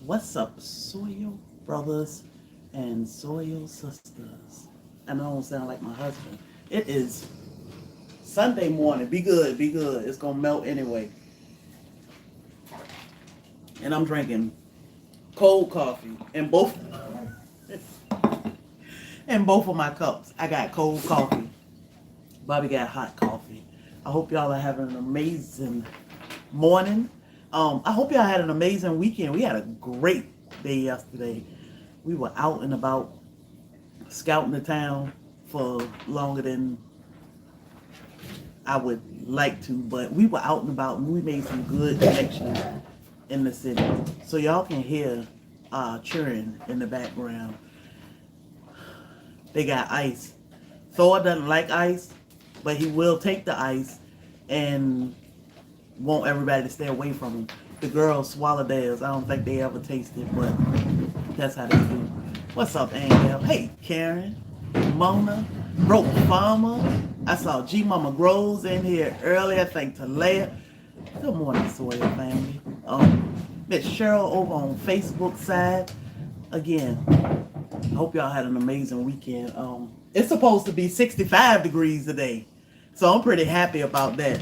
What's up, soil brothers and soil sisters? I know I don't sound like my husband. It is Sunday morning. Be good, be good. It's gonna melt anyway. And I'm drinking cold coffee in both of my cups. I got cold coffee. Bobby got hot coffee. I hope y'all are having an amazing morning. I hope y'all had an amazing weekend. We had a great day yesterday. We were out and about scouting the town for longer than I would like to, but we were out and about and we made some good connections in the city. So y'all can hear cheering in the background. They got ice. Thor doesn't like ice, but he will take the ice and want everybody to stay away from him. The girls swallow theirs. I don't think they ever tasted, but that's how they do. What's up, Angel? Hey, Karen, Mona, Broke Farmer. I saw G Mama Groves in here earlier. I think Talaya. Good morning, SoilFamily. Miss Cheryl over on Facebook side. Again, I hope y'all had an amazing weekend. It's supposed to be 65 degrees today, so I'm pretty happy about that.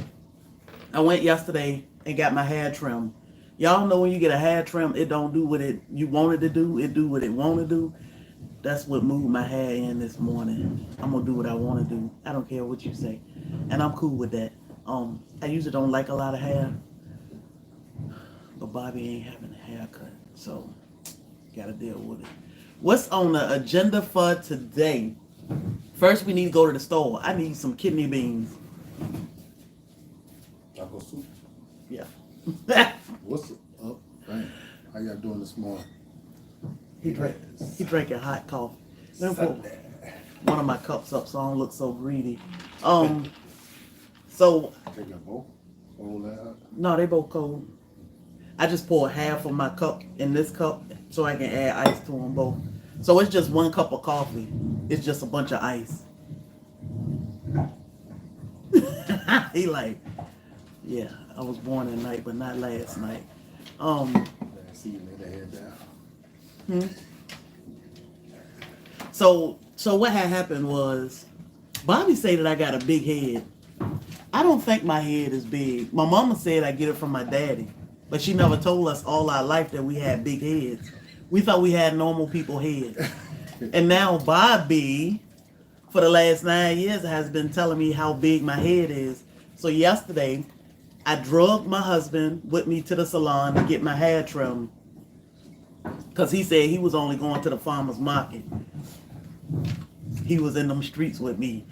I went yesterday and got my hair trimmed. Y'all know when you get a hair trim, it don't do what you want it to do. It do what it want to do. That's what moved my hair in this morning. I'm going to do what I want to do. I don't care what you say. And I'm cool with that. I usually don't like a lot of hair. But Bobby ain't having a haircut. So, got to deal with it. What's on the agenda for today? First, we need to go to the store. I need some kidney beans. Taco soup. Yeah. What's up? Dang. How y'all doing this morning? He drinking hot coffee. Let me put one of my cups up so I don't look so greedy. So Take your bowl. Roll that out. no, they both cold. I just poured half of my cup in this cup so I can add ice to them both. So it's just one cup of coffee. It's just a bunch of ice. He like, yeah, I was born at night, but not last night. I see you lay that head down. So what had happened was, Bobby said that I got a big head. I don't think my head is big. My mama said I get it from my daddy, but she never told us all our life that we had big heads. We thought we had normal people heads. And now Bobby, for the last 9 years, has been telling me how big my head is. So yesterday, I drugged my husband with me to the salon to get my hair trimmed because he said he was only going to the farmer's market. He was in them streets with me.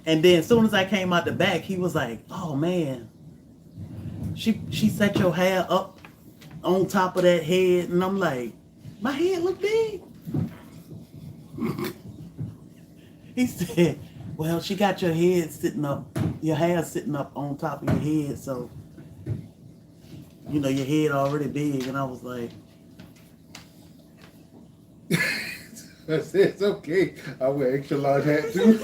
And then as soon as I came out the back, he was like, oh man, she set your hair up on top of that head. And I'm like, my head look big. He said, well, she got your head sitting up, your hair sitting up on top of your head, so, you know, your head already big. And I was like, I said, it's okay. I wear extra large hat too.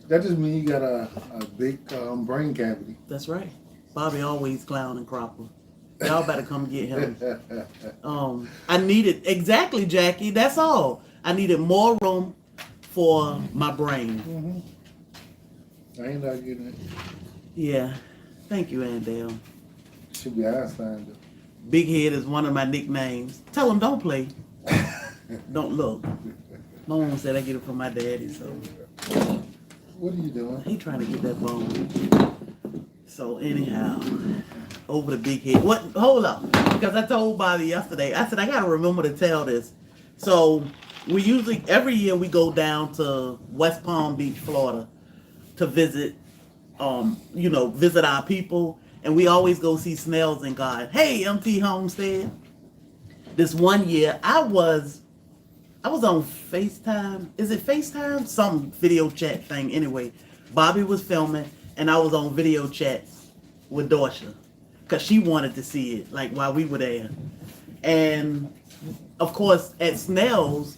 That just means you got a big brain cavity. that's right. Bobby always clowning Cropper. Y'all better come get him. I needed, exactly, Jackie, that's all. I needed more room for my brain. I ain't not getting it. Yeah. Thank you, Andale. Should be Einstein though. Big Head is one of my nicknames. Tell him don't play. Don't look. My mom said I get it from my daddy, so What are you doing? he trying to get that bone. So anyhow, over the Big Head. What? Hold up, because I told Bobby yesterday. I said I gotta remember to tell this. So we usually every year we go down to West Palm Beach, Florida, to visit, visit our people, and we always go see Snails and God. Hey, MT Homestead. This one year I was on FaceTime. Is it FaceTime? Some video chat thing. Anyway, Bobby was filming, and I was on video chat with Dorsha because she wanted to see it, like while we were there. And of course, at Snell's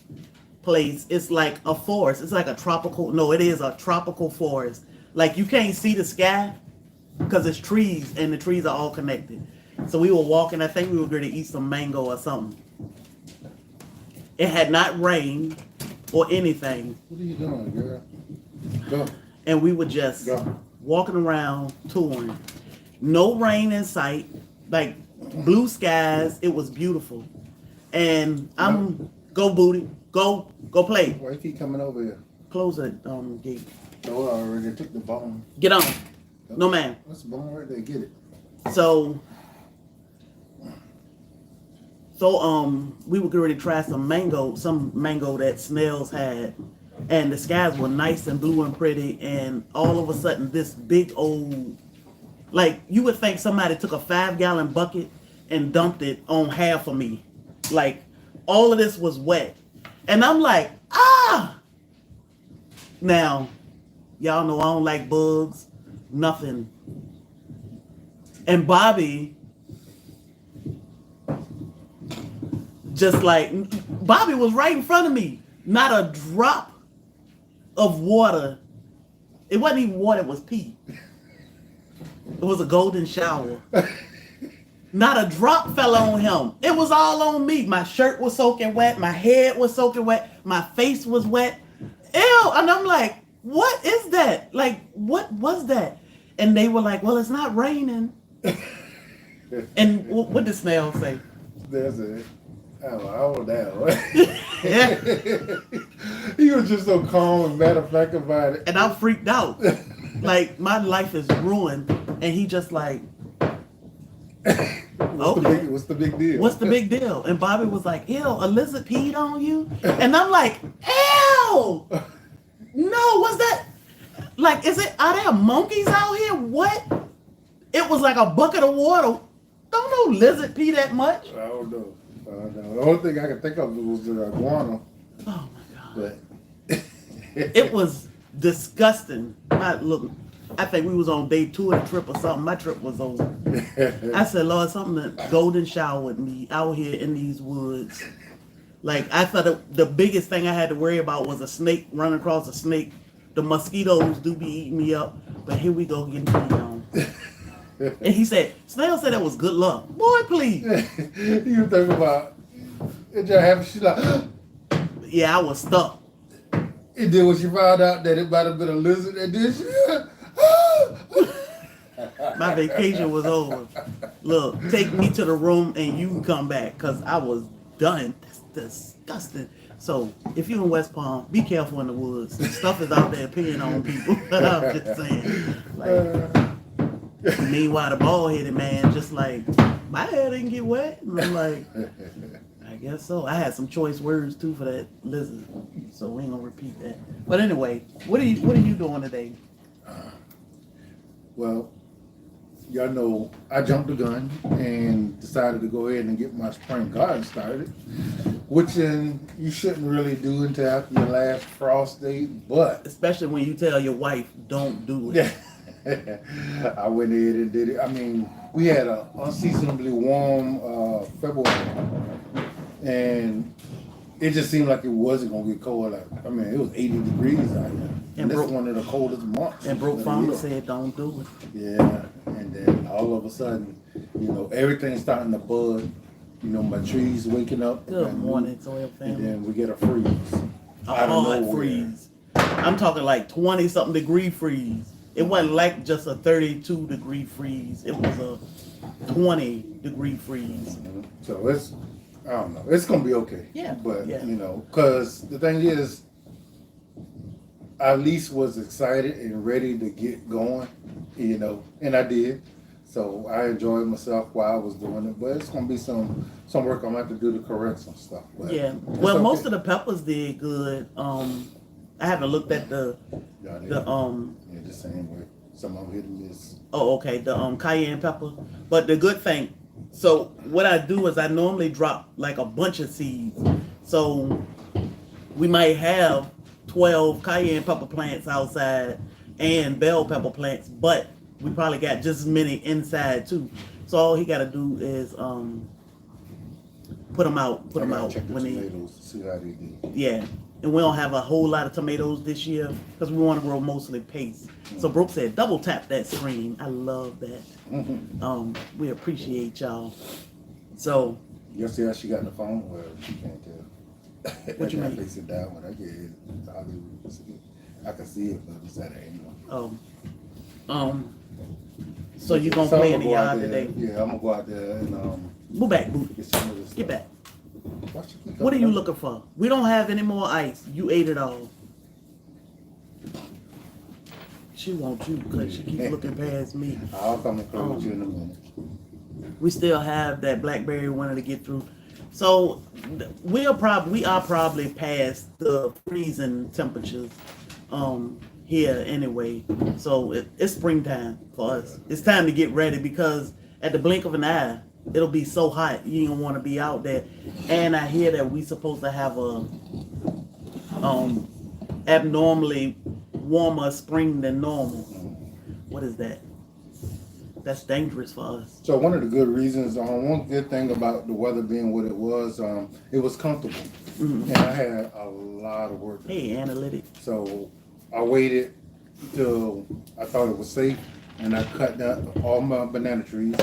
place, it's like a forest. It's like a tropical. No, it is a tropical forest. Like you can't see the sky, because it's trees and the trees are all connected. So we were walking. I think we were going to eat some mango or something. It had not rained or anything. What are you doing, girl? Go. And we were just walking around touring. No rain in sight. Like blue skies. It was beautiful. And go booty. Go play. Why you keep coming over here? Close the gate. No, I already took the bone. Get on. No, ma'am. That's the bone right there. Get it. So we were ready to try some mango that Snell's had, and the skies were nice and blue and pretty, and all of a sudden this big old, like you would think somebody took a 5-gallon bucket and dumped it on half of me. Like all of this was wet. And I'm like, ah! Now, y'all know I don't like bugs, nothing. And Bobby, Bobby was right in front of me. Not a drop of water. It wasn't even water, it was pee. It was a golden shower. Not a drop fell on him. It was all on me. My shirt was soaking wet. My head was soaking wet. My face was wet. Ew. And I'm like, what is that? Like, what was that? And they were like, well, it's not raining. And what did Snail say? There's it. Oh, down. He was just so calm and matter of fact about it. And I'm freaked out. Like, my life is ruined. And he just like, What's the big deal? What's the big deal? And Bobby was like, ew, a lizard peed on you? And I'm like, ew! No, what's that? Like, are there monkeys out here? What? It was like a bucket of water. Don't no lizard pee that much. I don't know. The only thing I could think of was the iguana. Oh my God. But it was disgusting. I think we was on day 2 of the trip or something. My trip was over. I said, Lord, something that golden showered me out here in these woods. Like, I thought the biggest thing I had to worry about was a snake running across a snake. The mosquitoes do be eating me up. But here we go getting peed on. And he said, Snail said that was good luck. Boy, please. You think about it just happened, she's like, yeah, I was stuck. And then when she found out that it might have been a lizard, and then she my vacation was over. Look, take me to the room and you can come back because I was done. That's disgusting. So if you're in West Palm, be careful in the woods. Stuff is out there peeing on people. I'm just saying. Like, meanwhile, the bald-headed man just like, my hair didn't get wet. And I'm like, I guess so. I had some choice words too for that lizard, so we ain't gonna repeat that. But anyway, what are you doing today? Well, y'all know I jumped the gun and decided to go ahead and get my spring garden started, which you shouldn't really do until after your last frost date, but especially when you tell your wife, don't do it. I went in and did it. I mean, we had an unseasonably warm February, and it just seemed like it wasn't gonna get cold. Like, I mean, it was 80 degrees out here. And that's one of the coldest months. And Broke Farmer said, don't do it. Yeah, and then all of a sudden, everything's starting to bud. My trees waking up. Good morning, SoilFamily. And then we get a freeze. A hard freeze. I'm talking like 20-something degree freeze. It wasn't like just a 32-degree freeze. It was a 20-degree freeze. Mm-hmm. So I don't know. It's going to be okay. Yeah. But, because the thing is, I at least was excited and ready to get going, and I did. So I enjoyed myself while I was doing it. But it's going to be some work I'm going to have to do to correct some stuff. But yeah. Well, most of the peppers did good. I haven't looked at the same way. Some of them hit and miss. Oh, okay. The cayenne pepper. But the good thing, so what I do is I normally drop like a bunch of seeds. So we might have 12 cayenne pepper plants outside and bell pepper plants, but we probably got just as many inside too. So all he got to do is put them out Check the tomatoes to see how they do. Yeah. and we don't have a whole lot of tomatoes this year because we want to grow mostly paste. So Brooke said, double tap that screen. I love that. We appreciate y'all. So. Yesterday she got the phone. Well, she can't tell. What you mean? Face it down when I get it. I can see it, but it's at an angle. So you gonna play in the yard today? Yeah, I'm gonna go out there and Move back, boo. get some of this Get stuff. back. What are you looking for? We don't have any more ice. You ate it all. She wants you because she keeps looking past me. I'll come and play with you in a minute. We still have that blackberry winter to get through. So we are probably past the freezing temperatures here anyway. So it's springtime for us. It's time to get ready because at the blink of an eye, it'll be so hot you don't want to be out there. And I hear that we supposed to have a abnormally warmer spring than normal. What is that? That's dangerous for us. So one of the good reasons, one good thing about the weather being what it was comfortable. And I had a lot of work. Hey, analytics. So I waited till I thought it was safe, and I cut down all my banana trees.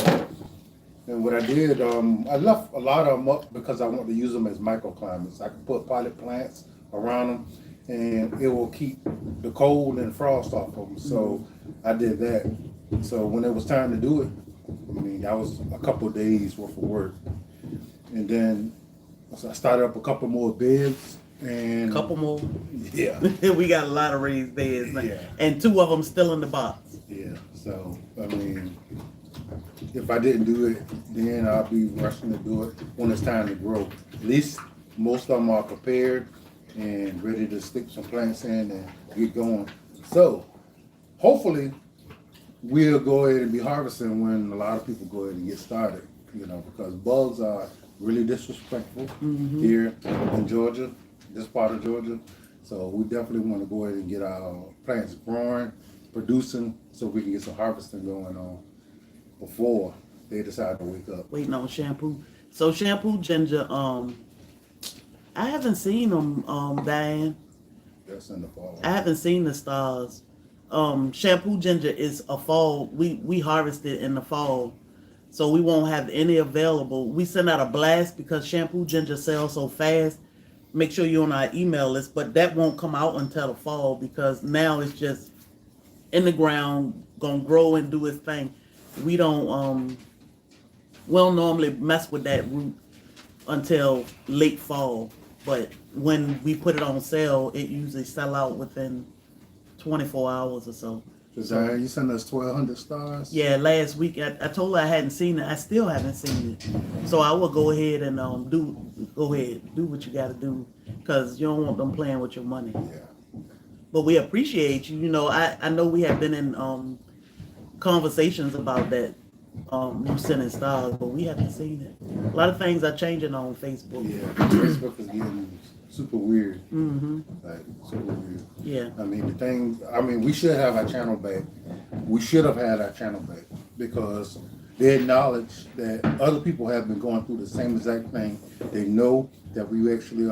And what I did, I left a lot of them up because I want to use them as microclimates. I can put potted plants around them, and it will keep the cold and frost off of them. So I did that. So when it was time to do it, I mean, that was a couple of days worth of work. And then so I started up a couple more beds. And Couple more. Yeah. We got a lot of raised beds now. Yeah. And 2 of them still in the box. Yeah. So, I mean, if I didn't do it, then I'll be rushing to do it when it's time to grow. At least most of them are prepared and ready to stick some plants in and get going. So, hopefully, we'll go ahead and be harvesting when a lot of people go ahead and get started, because bugs are really disrespectful here in Georgia, this part of Georgia. So we definitely want to go ahead and get our plants growing, producing, so we can get some harvesting going on before they decide to wake up. Waiting on shampoo. So shampoo ginger, I haven't seen them, Diane. That's in the fall. I haven't seen the stars. Shampoo ginger is a fall. We harvest it in the fall, so we won't have any available. We send out a blast because shampoo ginger sells so fast. Make sure you're on our email list, but that won't come out until the fall because now it's just in the ground, gonna grow and do its thing. We don't normally mess with that root until late fall, but when we put it on sale, it usually sell out within 24 hours or so. So, you sent us 1,200 stars? Yeah, last week I told her I hadn't seen it. I still haven't seen it. So I will go ahead and do what you got to do because you don't want them playing with your money. Yeah. But we appreciate you. I know we have been in conversations about that you sending stars, but we haven't seen it. A lot of things are changing on Facebook. Yeah, Facebook is getting super weird. Like, super weird. Yeah. We should have our channel back. We should have had our channel back because they acknowledge that other people have been going through the same exact thing. They know that we actually,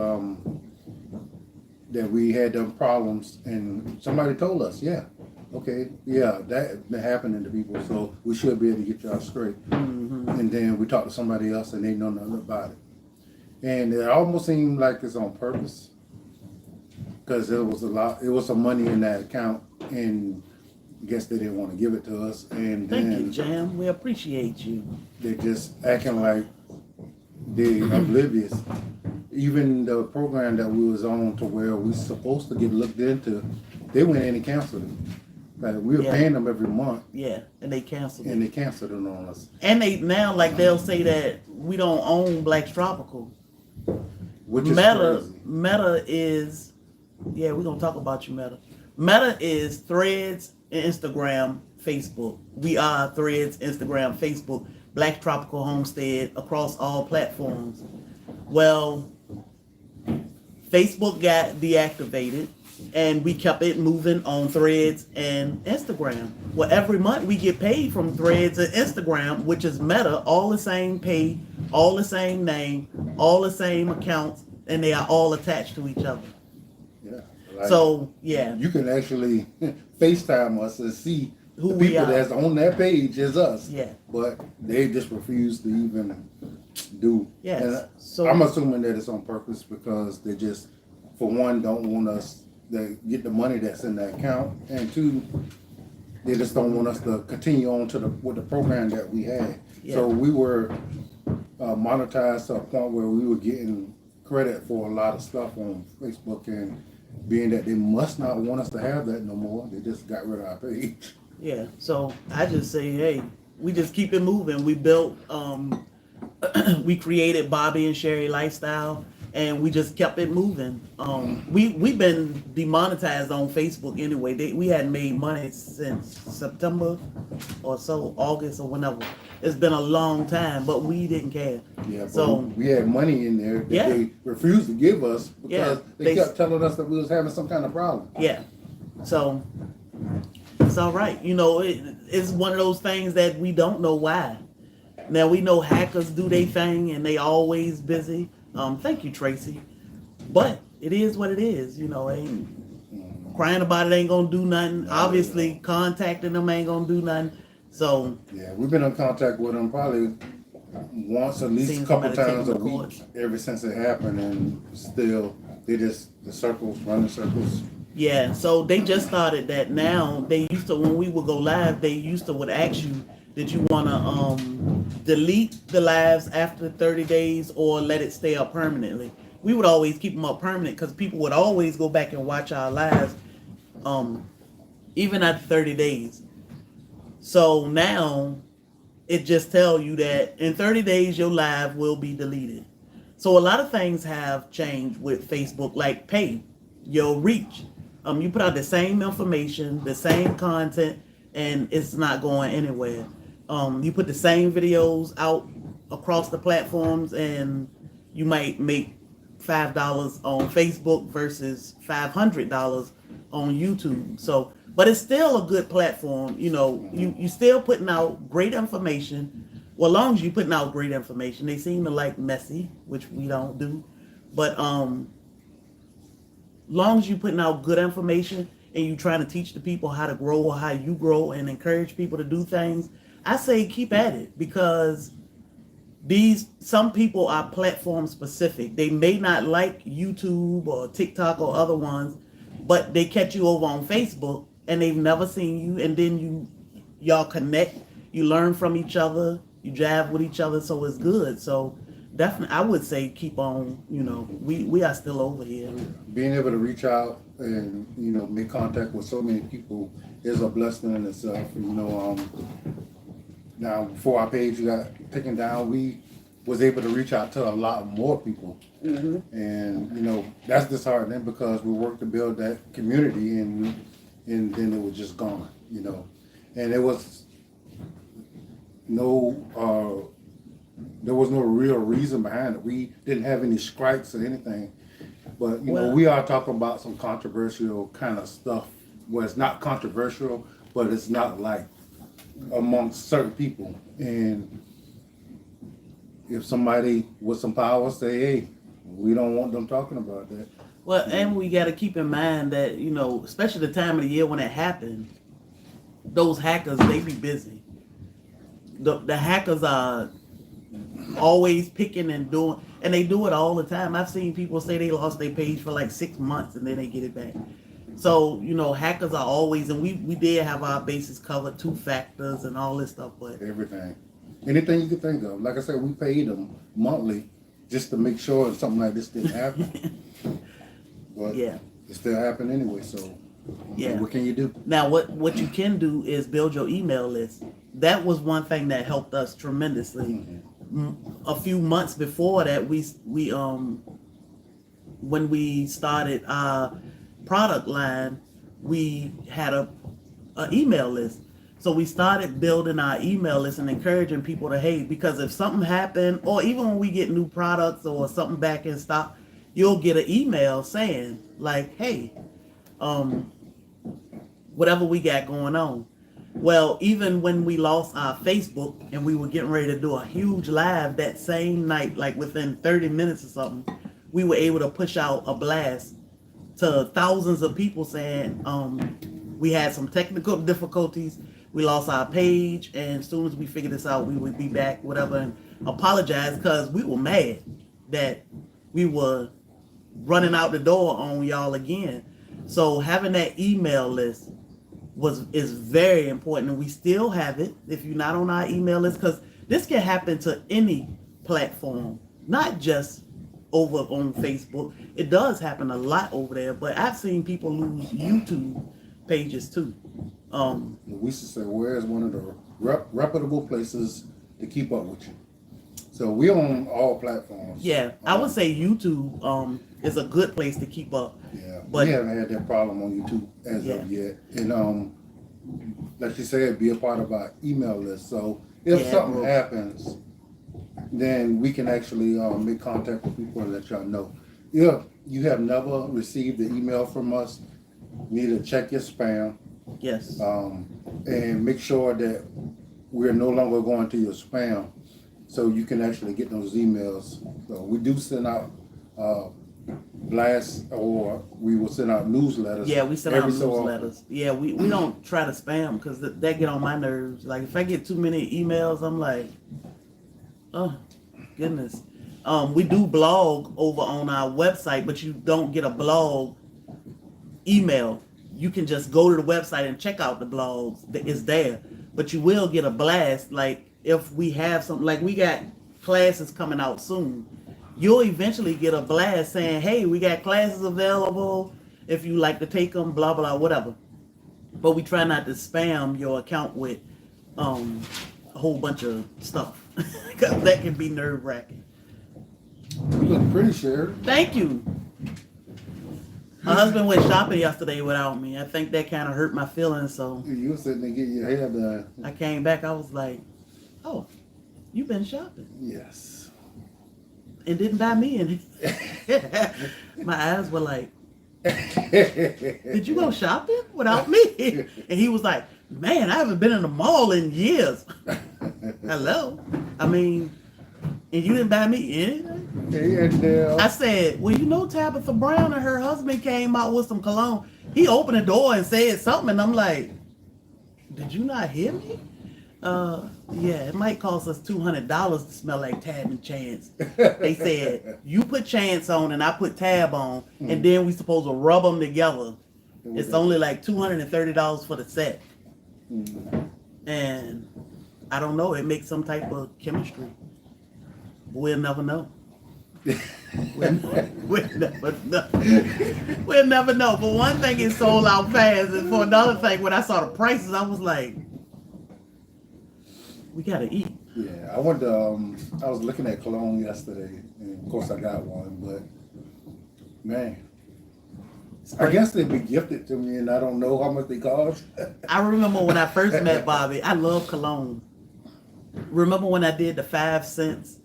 that we had them problems, and somebody told us, that been happening to people, so we should be able to get y'all straight. And then we talked to somebody else, and they know nothing about it. And it almost seemed like it's on purpose because it was some money in that account, and I guess they didn't want to give it to us. And Thank then you, Jam. We appreciate you. they just acting like they oblivious. Even the program that we was on to where we supposed to get looked into, they went in and canceled it. Like we were paying them every month. Yeah, and they canceled it. And they canceled it on us. And they now they'll say that we don't own Blacktropical. Which is crazy. Meta is, we're gonna talk about you, Meta. Meta is Threads, Instagram, Facebook. We are Threads, Instagram, Facebook, Tropical Homestead across all platforms. Well, Facebook got deactivated and we kept it moving on Threads and Instagram. Well, every month we get paid from Threads and Instagram, which is Meta, all the same pay, all the same name, all the same accounts, and they are all attached to each other. Like, So yeah, you can actually FaceTime us and see who the we people are. that's on that page is us. Yeah. But they just refuse to even do. Yes. And So I'm assuming that it's on purpose because they just, for one, don't want us to get the money that's in the account, and two, they just don't want us to continue on to with the program that we had. Yeah. So we were monetized to a point where we were getting credit for a lot of stuff on Facebook, and being that they must not want us to have that no more, they just got rid of our page. yeah. So I just say, hey, we just keep it moving. We built, we created Bobby and Sherry Lifestyle, and we just kept it moving. We've been demonetized on Facebook anyway. We hadn't made money since September or so, August or whenever. It's been a long time, but we didn't care. Yeah, but so we had money in there that Yeah. they refused to give us because Yeah, they they- kept telling us that we was having some kind of problem. Yeah. So it's all right. You know, it's one of those things that we don't know why. Now we know hackers do their thing and they always busy. Thank you, Tracy. But it is what it is. You know, crying about it ain't gonna do nothing. Obviously, contacting them ain't gonna do nothing. So yeah, we've been in contact with them probably once, at least a couple times a week, ever since it happened, and still they just running circles. Yeah, so they just started that now. They used to, when we would go live, they used to would ask you, did you want to delete the lives after 30 days or let it stay up permanently? We would always keep them up permanent because people would always go back and watch our lives, even after 30 days. So now it just tells you that in 30 days your live will be deleted. So a lot of things have changed with Facebook, like pay, your reach. You put out the same information, the same content, and it's not going anywhere. You put the same videos out across the platforms, and you might make $5 on Facebook versus $500 on YouTube. So, but it's still a good platform. You know, you still putting out great information. Well, as long as you're putting out great information, they seem to like messy, which we don't do. But long as you're putting out good information and you trying to teach the people how to grow or how you grow and encourage people to do things, I say keep at it, because some people are platform specific. They may not like YouTube or TikTok or other ones, but they catch you over on Facebook and they've never seen you, and then y'all connect, you learn from each other, you jive with each other, so it's good. So definitely, I would say keep on. You know, we are still over here. Being able to reach out and make contact with so many people is a blessing in itself. Now before our page got taken down, we was able to reach out to a lot more people, and that's disheartening because we worked to build that community, and then it was just gone. And there was no real reason behind it. We didn't have any strikes or anything, but we are talking about some controversial kind of stuff where it's not controversial, but it's not like amongst certain people. And if somebody with some power say, hey, we don't want them talking about that. Well, and we got to keep in mind that, especially the time of the year when it happened, those hackers, they be busy. The hackers are always picking and doing, and they do it all the time. I've seen people say they lost their page for like 6 months and then they get it back. So, hackers are always, and we did have our bases covered, 2 factors and all this stuff, but everything. Anything you could think of. Like I said, we paid them monthly just to make sure something like this didn't happen. But it still happened anyway, so what can you do? Now, what you can do is build your email list. That was one thing that helped us tremendously. A few months before that, we when we started our product line, we had a email list. So we started building our email list and encouraging people to, hey, because if something happened, or even when we get new products or something back in stock, you'll get an email saying like, hey, whatever we got going on. Well, even when we lost our Facebook and we were getting ready to do a huge live that same night, like within 30 minutes or something, we were able to push out a blast to thousands of people saying we had some technical difficulties. We lost our page, and as soon as we figured this out, we would be back, whatever, and apologize because we were mad that we were running out the door on y'all again. So having that email list is very important, and we still have it if you're not on our email list, because this can happen to any platform, not just over on Facebook. It does happen a lot over there, but I've seen people lose YouTube pages too. We should say, where's one of the reputable places to keep up with you? So we on all platforms. Yeah, I would say YouTube is a good place to keep up. Yeah, but we haven't had that problem on YouTube as of yet. And like you said, be a part of our email list. So if something happens, then we can actually make contact with people and let y'all know. If you have never received the email from us, you need to check your spam. Yes. And make sure that we're no longer going to your spam, so you can actually get those emails. So we do send out blasts, or we will send out newsletters. Yeah, we send out newsletters. So yeah, we don't try to spam because that get on my nerves. Like if I get too many emails, I'm like, oh goodness. We do blog over on our website, but you don't get a blog email. You can just go to the website and check out the blogs. It's there. But you will get a blast. Like if we have something, like we got classes coming out soon, you'll eventually get a blast saying, hey, we got classes available if you like to take them, blah, blah, whatever. But we try not to spam your account with a whole bunch of stuff because that can be nerve-wracking. you look pretty, Sherry. Thank you. My husband went shopping yesterday without me. I think that kind of hurt my feelings, so You were sitting there getting your hair done. I came back. I was like, oh, you've been shopping. Yes. And didn't buy me anything. My eyes were like, did you go shopping without me? And he was like, man, I haven't been in the mall in years. Hello? I mean, and you didn't buy me anything? I said, well, you know, Tabitha Brown and her husband came out with some cologne. He opened the door and said something, and I'm like, did you not hear me? Yeah, it might cost us $200 to smell like Tab and Chance. They said, you put Chance on and I put Tab on, and then we supposed to rub them together. It's only like $230 for the set. And I don't know, it makes some type of chemistry. We'll never know. We'll never know. We'll never know. For one thing, it sold out fast, and for another thing, when I saw the prices, I was like, we gotta eat. Yeah, I went to, I was looking at cologne yesterday, and of course I got one, but man, I guess they'd be gifted to me, and I don't know how much they cost. I remember when I first met Bobby, I love cologne. Remember when I did the 5 cents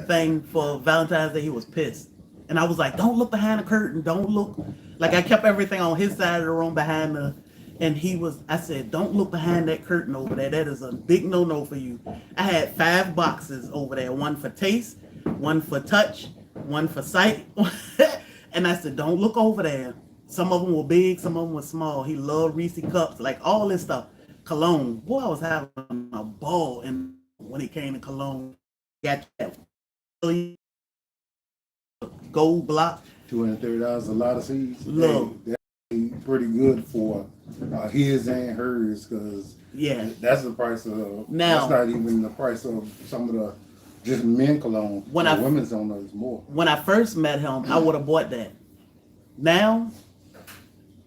thing for Valentine's Day? He was pissed. And I was like, don't look behind the curtain. Don't look. Like I kept everything on his side of the room behind the, and I said, don't look behind that curtain over there. That is a big no-no for you. I had 5 boxes over there. One for taste, one for touch, one for sight. And I said, don't look over there. Some of them were big, some of them were small. He loved Reese cups, like all this stuff. Cologne. Boy, I was having a ball. And when it came to cologne, got that gold block. $230 is a lot of seeds. Look, that's pretty good for his and hers, because that's the price of. Now, that's not even the price of some of the just men cologne. Women's on those more. When I first met him, I would have bought that. Now,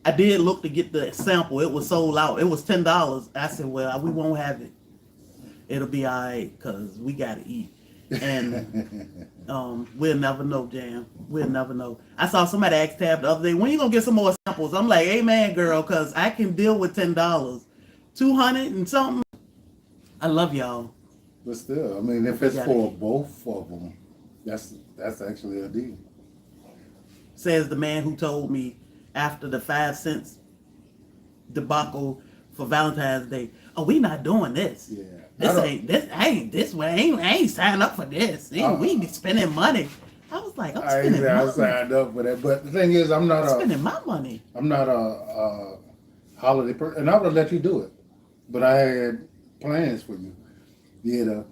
I did look to get the sample. It was sold out. It was $10. I said, well, we won't have it. It'll be all right because we got to eat. And we'll never know, Jam. We'll never know. I saw somebody ask Tab the other day, when you going to get some more samples? I'm like, amen, girl, because I can deal with $10. $200 and something. I love y'all. But still, I mean, if it's for both of them, that's actually a deal. Says the man who told me after the 5 cents debacle for Valentine's Day, oh, we not doing this. Yeah. I ain't signed up for this. We be spending money. I was was like, I'm I spending my money. signed up for that. But the thing is, I'm not spending my money. I'm not a holiday person, and I would have let you do it. But I had plans for you. You know,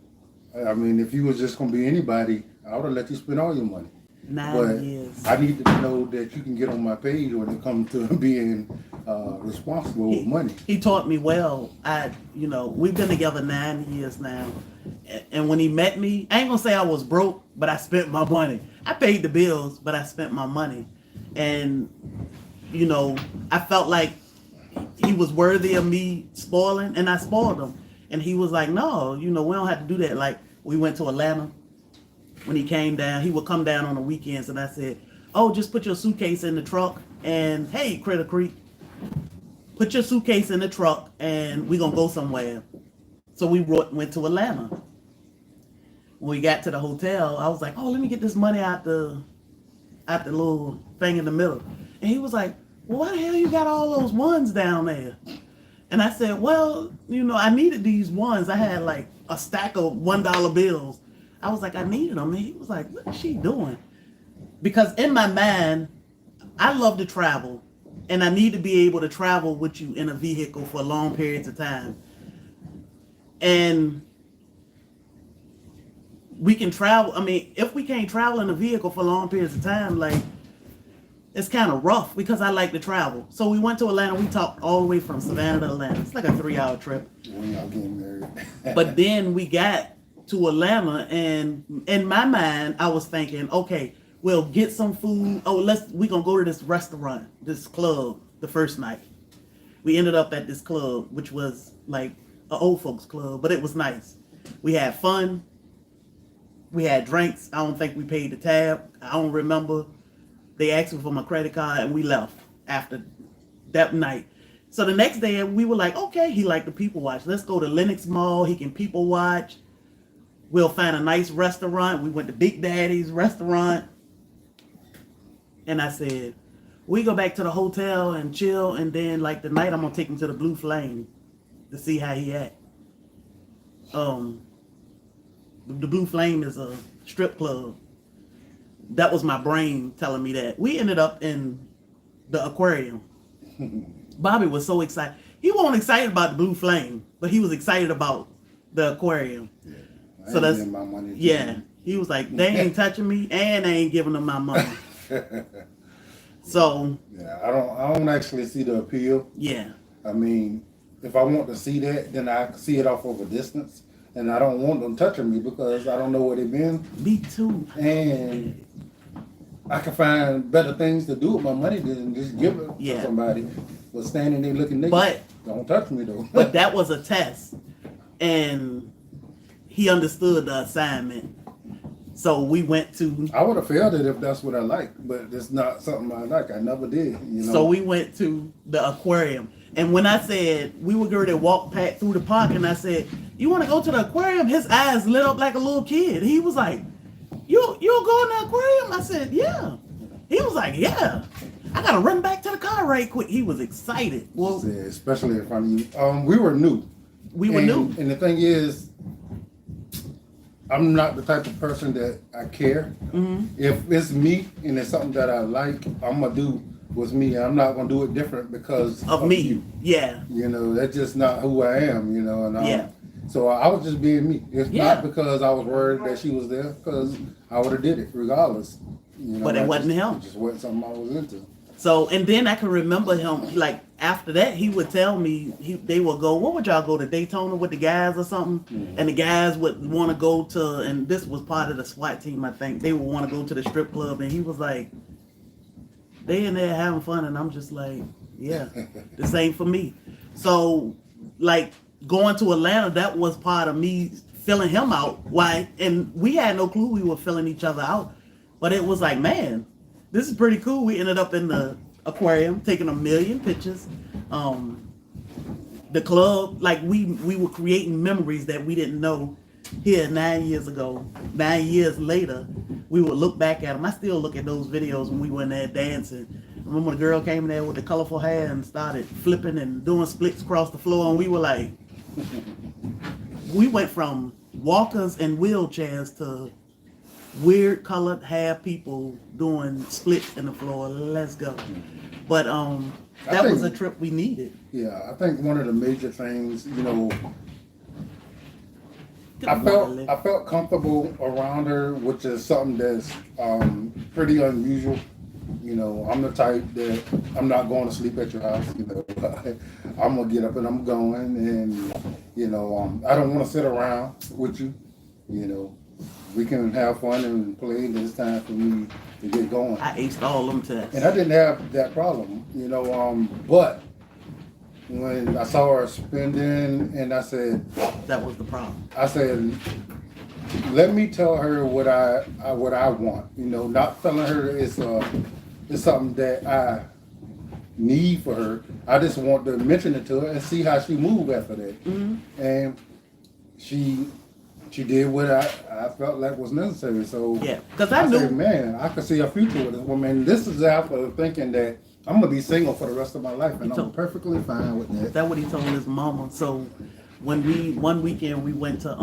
I mean, if you was just gonna be anybody, I would have let you spend all your money. 9 years. I need to know that you can get on my page when it comes to being responsible with money. He taught me well. We've been together 9 years now. And when he met me, I ain't gonna say I was broke, but I spent my money. I paid the bills, but I spent my money. And, I felt like he was worthy of me spoiling, and I spoiled him. And he was like, no, we don't have to do that. Like, we went to Atlanta. When he came down, he would come down on the weekends, and I said, oh, just put your suitcase in the truck, and hey, Critter Creek, put your suitcase in the truck, and we're going to go somewhere. So we went to Atlanta. When we got to the hotel, I was like, oh, let me get this money out the little thing in the middle. And he was like, well, why the hell you got all those ones down there? And I said, well, I needed these ones. I had like a stack of $1 bills. I was like, I needed them. And he was like, what is she doing? Because in my mind, I love to travel. And I need to be able to travel with you in a vehicle for long periods of time. And we can travel. I mean, if we can't travel in a vehicle for long periods of time, like, it's kind of rough because I like to travel. So we went to Atlanta. We talked all the way from Savannah to Atlanta. It's like a 3-hour trip. When y'all getting married. But then we got to Atlanta, and in my mind, I was thinking, okay, we'll get some food. Oh, we gonna go to this restaurant, this club, the first night. We ended up at this club, which was like an old folks club, but it was nice. We had fun. We had drinks. I don't think we paid the tab. I don't remember. They asked me for my credit card, and we left after that night. So the next day, we were like, okay, he liked to people watch. Let's go to Lenox Mall. He can people watch. We'll find a nice restaurant. We went to Big Daddy's restaurant. And I said, we go back to the hotel and chill. And then like the night, I'm going to take him to the Blue Flame to see how he act. The Blue Flame is a strip club. That was my brain telling me that. We ended up in the aquarium. Bobby was so excited. He wasn't excited about the Blue Flame, but he was excited about the aquarium. Yeah. So that's my money. Yeah. He was like, they ain't touching me, and they ain't giving them my money. So yeah, I don't actually see the appeal. Yeah. I mean, if I want to see that, then I can see it off of a distance, and I don't want them touching me because I don't know where they've been. Me too. And I can find better things to do with my money than just give it to somebody. But standing there looking naked, but don't touch me though. But that was a test, and he understood the assignment. So we went to. I would have failed it if that's what I like, but it's not something I like. I never did. So we went to the aquarium, and when I said we were going to walk back through the park, and I said, "You want to go to the aquarium?" His eyes lit up like a little kid. He was like, "You'll go in the aquarium?" I said, "Yeah." He was like, "Yeah." I gotta run back to the car right quick. He was excited. Well, especially in front of you. We were new. We were new. And the thing is, I'm not the type of person that I care. Mm-hmm. If it's me and it's something that I like, I'm gonna do what's me. I'm not gonna do it different because of me. You. Yeah. That's just not who I am. And so I was just being me. It's not because I was worried that she was there, because I would have did it regardless. But it wasn't him. It just wasn't something I was into. So, and then I can remember him, like, after that, he would tell me, they would go, what would y'all go to, Daytona with the guys or something? Mm-hmm. And the guys would want to go to, and this was part of the SWAT team, I think, they would want to go to the strip club, and he was like, they in there having fun, and I'm just like, yeah, this ain't for me. So, like, going to Atlanta, that was part of me filling him out. Why? And we had no clue we were filling each other out, but it was like, man, this is pretty cool. We ended up in the aquarium, taking 1 million pictures. The club, like we were creating memories that we didn't know here 9 years ago. 9 years later, we would look back at them. I still look at those videos when we were in there dancing. I remember when the girl came in there with the colorful hair and started flipping and doing splits across the floor, and we were like, we went from walkers and wheelchairs to weird colored hair people doing splits in the floor. Let's go. But that was a trip we needed. Yeah, I think one of the major things, Good I morning, felt comfortable around her, which is something that's pretty unusual. I'm the type that I'm not going to sleep at your house. I'm gonna get up and I'm going, and I don't want to sit around with you. We can have fun and play. And it's time for me to get going. I aced all them tests. And I didn't have that problem, but when I saw her spending, and I said, that was the problem. I said, let me tell her what I want. Not telling her it's something that I need for her. I just want to mention it to her and see how she move after that. Mm-hmm. And she did what I felt like was necessary. So yeah, because I knew, said, man, I could see a future with this woman. This is after thinking that I'm gonna be single for the rest of my life, and I'm perfectly fine with that. That's what he told his mama. So when one weekend we went to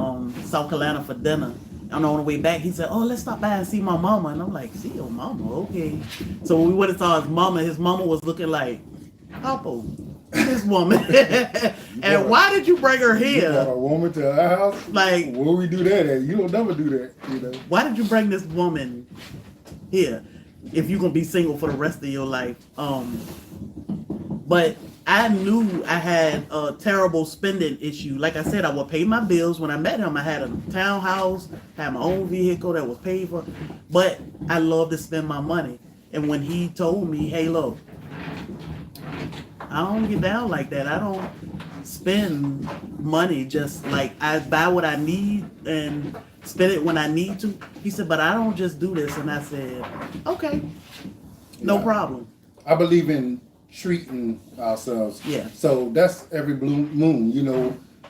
South Carolina for dinner, and on the way back he said, "Oh, let's stop by and see my mama." And I'm like, "See your mama, okay." So when we went and saw his mama was looking like, "Papa, this woman." And why did you bring her here? You brought a woman to our house? Like, where we do that at? You don't never do that, Why did you bring this woman here if you're gonna be single for the rest of your life? But I knew I had a terrible spending issue. Like I said, I would pay my bills. When I met him, I had a townhouse, had my own vehicle that was paid for, but I love to spend my money. And when he told me, "Hey, look, I don't get down like that. I don't spend money just like I buy what I need and spend it when I need to." He said, "But I don't just do this." And I said, "Okay, no problem." I believe in treating ourselves. Yeah. So that's every blue moon.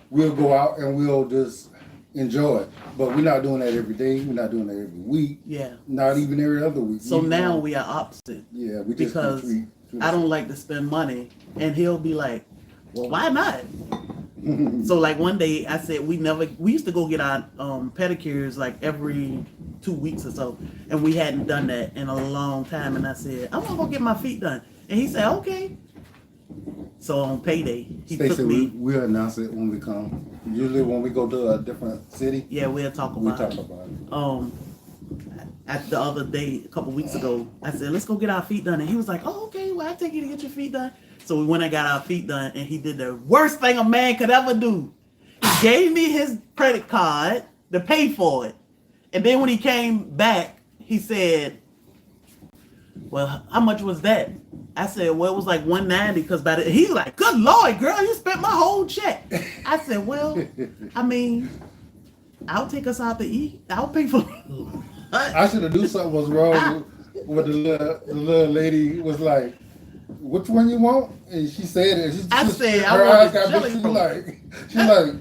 We'll go out and we'll just enjoy it. But we're not doing that every day. We're not doing that every week. Yeah. Not even every other week. So now we are opposite. Yeah, we just because treat I don't like to spend money, and he'll be like, "Well, why not?" So like one day I said we used to go get our pedicures like every 2 weeks or so, and we hadn't done that in a long time. And I said, "I want to go get my feet done," and he said, "Okay." So on payday, he took Stacey, me. we'll announce it when we come. Usually when we go to a different city, Yeah, we'll talk about it. At the other day, a couple weeks ago, I said, "Let's go get our feet done," and he was like, "Oh, okay. Well, I'll take you to get your feet done." So we went and got our feet done, and he did the worst thing a man could ever do. He gave me his credit card to pay for it, and then when he came back, he said, "Well, how much was that?" I said, "Well, it was like $190 because by the..." He's like, "Good Lord, girl, you spent my whole check." I said, "Well, I mean, I'll take us out to eat. I'll pay for." I should have knew something was wrong with the little lady was like, "Which one you want?" And she said it. I said, "I want the jelly roll." She's like,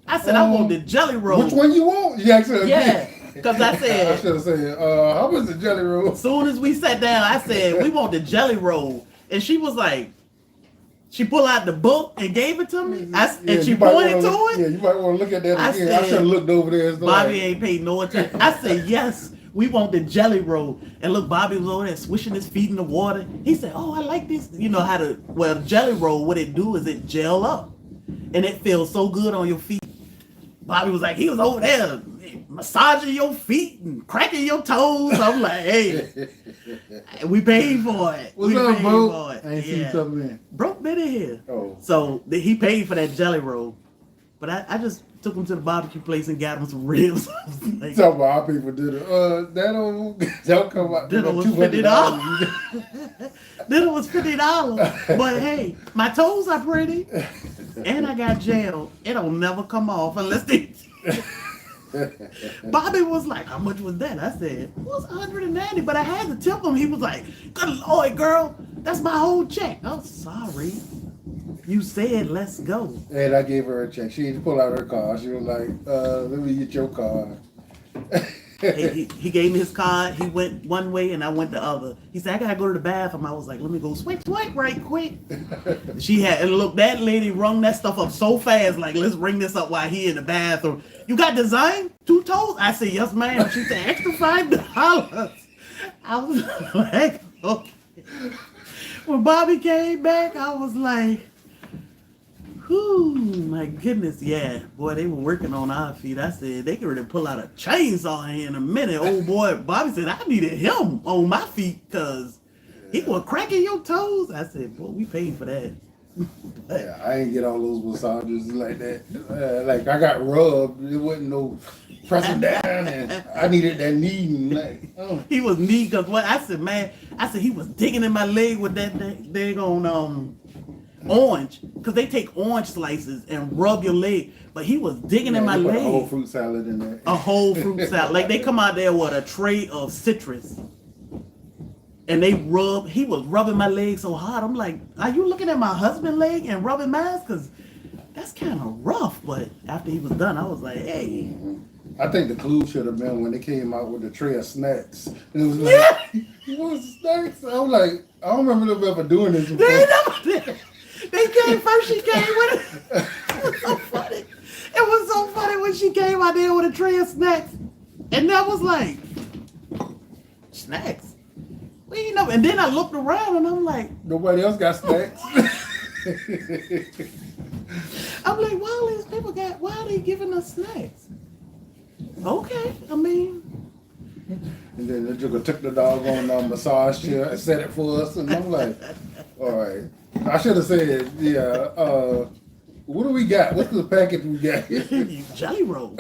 I said, "I want the jelly roll." "Which one you want?" She asked her Yeah, because I said, I should have said, "How was the jelly roll?" As soon as we sat down, I said, "We want the jelly roll," and she was like, she pulled out the book and gave it to me, and she pointed to it. Yeah, you might want to look at that again. I should have looked over there. Bobby ain't paid no attention. I said, "Yes, we want the jelly roll." And look, Bobby was over there swishing his feet in the water. He said, "Oh, I like this." You know how to, well, jelly roll, what it do is it gel up. And it feels so good on your feet. Bobby was like, he was over there massaging your feet and cracking your toes. I'm like, "Hey, we paid for it." What's we up, paid bro? for it. I ain't seen you coming in. Bro been in here. Oh. So he paid for that jelly roll. But I just took him to the barbecue place and got him some ribs. Like, talk about our people did it. That'll come out. Dinner was $50. Dinner was $50. But hey, my toes are pretty. And I got gel. It'll never come off unless they... Bobby was like, "How much was that?" I said, "It was $190, but I had to tip him." He was like, "Good Lord, girl, that's my whole check." "Oh, sorry. You said let's go." And I gave her a check. She had to pull out her card. She was like, "Let me get your card." He gave me his card. He went one way and I went the other. He said, I gotta go to the bathroom. I was like, let me go swipe right quick. She had, and look, that lady rung that stuff up so fast, like, let's ring this up while he in the bathroom. You got design? 2 toes? I said, yes, ma'am. She said, extra $5. I was like, okay. When Bobby came back, I was like, whew, my goodness, yeah. Boy, they were working on our feet. I said, they could really pull out a chainsaw here in a minute. Old boy, Bobby said, I needed him on my feet because he was cracking your toes. I said, boy, we paid for that. Yeah, I ain't get all those massages like that. Like, I got rubbed. It wasn't no pressing down, and I needed that kneading. Like, oh. He was neat because what I said, man, he was digging in my leg with that thing on orange, because they take orange slices and rub your leg, but he was digging in my leg. A whole fruit salad in there. A whole fruit salad. Like, they come out there with a tray of citrus. And he was rubbing my leg so hard. I'm like, are you looking at my husband's leg and rubbing mine? Because that's kind of rough. But after he was done, I was like, hey. Mm-hmm. I think the clue should have been when they came out with the tray of snacks. And it was like, you want some snacks? I was like, I don't remember them ever doing this before. They never did. They came first, she came with it. It was so funny. It was so funny when she came out there with a tray of snacks. And that was like, snacks? Well, you know, and then I looked around and I'm like, nobody else got snacks. I'm like, why these people why are they giving us snacks? Okay, I mean. And then they just took the doggone massage chair and set it for us, and I'm like, all right. I should have said, yeah, what do we got? What's the package we got? Jelly roll.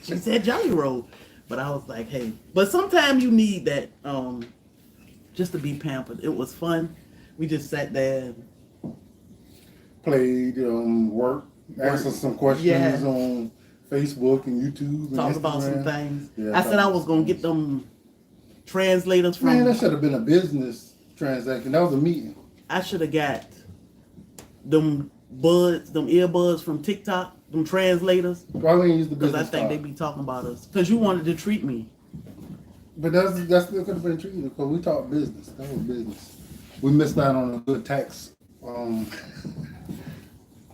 She said jelly roll. But I was like, hey. But sometimes you need that just to be pampered. It was fun. We just sat there and played, work, answered some questions on Facebook and YouTube. Talk about some things. Yeah, I said I was going to get them translators from... Man, that should have been a business transaction. That was a meeting. I should have got them earbuds from TikTok, them translators. Why we use the business? Because I think they be talking about us. Because you wanted to treat me. But that still could have been treated because we talked business. That was business. We missed out on a good tax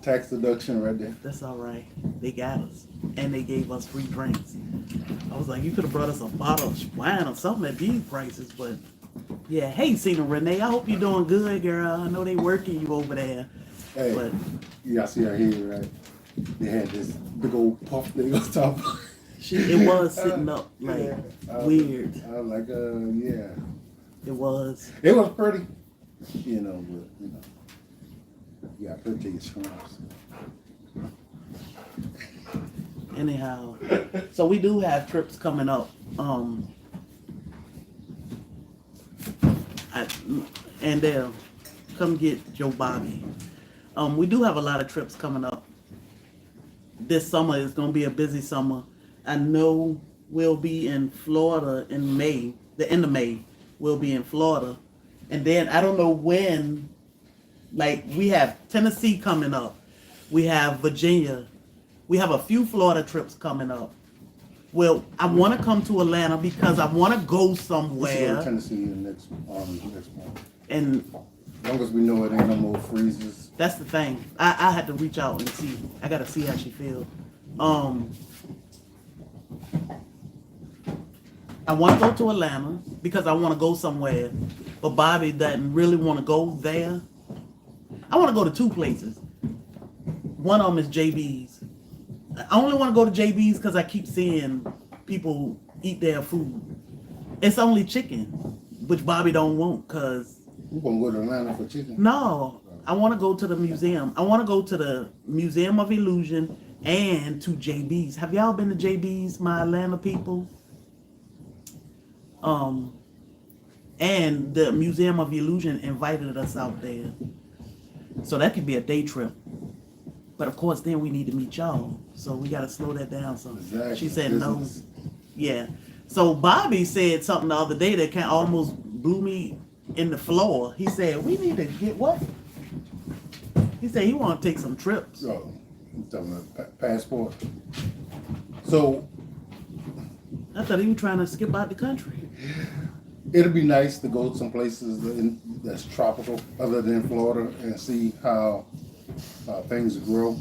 deduction right there. That's all right. They got us. And they gave us free drinks. I was like, you could have brought us a bottle of wine or something at these prices, but yeah. Hey, Cena Renee, I hope you're doing good, girl. I know they working you over there. Hey, but yeah, I see her here, right? They had this big old puff that was top. It was sitting up like weird. I was like, yeah. It was. It was pretty, but you got pretty scrums. Anyhow, so we do have trips coming up. And they'll come get Joe Bobby. We do have a lot of trips coming up. This summer is going to be a busy summer. I know we'll be in Florida in May. The end of May, we'll be in Florida. And then I don't know when, like we have Tennessee coming up. We have Virginia. We have a few Florida trips coming up. Well, I want to come to Atlanta because I want to go somewhere. Go to Tennessee in next month. And as long as we know it ain't no more freezes. That's the thing. I had to reach out and see. I got to see how she feels. I want to go to Atlanta because I want to go somewhere. But Bobby doesn't really want to go there. I want to go to 2 places. One of them is JB's. I only want to go to JB's because I keep seeing people eat their food. It's only chicken, which Bobby don't want because... You want to go to Atlanta for chicken? No. I want to go to the museum. I want to go to the Museum of Illusion and to JB's. Have y'all been to JB's, my Atlanta people? And the Museum of Illusion invited us out there. So that could be a day trip. But of course, then we need to meet y'all. So we got to slow that down some. Exactly. She said no. Yeah. So Bobby said something the other day that kind of almost blew me in the floor. He said, we need to get what? He said he want to take some trips. Oh, I'm talking about passport. So I thought he was trying to skip out the country. It'd be nice to go to some places that's tropical other than Florida and see how things grow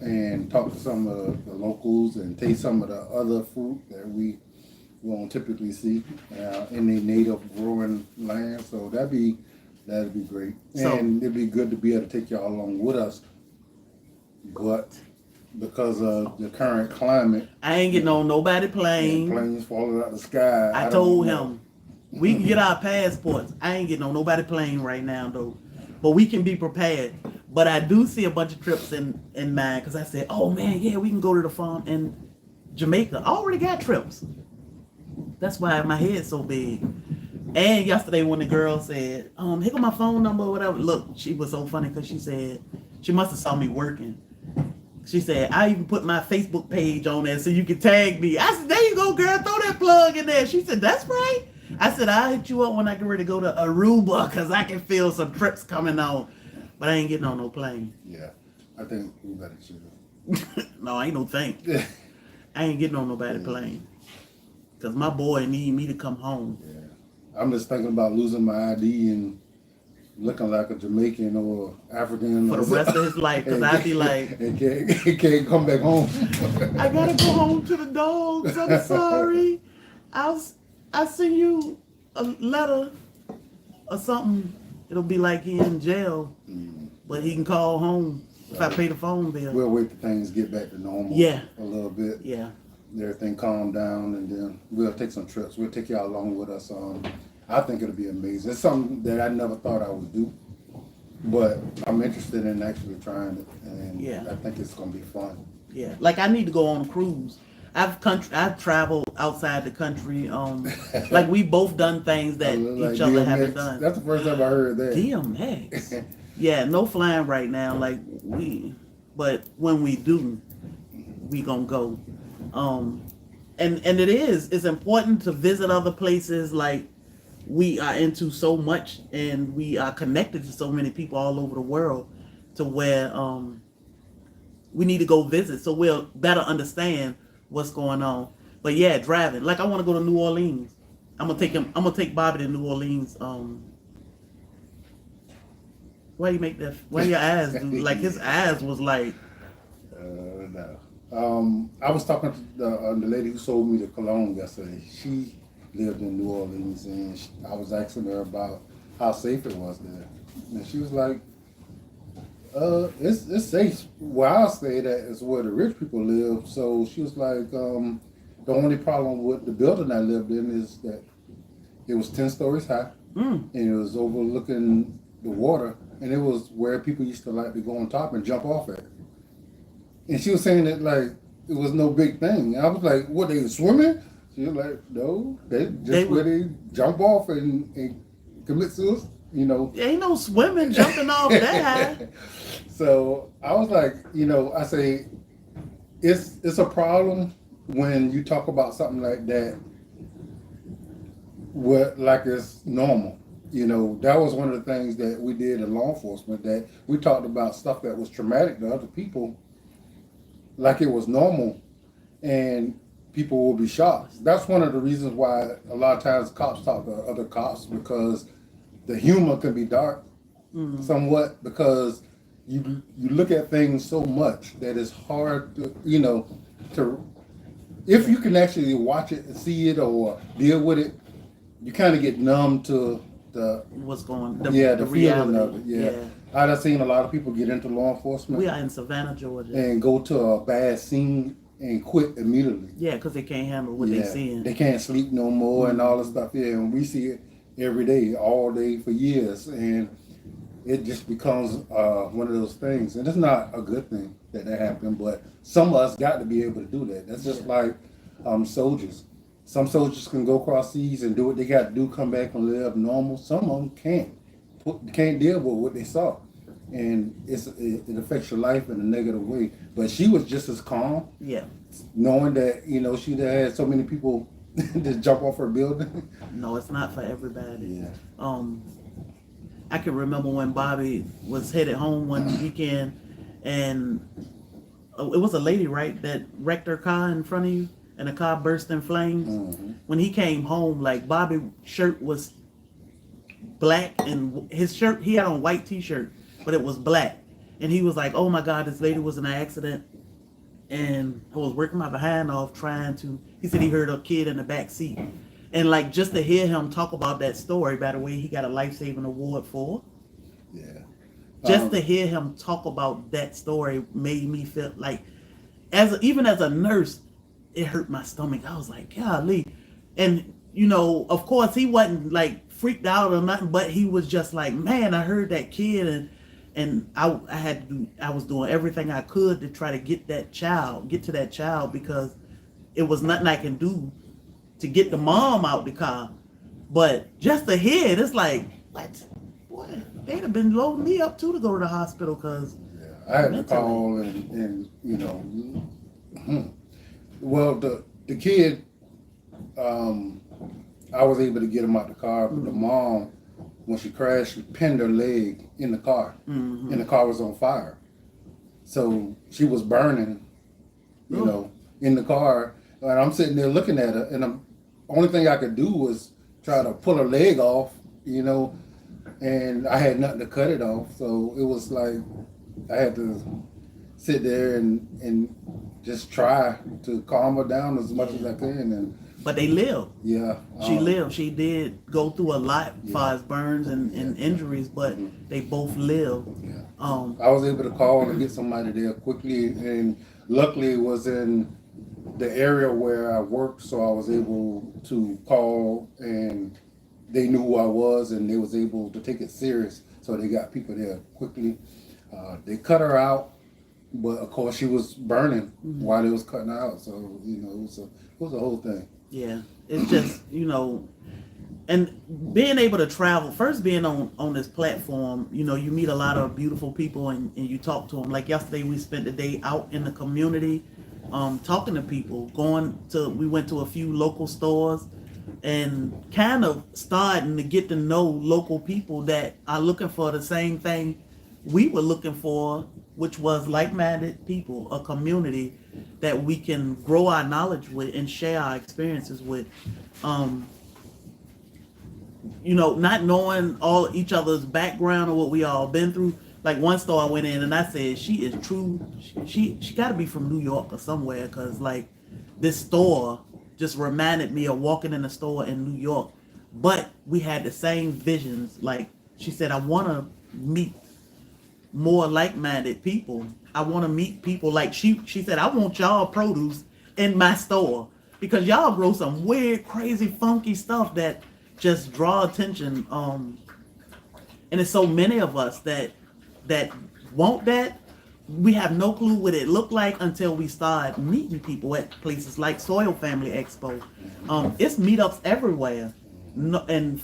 and talk to some of the locals and taste some of the other fruit that we won't typically see in the native growing land. So that'd be great. So, and it'd be good to be able to take y'all along with us. But because of the current climate, I ain't getting on nobody plane. Planes falling out the sky. I told him we can get our passports. I ain't getting on nobody plane right now though, but we can be prepared. But I do see a bunch of trips in mind because I said, oh man, yeah, we can go to the farm in Jamaica. I already got trips. That's why my head's so big. And yesterday when the girl said, here go my phone number or whatever. Look, she was so funny because she said, she must have saw me working. She said, I even put my Facebook page on there so you can tag me. I said, there you go, girl, throw that plug in there. She said, that's right. I said, I'll hit you up when I get ready to go to Aruba because I can feel some trips coming on. But I ain't getting on no plane. Yeah, I think we better chill. No, I ain't no thing. I ain't getting on nobody plane. Because my boy need me to come home. Yeah, I'm just thinking about losing my ID and looking like a Jamaican or African For the rest of his life, because I'd be like... and can't come back home. I gotta go home to the dogs. I'm sorry. I'll send you a letter or something. It'll be like he in jail, but he can call home if I pay the phone bill. We'll wait till things get back to normal. Yeah. A little bit. Yeah. Everything calm down, and then we'll take some trips. We'll take y'all along with us. I think it'll be amazing. It's something that I never thought I would do, but I'm interested in actually trying it, and I think it's gonna be fun. Yeah, like I need to go on a cruise. I've traveled outside the country. Like we both done things that Like each other DMX. haven't done. That's the first time I heard that. DMX. Yeah, no flying right now. But when we do, we gonna go. And it's important to visit other places. Like we are into so much, and we are connected to so many people all over the world, to where we need to go visit so we'll better understand what's going on. But yeah, driving. Like I want to go to New Orleans. I'm gonna take Bobby to New Orleans. Why you make that? Why your eyes do? Like his eyes was like. No. I was talking to the lady who sold me the cologne yesterday. She lived in New Orleans, and I was asking her about how safe it was there, and she was like, "It's safe. Where I stayed at is where the rich people live." So she was like, "The only problem with the building I lived in is that it was 10 stories high, and it was overlooking the water, and it was where people used to like to go on top and jump off at." And she was saying that like it was no big thing. I was like, "What, they swimming?" She was like, "No, where they jump off and commit suicide." You know, ain't no swimming, jumping off that high. So I was like, I say, it's a problem when you talk about something like that, like it's normal. That was one of the things that we did in law enforcement, that we talked about stuff that was traumatic to other people, like it was normal, and people will be shocked. That's one of the reasons why a lot of times cops talk to other cops, because the humor can be dark somewhat, because you look at things so much that it's hard to if you can actually watch it and see it or deal with it, you kind of get numb to what's going the reality feeling of it. Yeah. I've seen a lot of people get into law enforcement. We are in Savannah, Georgia, and go to a bad scene and quit immediately. Yeah, because they can't handle what they're seeing. They can't sleep no more and all this stuff. Yeah, and we see it every day, all day for years, and it just becomes one of those things. And it's not a good thing that happened, but some of us got to be able to do that. That's just like soldiers. Some soldiers can go across seas and do what they got to do, come back and live normal. Some of them can't deal with what they saw, and it affects your life in a negative way. But she was just as calm, knowing that she'd had so many people just jump off her building. No, it's not for everybody. Yeah. I can remember when Bobby was headed home one weekend, and it was a lady, right, that wrecked her car in front of you. and the car burst in flames. Mm-hmm. When he came home, like Bobby's shirt was black, and his shirt, he had on a white t-shirt, but it was black. And he was like, oh my God, this lady was in an accident. And I was working my behind off trying to, he said he heard a kid in the back seat. And like, just to hear him talk about that story, by the way, he got a life-saving award for. Yeah. Just to hear him talk about that story made me feel like, even as a nurse, it hurt my stomach. I was like, golly. And, you know, of course, he wasn't like freaked out or nothing, but he was just like, man, I heard that kid, and I was doing everything I could to try to get to that child, because it was nothing I can do to get the mom out the car. But just to hear it, it's like, what? Boy, they'd have been loading me up too to go to the hospital, because I had to call and you know, well, the kid, I was able to get him out the car, but the mom, when she crashed, she pinned her leg in the car, and the car was on fire. So she was burning, you know, in the car, and I'm sitting there looking at her, and the only thing I could do was try to pull her leg off, you know, and I had nothing to cut it off, so it was like I had to sit there and just try to calm her down as much as I can. But they lived. Yeah. She lived. She did go through a lot as far as burns and injuries, but they both lived. Yeah. I was able to call and get somebody there quickly, and luckily it was in the area where I worked, so I was able to call, and they knew who I was, and they was able to take it serious, so they got people there quickly. They cut her out, but of course she was burning while they was cutting her out, so you know it was a whole thing. Yeah, it's just, you know, and being able to travel, first being on this platform, you know, you meet a lot of beautiful people, and you talk to them. Like yesterday, we spent the day out in the community, talking to people, we went to a few local stores, and kind of starting to get to know local people that are looking for the same thing we were looking for, which was like-minded people, a community that we can grow our knowledge with and share our experiences with. You know, not knowing each other's background or what we all been through. Like one store I went in and I said, she is true. She got to be from New York or somewhere, because like this store just reminded me of walking in a store in New York. But we had the same visions. Like she said, I want to meet more like-minded people. I want to meet people like she said, I want y'all produce in my store, because y'all grow some weird, crazy, funky stuff that just draw attention. And it's so many of us that want that. We have no clue what it looked like until we start meeting people at places like SoilFamily Expo. It's meetups everywhere, in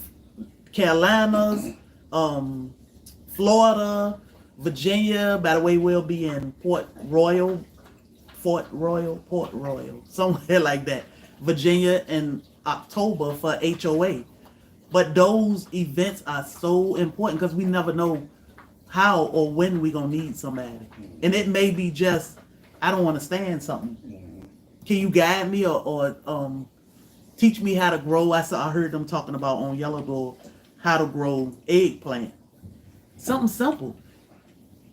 Carolinas, Florida, Virginia. By the way, we'll be in Port Royal, somewhere like that, Virginia, in October for HOA. But those events are so important, because we never know how or when we're going to need somebody. And it may be just, I don't understand something. Can you guide me or teach me how to grow? I heard them talking about on Yellow Door how to grow eggplant. Something simple.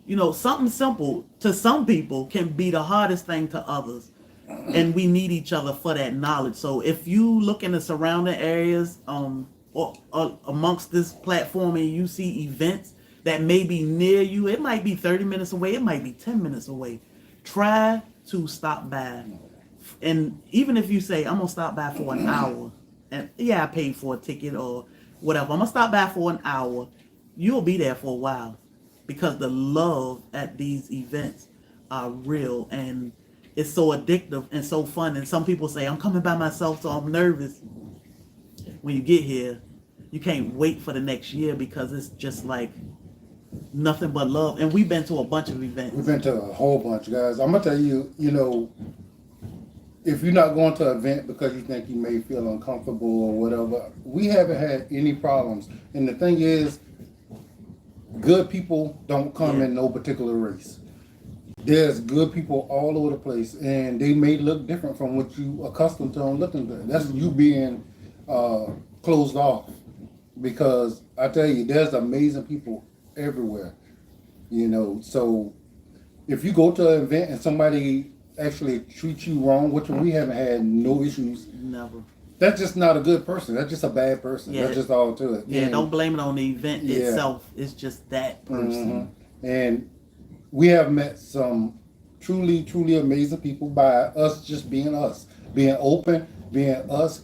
You know, something simple to some people can be the hardest thing to others. And we need each other for that knowledge. So if you look in the surrounding areas or amongst this platform and you see events that may be near you, it might be 30 minutes away, it might be 10 minutes away. Try to stop by. And even if you say, I'm going to stop by for an hour, and I paid for a ticket or whatever, I'm going to stop by for an hour, you'll be there for a while. Because the love at these events are real, and it's so addictive and so fun. And some people say, I'm coming by myself, so I'm nervous. When you get here, you can't wait for the next year, because it's just like nothing but love. And we've been to a bunch of events. We've been to a whole bunch, guys. I'm going to tell you, you know, if you're not going to an event because you think you may feel uncomfortable or whatever, we haven't had any problems. And the thing is, good people don't come in no particular race. There's good people all over the place, and they may look different from what you accustomed to looking at. That's you being closed off. Because I tell you, there's amazing people everywhere. So if you go to an event and somebody actually treats you wrong, which we haven't had no issues. Never. That's just not a good person. That's just a bad person. Yeah. That's just all to it. Yeah, And, don't blame it on the event itself. It's just that person. And we have met some truly, truly amazing people by us just being us, being open, being us.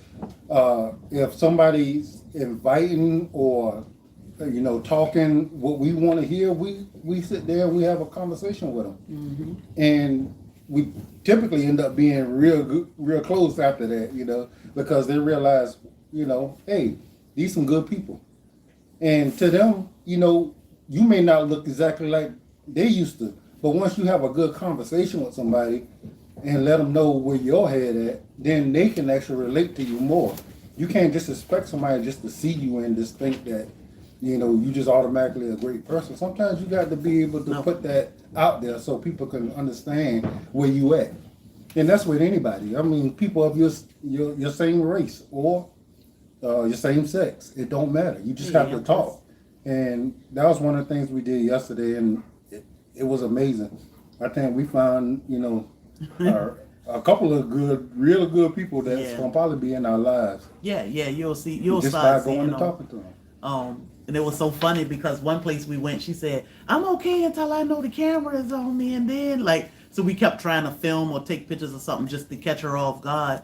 If somebody's inviting or talking what we want to hear, we sit there and we have a conversation with them, and we typically end up being real close after that, because they realize, hey, these some good people, and to them, you may not look exactly like they used to, but once you have a good conversation with somebody and let them know where your head at, then they can actually relate to you more. You can't just expect somebody just to see you and just think that, you just automatically a great person. Sometimes you got to be able to put that out there so people can understand where you at. And that's with anybody. I mean, people of your same race or your same sex. It don't matter. You just have to talk. And that was one of the things we did yesterday, and it was amazing. I think we found, a couple of really good people that's gonna probably be in our lives. Yeah, you'll just start by going seeing and talking to them. And it was so funny because one place we went, she said, "I'm okay until I know the camera is on me," and then so we kept trying to film or take pictures or something just to catch her off guard.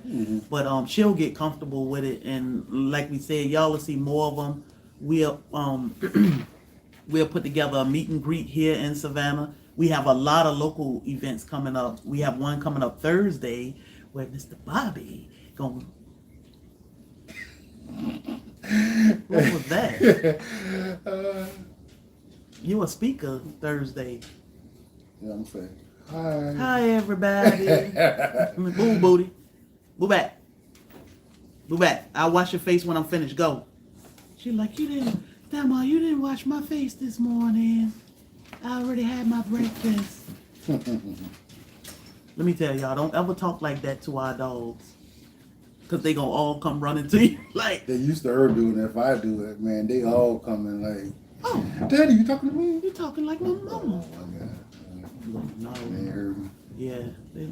But she'll get comfortable with it, and like we said, y'all will see more of them. We'll we'll put together a meet and greet here in Savannah. We have a lot of local events coming up. We have one coming up Thursday where Mr. Bobby going. What was that? You a speaker Thursday. Yeah, I'm saying. Hi. Hi, everybody. Boo, booty. Boo back. Boo back. I'll wash your face when I'm finished. Go. She like, Grandma, you didn't wash my face this morning. I already had my breakfast. Let me tell y'all, don't ever talk like that to our dogs. Because they gonna all come running to you. Like, they used to her doing it. If I do it, man, they all coming like, oh, Daddy, you talking to me? You talking like my mama. Oh my God. No. They heard me. Yeah,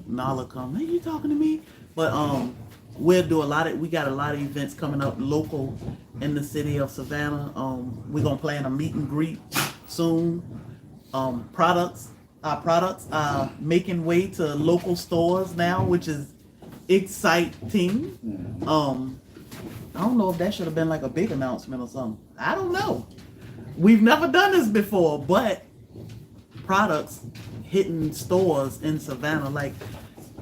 Nala come. Hey, you talking to me? But we'll do we got a lot of events coming up local in the city of Savannah. We're gonna plan a meet and greet soon. Our products are making way to local stores now, which is exciting. I don't know if that should have been like a big announcement or something. I don't know. We've never done this before, but products hitting stores in Savannah, like,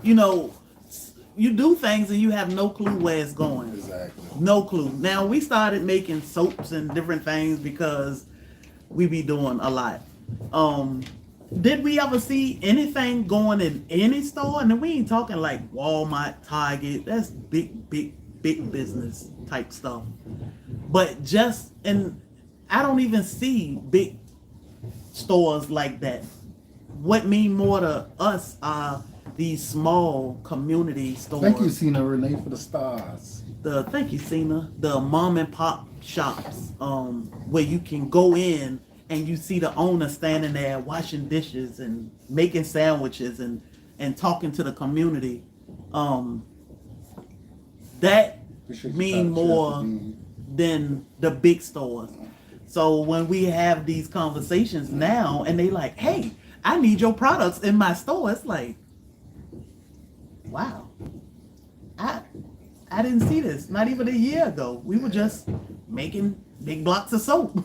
you do things and you have no clue where it's going. Exactly. No clue. Now we started making soaps and different things because we be doing a lot. Did we ever see anything going in any store? And then we ain't talking like Walmart, Target. That's big business type stuff. But I don't even see big stores like that. What mean more to us are these small community stores. Thank you, Cena Renee, for the stars. Thank you, Cena. The mom and pop shops, where you can go in and you see the owner standing there washing dishes and making sandwiches and talking to the community. That mean more than the big stores. So when we have these conversations now and they like, hey, I need your products in my store, it's like, wow. I didn't see this, not even a year ago. We were just making big blocks of soap.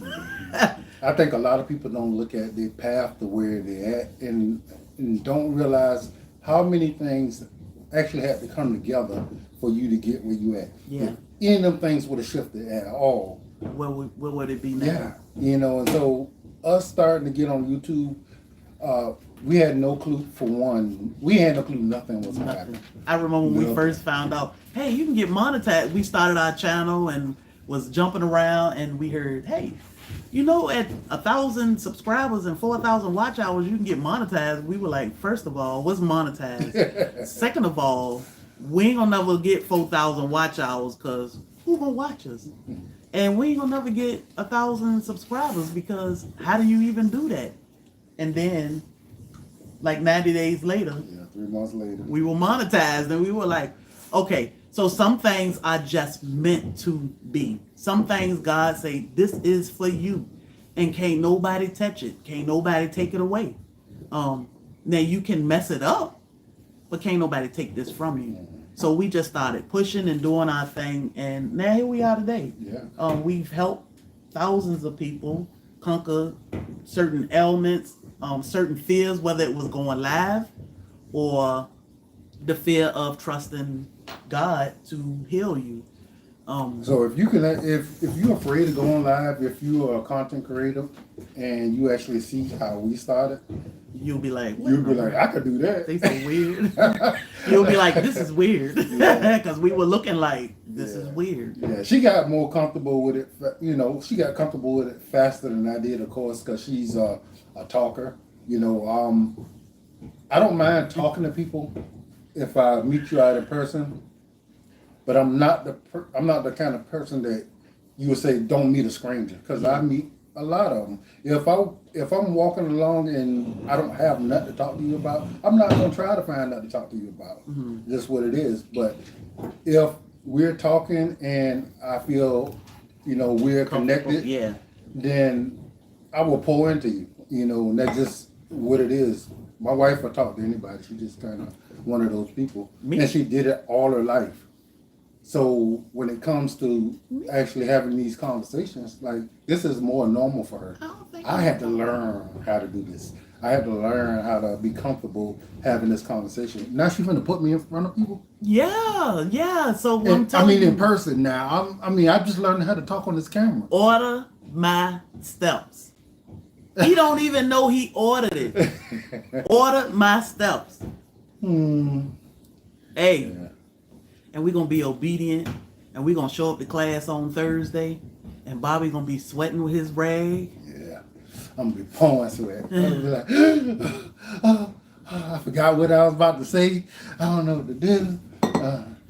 I think a lot of people don't look at the path to where they're at and don't realize how many things actually have to come together for you to get where you at. Yeah. If any of them things would have shifted at all, where would it be now? Yeah. And so us starting to get on YouTube, we had no clue for one. We had no clue nothing was happening. I remember when we first found out, hey, you can get monetized. We started our channel and was jumping around and we heard, hey, you know, at 1,000 subscribers and 4,000 watch hours, you can get monetized. We were like, first of all, what's monetized? Second of all, we ain't gonna never get 4,000 watch hours because who gonna watch us? And we ain't gonna never get 1,000 subscribers because how do you even do that? And then, like 90 days later, 3 months later, we were monetized, and we were like, okay, so some things are just meant to be. Some things God say, this is for you, and can't nobody touch it. Can't nobody take it away. Now you can mess it up, but can't nobody take this from you. So we just started pushing and doing our thing, and now here we are today. Yeah. We've helped thousands of people conquer certain ailments, certain fears, whether it was going live or the fear of trusting God to heal you. So if you can, if you're afraid of going live, if you are a content creator and you actually see how we started, you'll be like, I could do that. They so weird. You'll be like, this is weird, because we were looking like this is weird. Yeah, she got more comfortable with it. You know, she got comfortable with it faster than I did, of course, because she's a talker. You know, I don't mind talking to people if I meet you out in person. But I'm not the kind of person that you would say don't meet a stranger, because I meet a lot of them. If I'm walking along and I don't have nothing to talk to you about, I'm not gonna try to find nothing to talk to you about. Just what it is. But if we're talking and I feel, you know, we're connected, then I will pour into you. You know, and that's just what it is. My wife will talk to anybody. She's just kind of one of those people, and she did it all her life. So when it comes to actually having these conversations, like, this is more normal for her. I had to learn how to do this. I had to learn how to be comfortable having this conversation. Now she's going to put me in front of people. Yeah. So in person now. I just learned how to talk on this camera. Order my steps. He don't even know he ordered it. Order my steps. Hey. Yeah. And we're going to be obedient, and we're going to show up to class on Thursday, and Bobby going to be sweating with his rag. Yeah. I'm going to be pouring sweat. I'm going to be like, I forgot what I was about to say. I don't know what to do.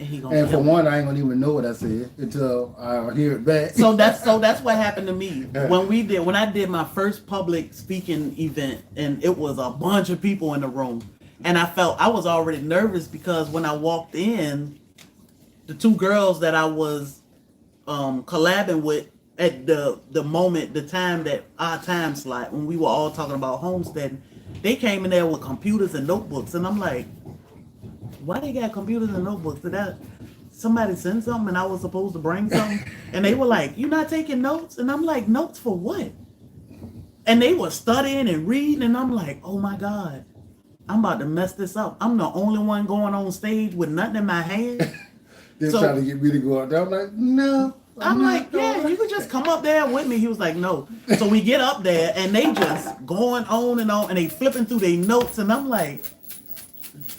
And for one, I ain't going to even know what I said until I hear it back. So that's what happened to me. When I did my first public speaking event, and it was a bunch of people in the room, and I was already nervous because when I walked in, the two girls that I was collabing with at the moment, the time that our time slot, when we were all talking about homesteading, they came in there with computers and notebooks, and I'm like, why they got computers and notebooks? Did somebody send something and I was supposed to bring something? And they were like, you not taking notes? And I'm like, notes for what? And they were studying and reading, and I'm like, oh my God, I'm about to mess this up. I'm the only one going on stage with nothing in my hand. They're trying to get me to go out there. I'm like, no. I'm like, yeah, you could just come up there with me. He was like, no. So we get up there, and they just going on, and they flipping through their notes, and I'm like,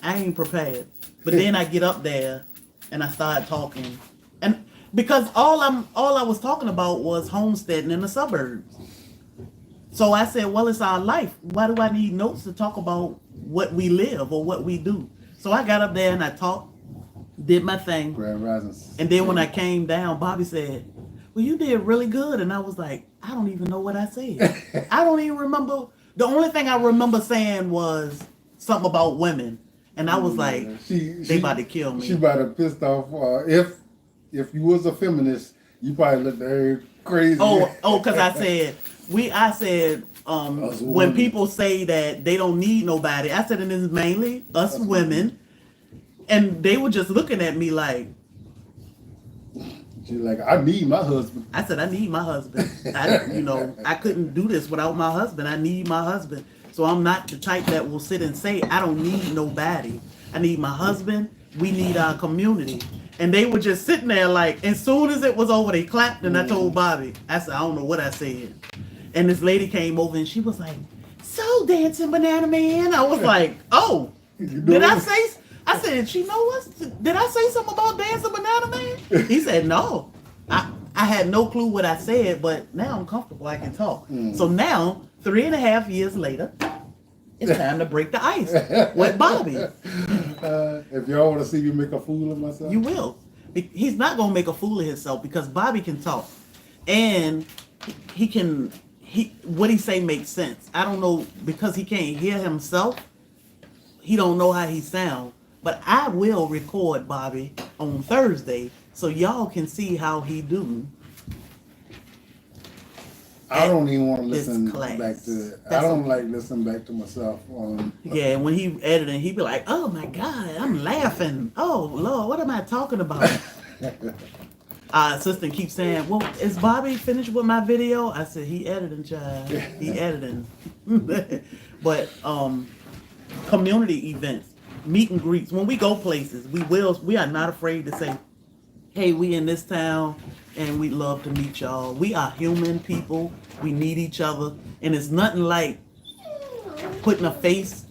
I ain't prepared. But then I get up there, and I start talking, and because all I was talking about was homesteading in the suburbs. So I said, well, it's our life. Why do I need notes to talk about what we live or what we do? So I got up there and I talked. Did my thing. Grand Risings. And then when I came down, Bobby said, well, you did really good. And I was like, I don't even know what I said. I don't even remember. The only thing I remember saying was something about women. And I was like, they about to kill me. She about to pissed off. If you was a feminist, you probably looked at her crazy. Because I said, when people say that they don't need nobody, I said, and it's mainly us women. And they were just looking at me like, she's like, I need my husband. I said, I need my husband. I couldn't do this without my husband. I need my husband. So I'm not the type that will sit and say, I don't need nobody. I need my husband. We need our community. And they were just sitting there like, as soon as it was over, they clapped, and I told Bobby, I said, I don't know what I said. And this lady came over and she was like, so Dancing Banana Man. I was like, oh, did I say? I said, she know what? Did I say something about Dancing Banana Man? He said, no. I had no clue what I said, but now I'm comfortable. I can talk. Mm. So now, 3.5 years later, it's time to break the ice with Bobby. If y'all want to see me make a fool of myself, You will. He's not gonna make a fool of himself because Bobby can talk, and he can. What he say makes sense. I don't know because he can't hear himself. He don't know how he sound. But I will record Bobby on Thursday so y'all can see how he do. I don't even want to this listen class. back to it. I That's don't okay. like listening back to myself. Yeah, when he editing, he be like, "Oh my God, I'm laughing. Oh Lord, what am I talking about?" Our assistant keeps saying, "Well, is Bobby finished with my video?" I said, "He editing, child. He editing." But community events, meet and greets. When we go places, we are not afraid to say, "Hey, we in this town and we love to meet y'all." We are human people. We need each other, and it's nothing like putting a face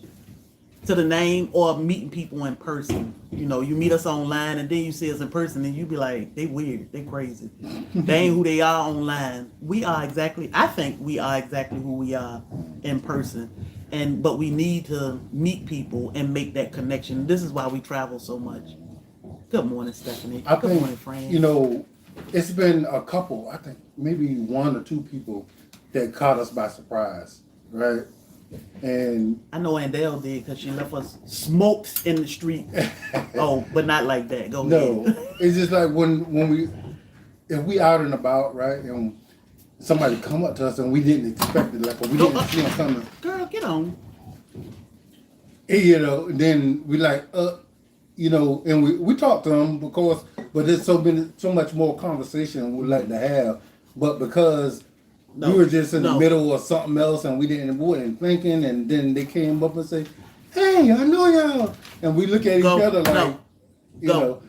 to the name or meeting people in person. You know, you meet us online and then you see us in person and you be like, they weird, they crazy. They ain't who they are online. I think we are exactly who we are in person. But we need to meet people and make that connection. This is why we travel so much. Good morning, Stephanie. I Good think, morning, Fran. you know, it's been a couple, I think maybe 1 or 2 people that caught us by surprise, right? And I know Andell did because she left us smoked in the street. Oh, but not like that. Go no, ahead. it's just like if we out and about, right, and somebody come up to us and we didn't expect it, like we didn't see them coming. Girl, get on. And, you know, then we like, you know, and we talk to them because, but there's so much more conversation we like to have, but because we were just in the middle of something else and we wasn't thinking, and then they came up and say, "Hey, I know y'all," and we look at each other like, you know,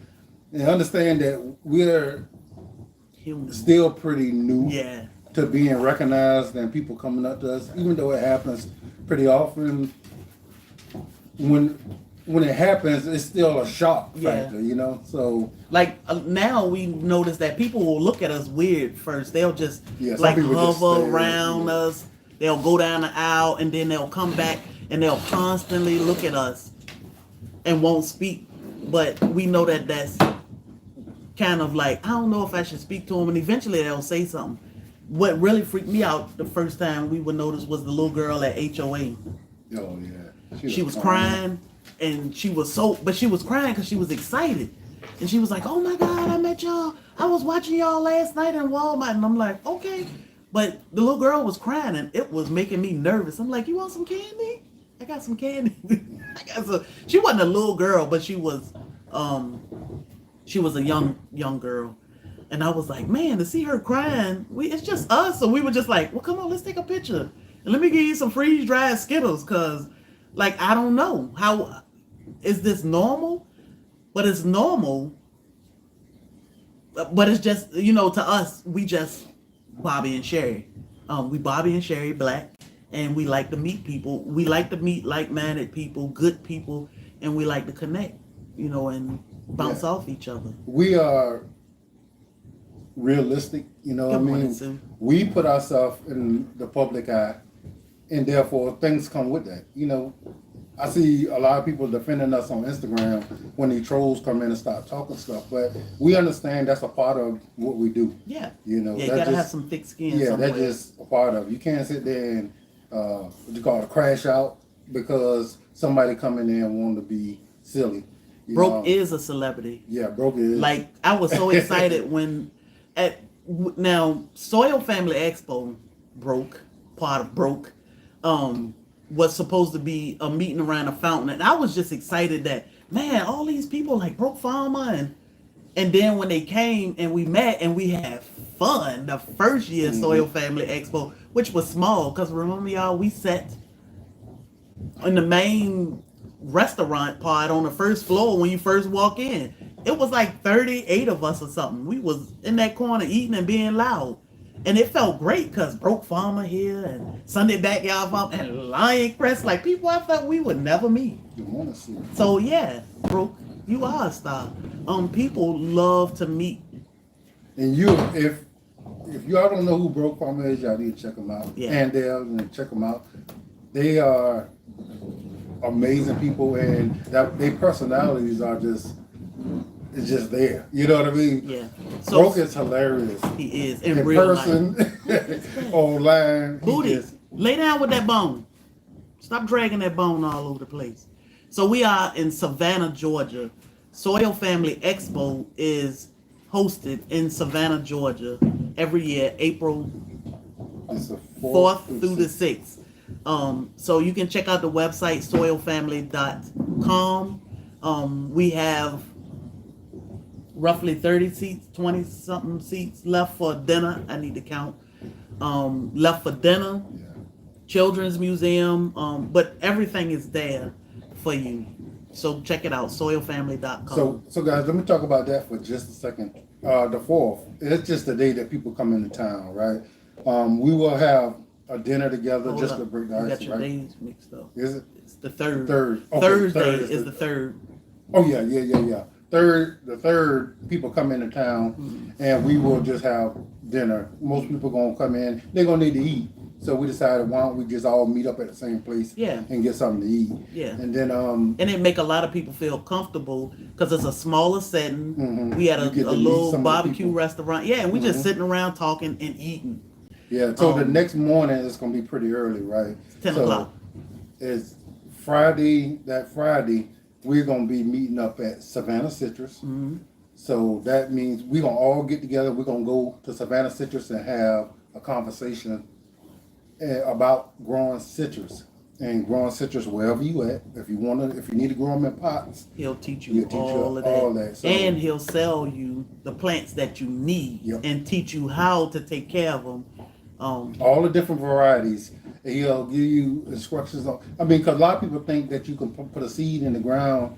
and understand that we're still pretty new to being recognized and people coming up to us, even though it happens pretty often. When it happens, it's still a shock factor, you know. So like now we notice that people will look at us weird first. They'll just like hover around us. They'll go down the aisle and then they'll come back and they'll constantly look at us and won't speak. But we know that that's kind of like, I don't know if I should speak to them, and eventually they'll say something. What really freaked me out the first time we would notice was the little girl at HOA. Oh yeah, she was crying. And she was crying because she was excited. And she was like, "Oh my God, I met y'all. I was watching y'all last night in Walmart." And I'm like, okay. But the little girl was crying and it was making me nervous. I'm like, "You want some candy? I got some candy." She wasn't a little girl, but she was a young girl. And I was like, man, to see her crying, it's just us. So we were just like, well, come on, let's take a picture. And let me give you some freeze-dried Skittles, because like, I don't know. How is this normal? But it's normal. But it's just, you know, to us, we just Bobby and Sherry. We Bobby and Sherry Black, and we like to meet people. We like to meet like-minded people, good people, and we like to connect, you know, and bounce off each other. We are realistic, you know what I mean? Sue. We put ourselves in the public eye, and therefore things come with that. You know, I see a lot of people defending us on Instagram when the trolls come in and start talking stuff, but we understand that's a part of what we do. Yeah. You know, you gotta have some thick skin. Yeah, somewhere. that's just a part of it. You can't sit there and what you call it, crash out because somebody come in there and want to be silly. Broke is a celebrity. Yeah, Broke is. Like, I was so excited when now SoilFamily Expo part of Broke was supposed to be a meeting around a fountain, and I was just excited that, man, all these people like Broke Farmer, and then when they came and we met and we had fun the first year SoilFamily Expo, which was small, because remember y'all, we sat in the main restaurant part on the first floor when you first walk in. It was like 38 of us or something. We was in that corner eating and being loud. And it felt great because Broke Farmer here and Sunday Backyard Farm and Lion Crest, like people I thought we would never meet. So yeah, Broke, you are a star. People love to meet And if y'all don't know who Broke Farmer is, y'all need to check them out. Yeah. And they'll check them out. They are amazing people, and that their personalities are just it's just there. You know what I mean? Yeah. So Broke is hilarious. he is in In real person, life. online. Booty, lay down with that bone. Stop dragging that bone all over the place. So we are in Savannah, Georgia. Soil Family Expo is hosted in Savannah, Georgia every year, April It's the 4th through the 6th. So you can check out the website soilfamily.com. We have roughly 30 seats, 20 something seats left for dinner. I need to count. Left for dinner, Yeah. children's museum, but everything is there for you. So check it out, soilfamily.com. So guys, let me talk about that for just a second. The 4th, it's just the day that people come into town, right? We will have a dinner together Hold just up. to break the You ice, got your right? days mixed up. Is it? It's the third. Third. Okay, Thursday third is the third. Oh yeah. The third people come into town, and we will just have dinner. Most people gonna come in. They're gonna need to eat. So we decided, why don't we just all meet up at the same place Yeah. and get something to eat? Yeah. And then And it make a lot of people feel comfortable because it's a smaller setting. Mhm. We had You a get to meet little some of the barbecue people. restaurant. Yeah, and we just Mhm. sitting around talking and eating. yeah. So the Um, next morning it's gonna be pretty early, right? 10 So o'clock. It's Friday. That Friday we're gonna be meeting up at Savannah Citrus. Mhm. So that means we're gonna all get together. We're gonna go to Savannah Citrus and have a conversation about growing citrus and growing citrus wherever you at. If you need to grow them in pots, He'll teach you he'll teach all you of all that. that. So, And he'll sell you the plants that you need Yep. and teach you how to take care of them. all the different varieties. And he'll give you instructions on. I mean, because a lot of people think that you can put a seed in the ground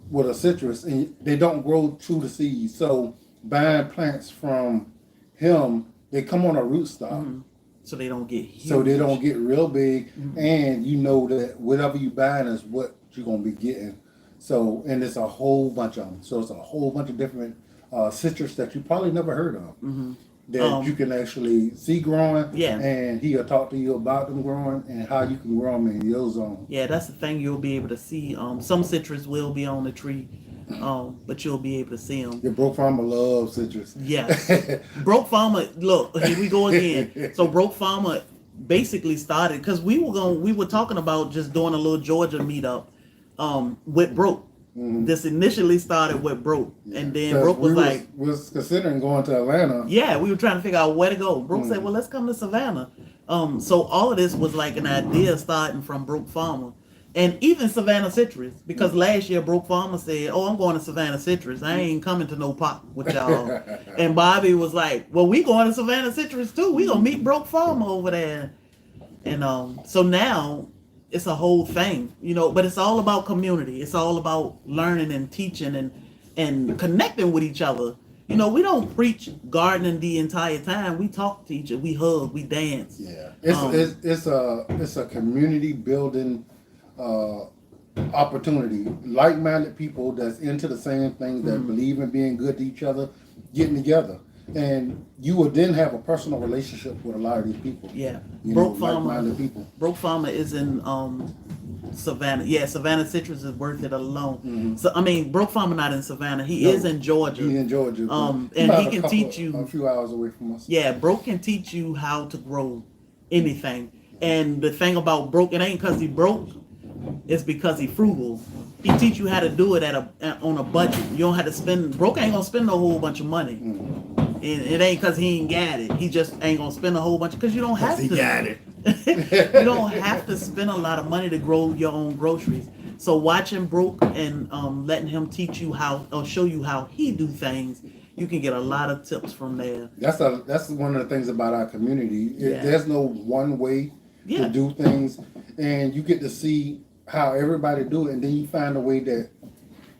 with a citrus, and they don't grow through the seed. So buying plants from him, they come on a rootstock. So they don't get huge. So they don't get real big, and you know that whatever you buying is what you're gonna be getting. So, and it's a whole bunch of them. So it's a whole bunch of different citrus that you probably never heard of that you can actually see growing. Yeah. And he'll talk to you about them growing and how you can grow them in your zone. Yeah, that's the thing you'll be able to see. Some citrus will be on the tree, but you'll be able to see them. Your Broke Farmer loves citrus. Yes. Broke Farmer, look, here we go again. So Broke Farmer basically started because we were talking about just doing a little Georgia meetup with Broke. This initially started with Broke, and then 'Cause Broke was like, we was considering going to Atlanta. yeah, we were trying to figure out where to go. Broke said, well, let's come to Savannah. So all of this was like an idea starting from Broke Farmer. And even Savannah Citrus, because last year Broke Farmer said, oh, I'm going to Savannah Citrus. I ain't coming to no pop with y'all. And Bobby was like, well, we going to Savannah Citrus too. We gonna meet Broke Farmer over there. And so now it's a whole thing, but it's all about community. It's all about learning and teaching and connecting with each other. We don't preach gardening the entire time. We talk to each other. We hug. We dance. Yeah, it's a community building opportunity. Like-minded people that's into the same thing, that believe in being good to each other, getting together, and you will then have a personal relationship with a lot of these people. Yeah, Broke like-minded people. Broke Farmer is in Savannah. Yeah, Savannah Citrus is worth it alone. So I mean, Broke Farmer not in Savannah. He is in Georgia. He's in Georgia. And About he can teach you a few hours away from us. Yeah, Broke can teach you how to grow anything. And the thing about Broke, it ain't because he broke. It's because he frugal. He teach you how to do it on a budget. You don't have to spend. Broke ain't gonna spend a whole bunch of money. And it ain't because he ain't got it. He just ain't gonna spend a whole bunch because you don't have to. He got it. You don't have to spend a lot of money to grow your own groceries. So watching Broke and letting him teach you how or show you how he do things, you can get a lot of tips from there. That's one of the things about our community. There's no one way Yeah. to do things, and you get to see how everybody do it, and then you find a way that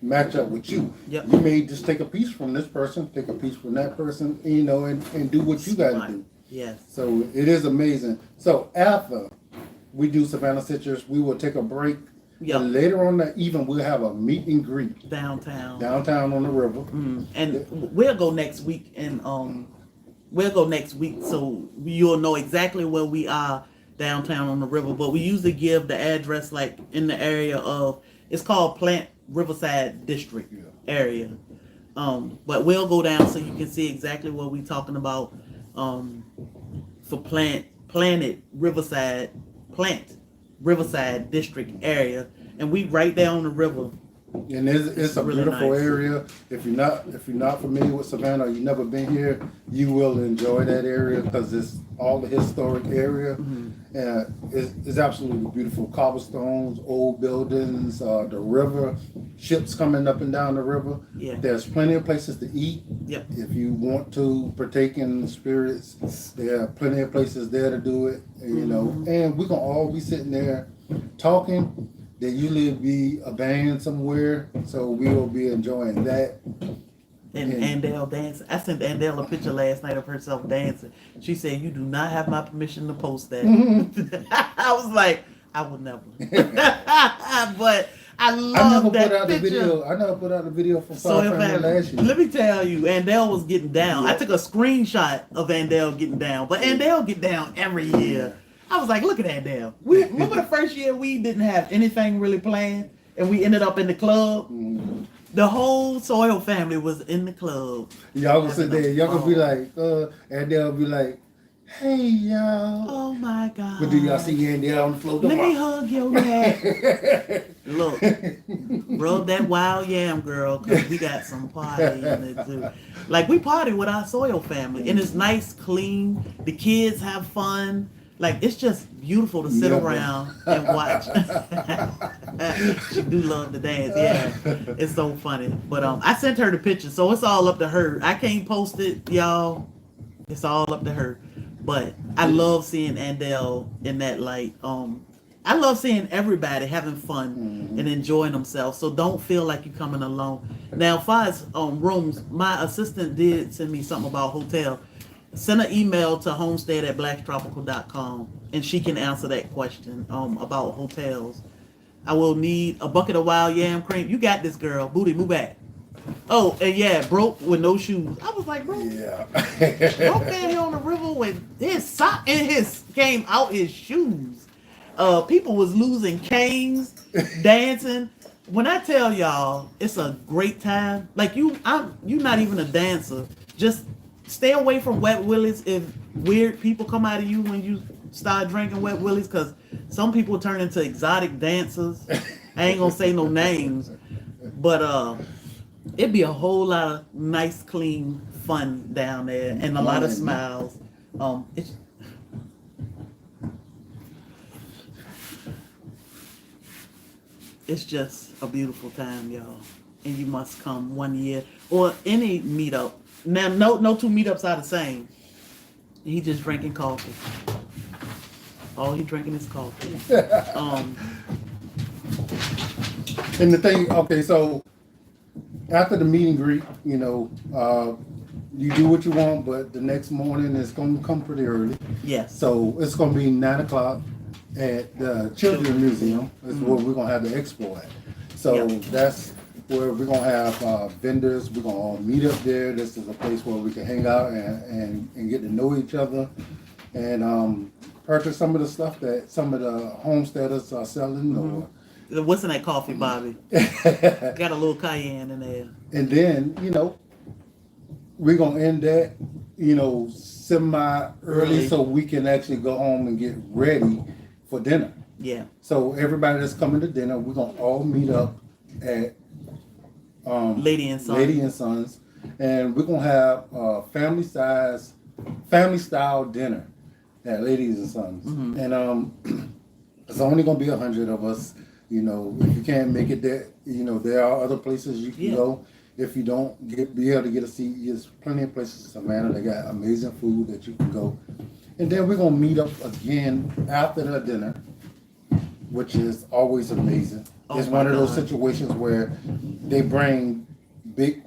match up with you. Yep. You may just take a piece from this person, take a piece from that person, and do what you got to Right. do. Yes. So it is amazing. So after we do Savannah Citrus, we will take a break Yeah. And later on that evening, we'll have a meet and greet downtown on the river. and we'll go next week and we'll go next week so you'll know exactly where we are downtown on the river. But we usually give the address like in the area of, it's called Plant Riverside District area. But we'll go down so you can see exactly what we're talking about for Plant Riverside District area, and we right there on the river. And it's a really beautiful nice. area. If you're not familiar with Savannah, or you've never been here, you will enjoy that area because it's all the historic area, and it's absolutely beautiful. Cobblestones, old buildings, the river, ships coming up and down the river. Yeah. There's plenty of places to eat. Yep. If you want to partake in the spirits, there are plenty of places there to do it. You know, and we're gonna all be sitting there talking. There usually be a band somewhere, so we will be enjoying that. And Andell dancing. I sent Andell a picture last night of herself dancing. She said, "You do not have my permission to post that." I was like, I would never. But I love that picture. I never put out the video for SoilFamily last year. Let me tell you, Andell was getting down. I took a screenshot of Andell getting down, but Andell get down every year. I was like, look at Andell. We remember the first year we didn't have anything really planned, and we ended up in the club. The whole SoilFamily was in the club. Y'all gonna sit there. Y'all gonna be like, and they'll be like, "Hey, y'all." Oh my God. But do y'all see Andy on the floor? Let me hug your neck. Look, rub that wild yam, girl, because we got some party in it too. Like, we party with our SoilFamily, and it's nice, clean. The kids have fun. Like, it's just beautiful to sit around and watch. She do love to dance, yeah. It's so funny. But I sent her the picture, so it's all up to her. I can't post it, y'all. It's all up to her. But I love seeing Andell in that light. I love seeing everybody having fun and enjoying themselves. So don't feel like you're coming alone. Now, as far as rooms, my assistant did send me something about hotel. Send an email to homestead@blacktropical.com and she can answer that question about hotels. I will need a bucket of wild yam cream. You got this, girl. Booty, move back. Oh, and yeah, broke with no shoes. I was like, bro, Yeah. broke down here on the river with his sock and his came out his shoes. People was losing canes, dancing. When I tell y'all, it's a great time. Like you're not even a dancer. Just stay away from Wet Willies if weird people come out of you when you start drinking Wet Willies, because some people turn into exotic dancers. I ain't gonna say no names, but it'd be a whole lot of nice, clean fun down there and a lot of smiles. It's just a beautiful time, y'all, and you must come one year or any meetup. Now, no two meetups are the same. He just drinking coffee. All he drinking is coffee. And the thing, okay, so after the meet and greet, you know, you do what you want, but the next morning it's going to come pretty early. Yes. So it's going to be 9 o'clock at the Children's Museum. Is where we're going to have the expo at. So that's where we're going to have vendors. We're going to all meet up there. This is a place where we can hang out and get to know each other and purchase some of the stuff that some of the homesteaders are selling. Or What's in that coffee, Bobby? Got a little cayenne in there. And then, you know, we're going to end that, you know, semi-early so we can actually go home and get ready for dinner. Yeah. So everybody that's coming to dinner, we're going to all meet up at Lady and Sons. And we're going to have a family-style dinner at Ladies and Sons. And it's only going to be 100 of us. You know, if you can't make it there, you know, there are other places you can go. If you don't be able to get a seat, there's plenty of places in Savannah that got amazing food that you can go. And then we're going to meet up again after the dinner, which is always amazing. It's one of those situations where they bring big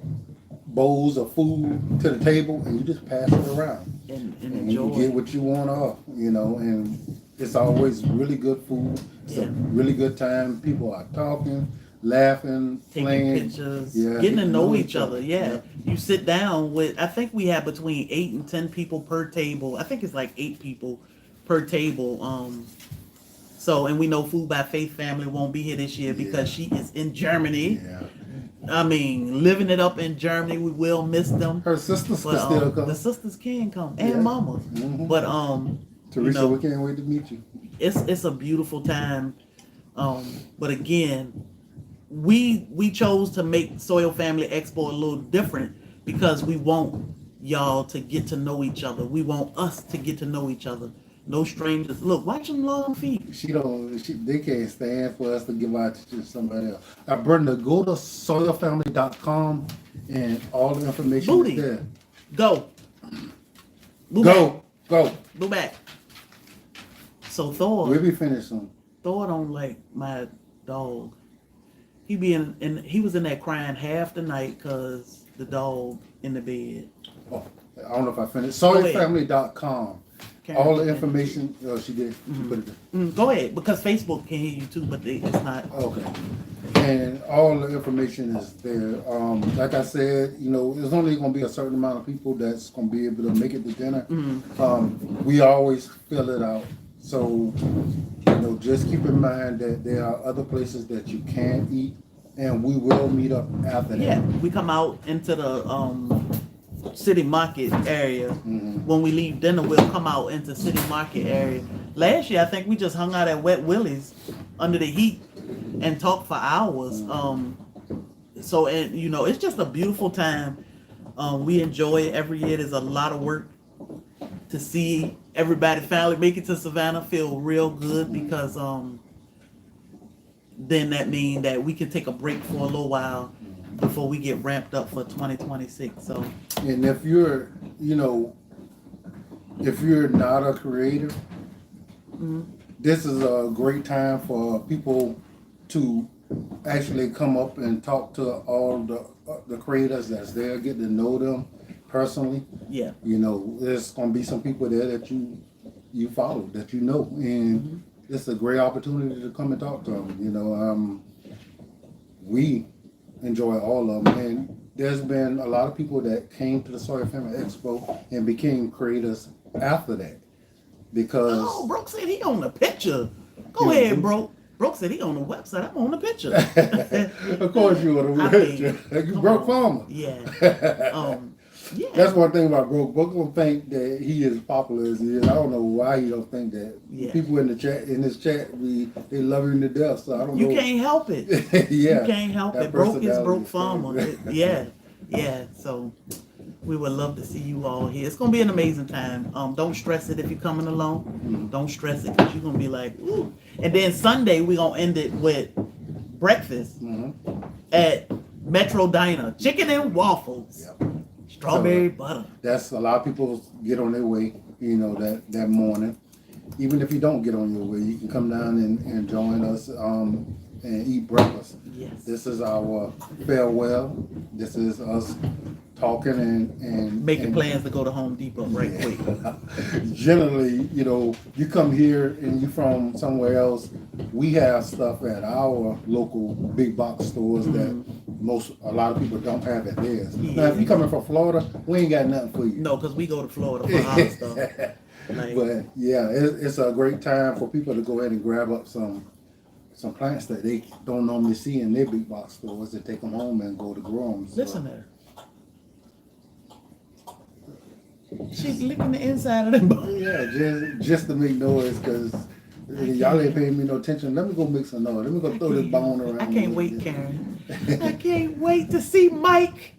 bowls of food to the table and you just pass it around. And you get what you want off, you know, and it's always really good food. It's Yeah. a really good time. People are talking, laughing, Taking playing, pictures, yeah, getting to know each other. Yeah. You sit down with, I think we have between 8 and 10 people per table. I think it's like 8 people per table. So, and we know Food by Faith family won't be here this year because she is in Germany. Yeah. I mean, living it up in Germany. We will miss them. Her sisters But can still come. the sisters can come and Yeah. mamas. Mhm. But Teresa, we can't wait to meet you. it's a beautiful time. But again, we chose to make Soil Family Expo a little different because we want y'all to get to know each other. We want us to get to know each other. No strangers. Look, watch them long feet. They can't stand for us to give out to somebody else. Brenda, go to SoilFamily.com and all the information Booty. is there. Go. Move Go. back. Move back. So Thor. We'll be finished soon. Thor don't like my dog. He was in there crying half the night because the dog in the bed. Oh, I don't know if I finished. Go ahead. SoilFamily.com. Karen, All the okay. information. Oh, she did. She put it there. Go ahead, because Facebook can hear you too, but it's not. Okay. And all the information is there. Like I said, there's only going to be a certain amount of people that's going to be able to make it to dinner. We always fill it out. So, just keep in mind that there are other places that you can eat, and we will meet up after that. Yeah, we come out into the city market area. When we leave dinner, we'll come out into city market area. Last year, I think we just hung out at Wet Willie's under the heat and talked for hours. So, and it's just a beautiful time. We enjoy it every year. There's a lot of work to see everybody finally make it to Savannah. Feel real good because then that means that we can take a break for a little while before we get ramped up for 2026. So, and if you're not a creator, this is a great time for people to actually come up and talk to all the creators that's there, get to know them personally. yeah. There's gonna be some people there that you follow, that and it's a great opportunity to come and talk to them. We enjoy all of them, and there's been a lot of people that came to the Soil Family Expo and became creators after that because. Oh, Brooke said he on the picture. Go ahead, Brooke. Brooke said he on the website. I'm on the picture. Of course you on the picture. You broke farmer. Yeah. Yeah. That's one thing about Broke. Broke don't think that he is popular as he is. I don't know why he don't think that. Yeah. People in this chat, they love him to death. So I don't know. You can't help it. Yeah. You can't help it. Broke is Broke farmer. Yeah. So we would love to see you all here. It's gonna be an amazing time. Don't stress it if you're coming along. Don't stress it because you're gonna be like, ooh. And then Sunday we're gonna end it with breakfast at Metro Diner, chicken and waffles. Yep. Strawberry butter. That's a lot of people get on their way, that morning. Even if you don't get on your way, you can come down and join us and eat breakfast. Yes. This is our farewell. This is us talking and Making plans to go to Home Depot right quick. Generally, you come here and you from somewhere else, we have stuff at our local big box stores that a lot of people don't have at theirs. Yeah. Now, if you coming from Florida, we ain't got nothing for you. No, because we go to Florida for our stuff. But yeah, it's a great time for people to go ahead and grab up some plants that they don't normally see in their big box stores and take them home and go to grow them. Listen to her. She's licking the inside of the bone. Yeah, just to make noise because y'all ain't paying me no attention. Let me go make some noise. Let me go throw this bone around. I can't wait, Karen. I can't wait to see Mike.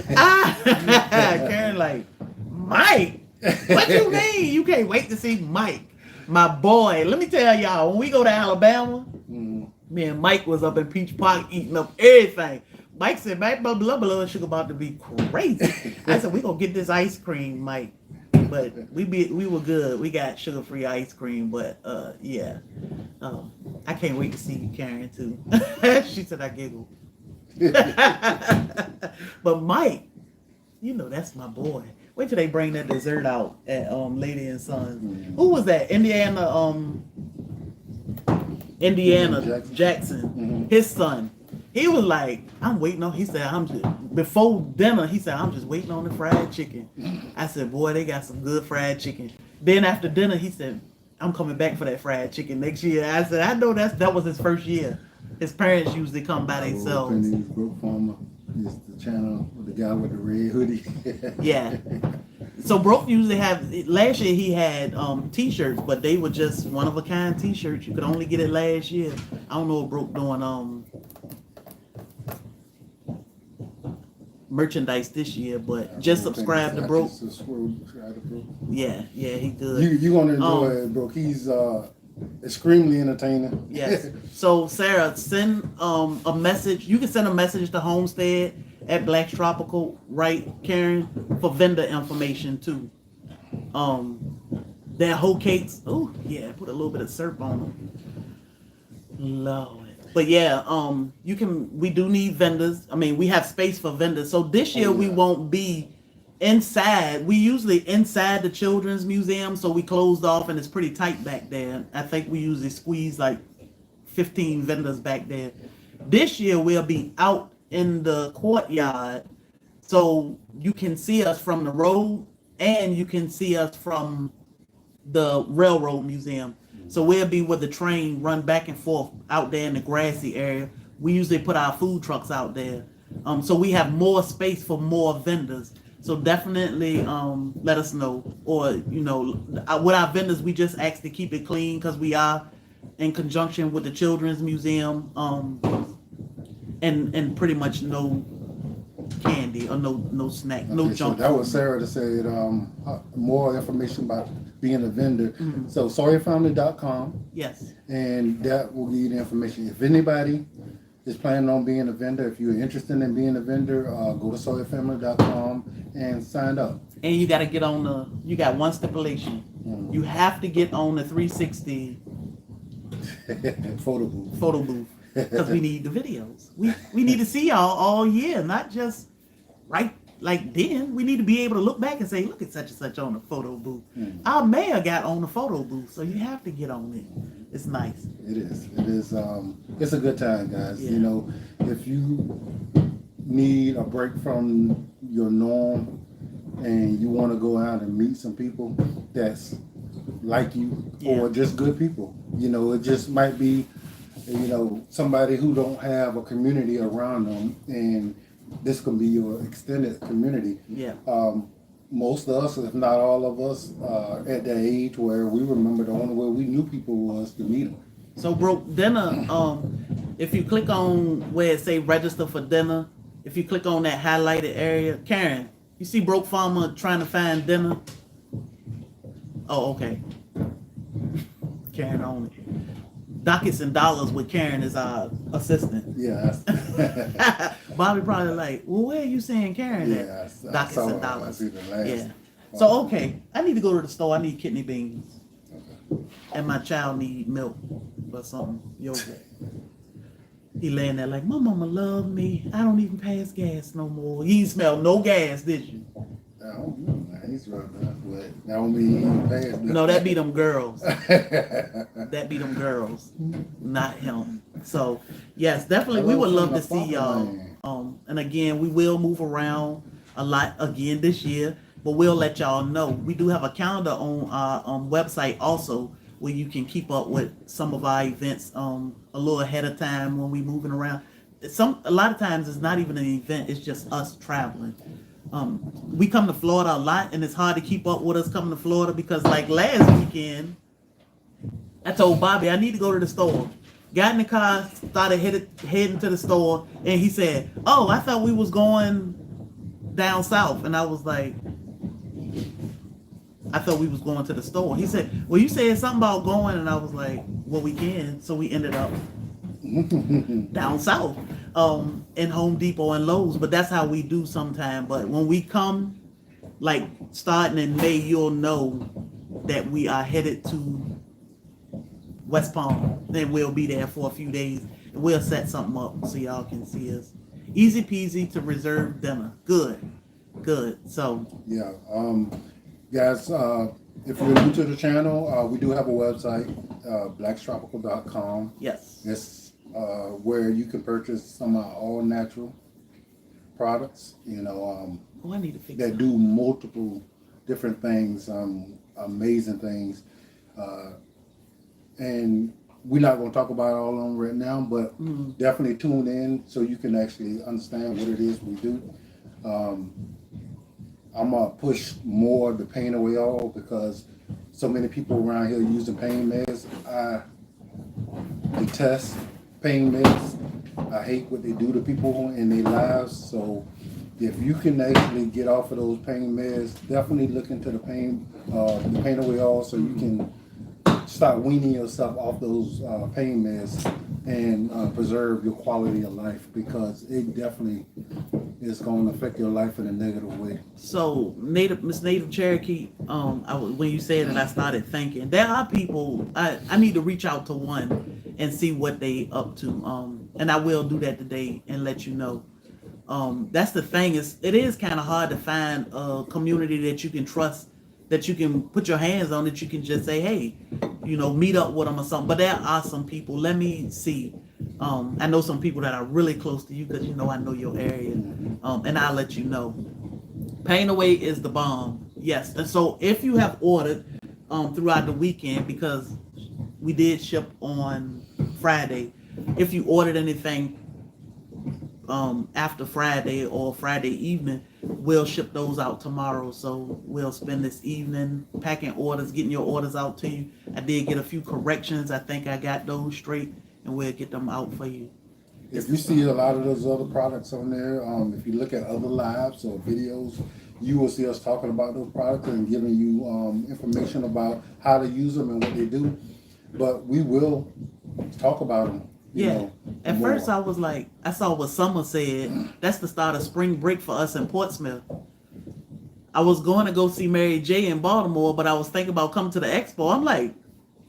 Karen like, Mike? What you mean? You can't wait to see Mike? My boy. Let me tell y'all, when we go to Alabama, me and Mike was up in Peach Park eating up everything. Mike said, "Mike, blah, blah, blah, sugar about to be crazy." I said, "We gonna get this ice cream, Mike." But we were good. We got sugar-free ice cream, but yeah. I can't wait to see you, Karen, too. She said I giggled. But Mike, that's my boy. Wait till they bring that dessert out at Lady and Sons. Who was that? Indiana Indiana Jackson. Jackson, his son. He was like, I'm waiting on. He said, before dinner. He said, I'm just waiting on the fried chicken. I said, boy, they got some good fried chicken. Then after dinner, he said, I'm coming back for that fried chicken next year. I said, I know that was his first year. His parents usually come by themselves. Penny's Broke Farmer is the channel with the guy with the red hoodie. Yeah. So Broke usually have, last year he had t-shirts, but they were just one of a kind t-shirts. You could only get it last year. I don't know what Broke doing merchandise this year, but just subscribe to Broke. Yeah, he good. You gonna enjoy it, Broke. He's extremely entertaining. Yes. So Sarah, send a message. You can send a message to Homestead at Black's Tropical, right, Karen, for vendor information too. Their whole cakes. Oh yeah, put a little bit of syrup on them. Lord. But yeah, we do need vendors. I mean, we have space for vendors. So this year we won't be inside. We usually inside the children's museum, so we closed off and it's pretty tight back there. I think we usually squeeze like 15 vendors back there. This year we'll be out in the courtyard, so you can see us from the road and you can see us from the railroad museum. So we'll be where the train run back and forth out there in the grassy area. We usually put our food trucks out there. So we have more space for more vendors. So definitely let us know. Or, with our vendors, we just ask to keep it clean because we are in conjunction with the Children's Museum and pretty much no candy or no snack, no junk. So that was Sarah that said more information about being a vendor. So SoilFamily.com. Yes. And that will give you the information. If anybody is planning on being a vendor, if you're interested in being a vendor, go to SoilFamily.com and sign up. And you got to get on you got one stipulation. You have to get on the 360 photo booth. Because we need the videos. We need to see y'all all year, not just right like then. We need to be able to look back and say, look at such and such on the photo booth. Our mayor got on the photo booth, so you have to get on it. It's nice. It is. It's a good time, guys. Yeah. If you need a break from your norm and you want to go out and meet some people that's like you or just good people, it just might be somebody who don't have a community around them, and this can be your extended community. Yeah. Most of us, if not all of us, at that age where we remember the only way we knew people was to meet them. So Broke dinner, if you click on where it say register for dinner, if you click on that highlighted area, Karen, you see Broke Farmer trying to find dinner? Oh, okay. Karen on it. Dockets and Dollars with Karen is our assistant. Yeah. Bobby probably like, well, where are you saying Karen at? Yeah, Dockets and Dollars. I see the last Yeah. So, okay, I need to go to the store. I need kidney beans. Okay. And my child need milk or something. Yogurt. He laying there like, my mama love me. I don't even pass gas no more. You ain't smell no gas, did you? I don't know. He's rubbing up, but that don't mean he bad. No, that be them girls. That be them girls, not him. So, yes, definitely, we would love to see y'all. And again, we will move around a lot again this year, but we'll let y'all know. We do have a calendar on our website also, where you can keep up with some of our events a little ahead of time when we moving around. A lot of times it's not even an event; it's just us traveling. We come to Florida a lot, and it's hard to keep up with us coming to Florida because, like last weekend, I told Bobby I need to go to the store. Got in the car, started heading to the store, and he said, "Oh, I thought we was going down south," and I was like, "I thought we was going to the store." He said, "Well, you said something about going," and I was like, "Well, we can." So we ended up down south. In Home Depot and Lowe's, but that's how we do sometime. But when we come, like starting in May, you'll know that we are headed to West Palm. Then we'll be there for a few days and we'll set something up so y'all can see us. Easy peasy to reserve dinner. Good. So yeah, guys, if you're new to the channel, we do have a website, blacktropical.com. Yes. It's where you can purchase some all natural products, Oh, I need to fix that do multiple different things, amazing things. And we're not going to talk about all of them right now, but definitely tune in so you can actually understand what it is we do. I'm going to push more of the pain away all because so many people around here using pain meds. I detest pain meds. I hate what they do to people in their lives. So if you can actually get off of those pain meds, definitely look into the pain away all so you can start weaning yourself off those pain meds and preserve your quality of life, because it definitely is going to affect your life in a negative way. So, Miss Native Cherokee, when you said it, I started thinking there are people. I need to reach out to one and see what they up to. And I will do that today and let you know. That's the thing, it is kind of hard to find a community that you can trust, that you can put your hands on, that you can just say, hey, meet up with them or something. But there are some people. Let me see. I know some people that are really close to you because I know your area, and I'll let you know. Pain Away is the bomb. Yes. And so if you have ordered throughout the weekend, because we did ship on Friday, if you ordered anything after Friday or Friday evening, we'll ship those out tomorrow. So we'll spend this evening packing orders, getting your orders out to you. I did get a few corrections. I think I got those straight, and we'll get them out for you. If you see a lot of those other products on there, if you look at other lives or videos, you will see us talking about those products and giving you information about how to use them and what they do. But we will talk about them. At first I was like, I saw what Summer said. That's the start of spring break for us in Portsmouth. I was going to go see Mary J in Baltimore, but I was thinking about coming to the expo. I'm like,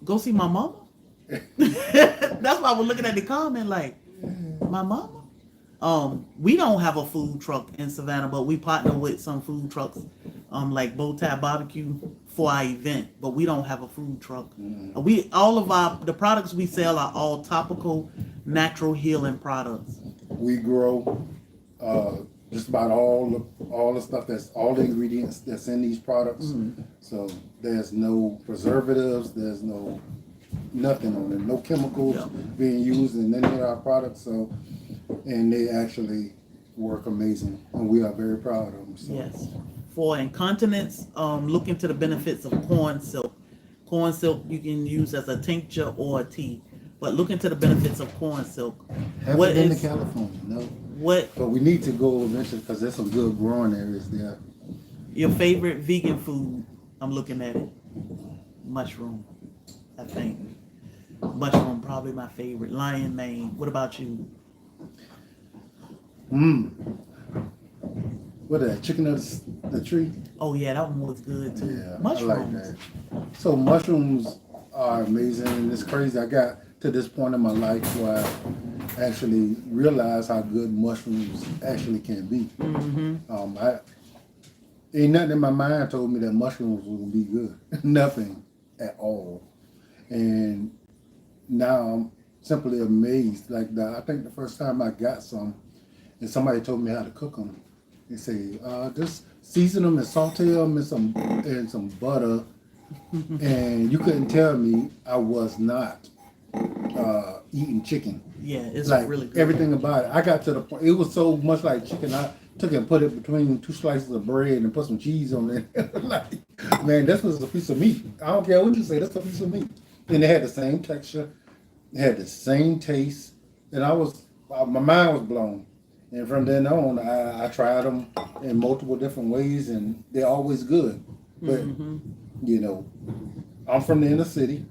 go see my mama? That's why I was looking at the comment like, my mama? We don't have a food truck in Savannah, but we partner with some food trucks, like Bowtie Barbecue for our event, but we don't have a food truck. All of the products we sell are all topical, natural healing products. We grow just about all the stuff all the ingredients that's in these products. So there's no preservatives, there's nothing on it, no chemicals being used in any of our products. So, and they actually work amazing, and we are very proud of them. So. Yes. For incontinence, look into the benefits of corn silk. Corn silk you can use as a tincture or a tea, but look into the benefits of corn silk. Haven't been to California, no. What? But we need to go eventually because there's some good growing areas there. Your favorite vegan food? I'm looking at it. Mushroom, I think. Mushroom probably my favorite. Lion mane. What about you? What is that? Chicken of the tree? Oh yeah, that one was good too. Yeah, Mushrooms. I like that. So mushrooms are amazing, and it's crazy. I got to this point in my life where I actually realized how good mushrooms actually can be. Ain't nothing in my mind told me that mushrooms were gonna be good. Nothing at all. And now I'm simply amazed. Like I think the first time I got some, and somebody told me how to cook them. They say, just season them and saute them in some butter, and you couldn't tell me I was not eating chicken. Yeah, it's like really good. Everything about it. I got to the point, it was so much like chicken, I took it and put it between 2 slices of bread and put some cheese on it. Like, man, this was a piece of meat. I don't care what you say, that's a piece of meat. And it had the same texture, it had the same taste, and my mind was blown. And from then on, I tried them in multiple different ways, and they're always good. But, I'm from the inner city.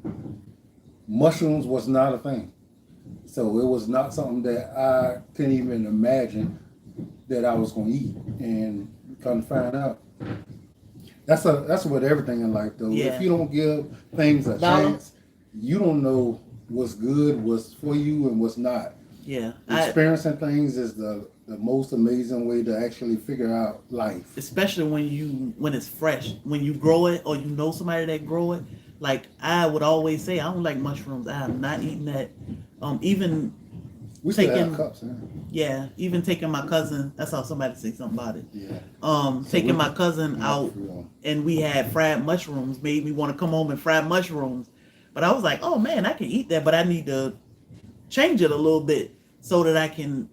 Mushrooms was not a thing. So it was not something that I couldn't even imagine that I was going to eat. And come to find out, that's with everything in life, though. Yeah. If you don't give things a chance, you don't know what's good, what's for you, and what's not. Yeah, Experiencing things is the most amazing way to actually figure out life. especially when it's fresh, when you grow it or you know somebody that grow it. Like I would always say, I don't like mushrooms. I am not eating that. Even We still have taking, cups, huh? yeah, even taking my cousin. That's how somebody say something about it. Yeah. So Taking my cousin out, yeah. and we had fried mushrooms. Made me want to come home and fry mushrooms. But I was like, oh man, I can eat that, but I need to change it a little bit so that I can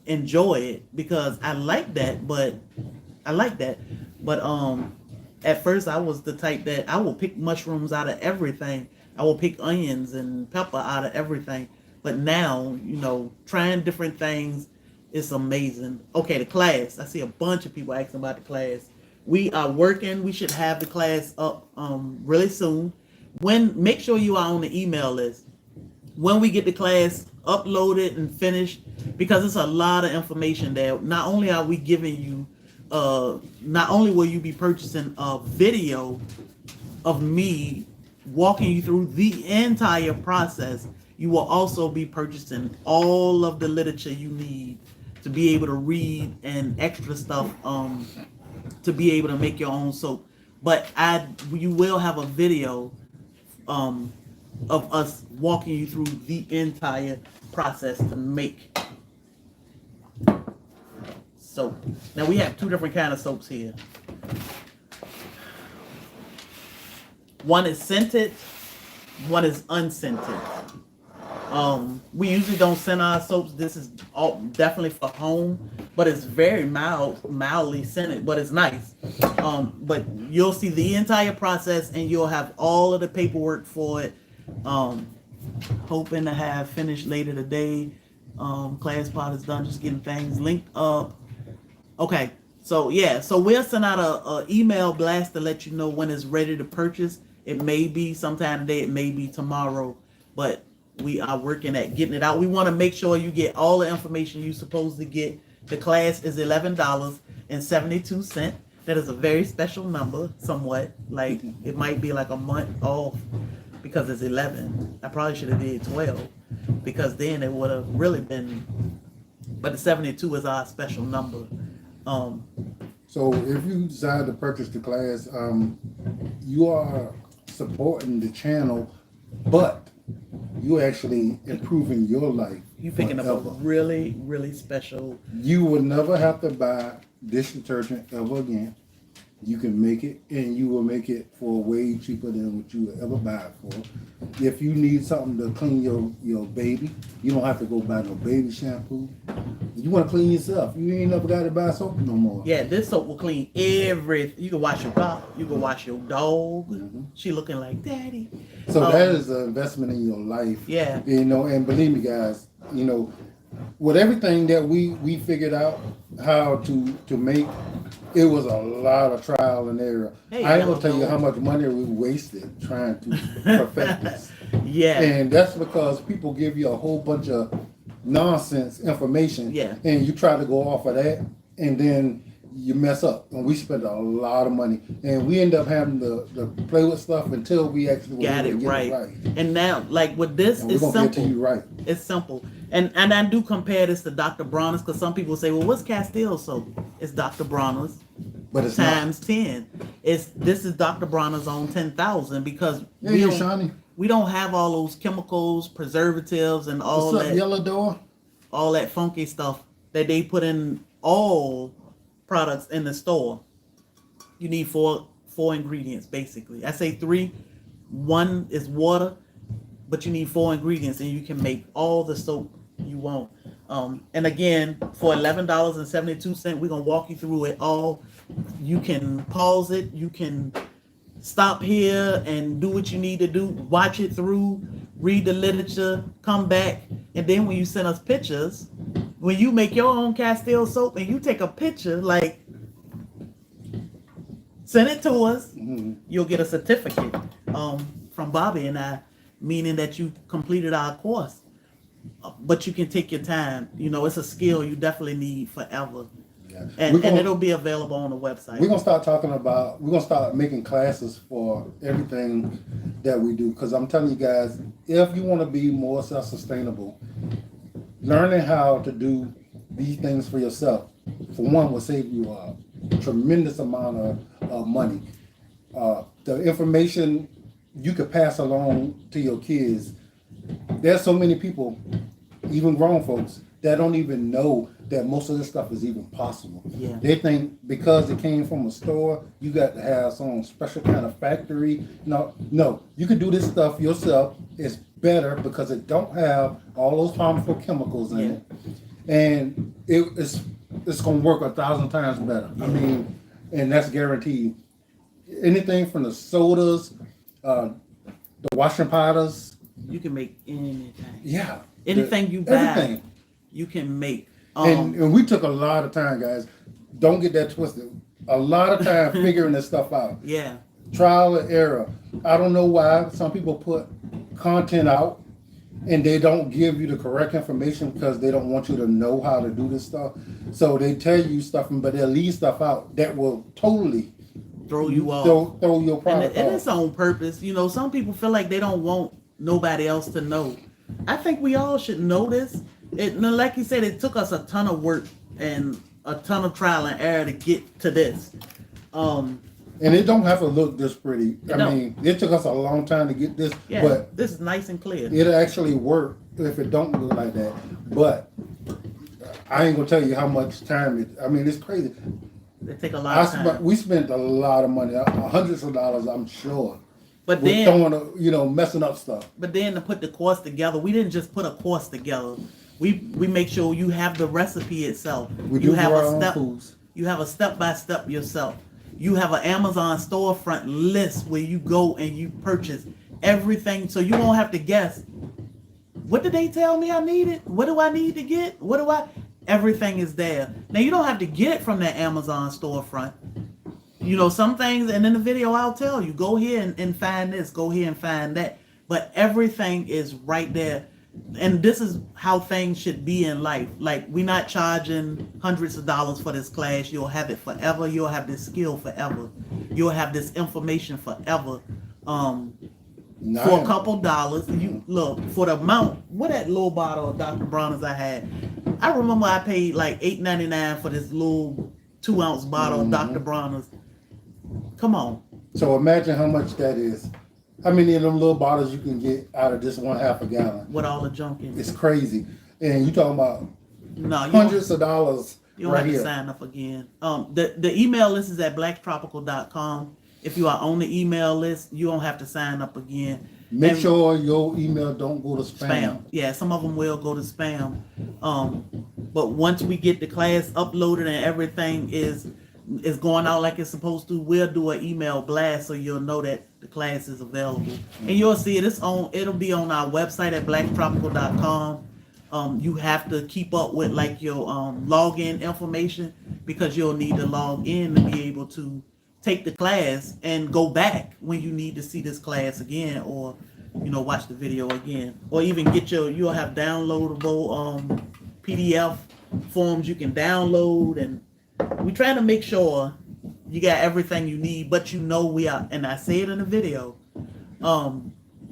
enjoy it because I like that, but at first I was the type that I will pick mushrooms out of everything. I will pick onions and pepper out of everything. But now, trying different things is amazing. Okay, the class. I see a bunch of people asking about the class. We are working. We should have the class up really soon. Make sure you are on the email list when we get the class uploaded and finished, because it's a lot of information there. Not only are we giving you, not only will you be purchasing a video of me walking you through the entire process, you will also be purchasing all of the literature you need to be able to read and extra stuff to be able to make your own soap. But you will have a video of us walking you through the entire process to make soap. Now we have two different kind of soaps here. One is scented, one is unscented. We usually don't scent our soaps. This is definitely for home, but it's very mildly scented, but it's nice. But you'll see the entire process and you'll have all of the paperwork for it. Hoping to have finished later today. Class part is done, just getting things linked up. Okay, so we'll send out a email blast to let you know when it's ready to purchase. It may be sometime today, it may be tomorrow, but we are working at getting it out. We want to make sure you get all the information you're supposed to get. The class is $11.72. That is a very special number, somewhat. Like it might be like a month off because it's 11. I probably should have did 12 because then it would have really been. But the 72 is our special number. So if you decide to purchase the class, you are supporting the channel, but you actually improving your life. You picking up a really, really special. You will never have to buy dish detergent ever again. You can make it, and you will make it for way cheaper than what you would ever buy it for. If you need something to clean your baby, you don't have to go buy no baby shampoo. You want to clean yourself. You ain't never got to buy soap no more. Yeah, this soap will clean everything. You can wash your dog. You can wash your dog. Mm-hmm. She looking like daddy. So that is an investment in your life. Yeah. And believe me, guys, with everything that we figured out how to make, it was a lot of trial and error. Hey, I ain't gonna tell you how much money we wasted trying to perfect this. Yeah. And that's because people give you a whole bunch of nonsense information. Yeah. And you try to go off of that, and then you mess up. And we spent a lot of money, and we end up having to play with stuff until we actually Got it right. right. And now, like with this, And it's we're gonna get simple. to you right. It's simple. And I do compare this to Dr. Bronner's because some people say, well, what's Castile soap? It's Dr. Bronner's But it's times 10. This is Dr. Bronner's on 10,000 because Shani. we don't have all those chemicals, preservatives, and all What's up, that Yellow Door? all that funky stuff that they put in all products in the store. You need four ingredients basically. I say 3. 1 is water, but you need 4 ingredients and you can make all the soap you want. And again, for $11.72, we're gonna walk you through it all. You can pause it, you can stop here and do what you need to do, watch it through, read the literature, come back, and then when you send us pictures, when you make your own Castile soap and you take a picture, like send it to us, you'll get a certificate from Bobby and I, meaning that you completed our course. But you can take your time. It's a skill you definitely need forever. Yeah. And it'll be available on the website. We're gonna start making classes for everything that we do. Because I'm telling you guys, if you want to be more self-sustainable, learning how to do these things for yourself, for one, will save you a tremendous amount of money. The information you could pass along to your kids. There's so many people, even grown folks, that don't even know that most of this stuff is even possible. Yeah. They think because it came from a store, you got to have some special kind of factory. No, you can do this stuff yourself. It's better because it don't have all those harmful chemicals in it, and it's gonna work 1,000 times better. I mean, and that's guaranteed. Anything from the sodas, the washing powders. You can make anything. Yeah. Anything you buy, everything. You can make. And we took a lot of time, guys. Don't get that twisted. A lot of time figuring this stuff out. Yeah. Trial and error. I don't know why some people put content out and they don't give you the correct information because they don't want you to know how to do this stuff. So they tell you stuff, but they'll leave stuff out that will totally throw you off. Throw your product and off. it's on purpose. You know, some people feel like they don't want nobody else to know. I think we all should know this. Like you said, it took us a ton of work and a ton of trial and error to get to this. And it don't have to look this pretty. I mean, it took us a long time to get this, but this is nice and clear. It'll actually work if it don't look like that. But I ain't gonna tell you how much time it. I mean, it's crazy. It take a lot of time. We spent a lot of money, hundreds of dollars, I'm sure. But then throwing, messing up stuff. But then to put the course together, we didn't just put a course together. We make sure you have the recipe itself. You have our own foods. You have a step-by-step yourself. You have an Amazon storefront list where you go and you purchase everything, so you won't have to guess. What did they tell me I needed? What do I need to get? Everything is there. Now you don't have to get it from that Amazon storefront. You know, some things, and in the video I'll tell you, go here and find this, go here and find that. But everything is right there. And this is how things should be in life. Like, we're not charging hundreds of dollars for this class. You'll have it forever. You'll have this skill forever. You'll have this information forever. For a couple dollars, you look for the amount. What that little bottle of Dr. Bronner's I had? I remember I paid like $8.99 for this little 2-ounce bottle of Dr. Bronner's. Come on. So imagine how much that is. How many of them little bottles you can get out of just 1/2 gallon? With all the junk in it. It's crazy. And you talking about hundreds of dollars. You don't have to sign up again. The email list is at blacktropical.com. If you are on the email list, you don't have to sign up again. Make sure your email don't go to spam. Yeah, some of them will go to spam. But once we get the class uploaded and everything is going out like it's supposed to, we'll do an email blast so you'll know that the class is available. And you'll see it'll be on our website at blacktropical.com. You have to keep up with like your login information, because you'll need to log in to be able to take the class and go back when you need to see this class again, or watch the video again, or even you'll have downloadable PDF forms you can download, and we try to make sure you got everything you need. But we are, and I say it in the video,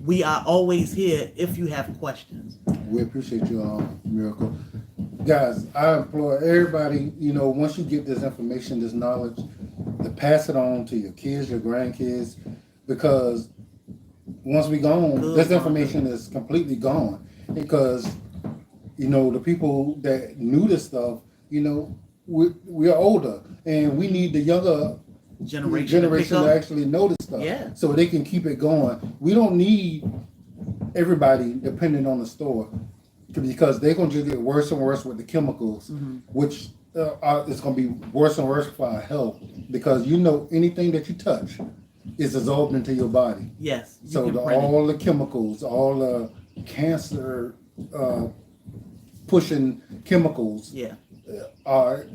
we are always here if you have questions. We appreciate you, Miracle. Guys, I implore everybody, once you get this information, this knowledge, to pass it on to your kids, your grandkids, because once we gone, this information is completely gone. Because, the people that knew this stuff, we are older, and we need the younger generation to actually know this stuff, so they can keep it going. We don't need everybody depending on the store, because they're going to just get worse and worse with the chemicals, which is going to be worse and worse for our health, because anything that you touch is absorbed into your body. Yes. So all the chemicals, all the cancer pushing chemicals are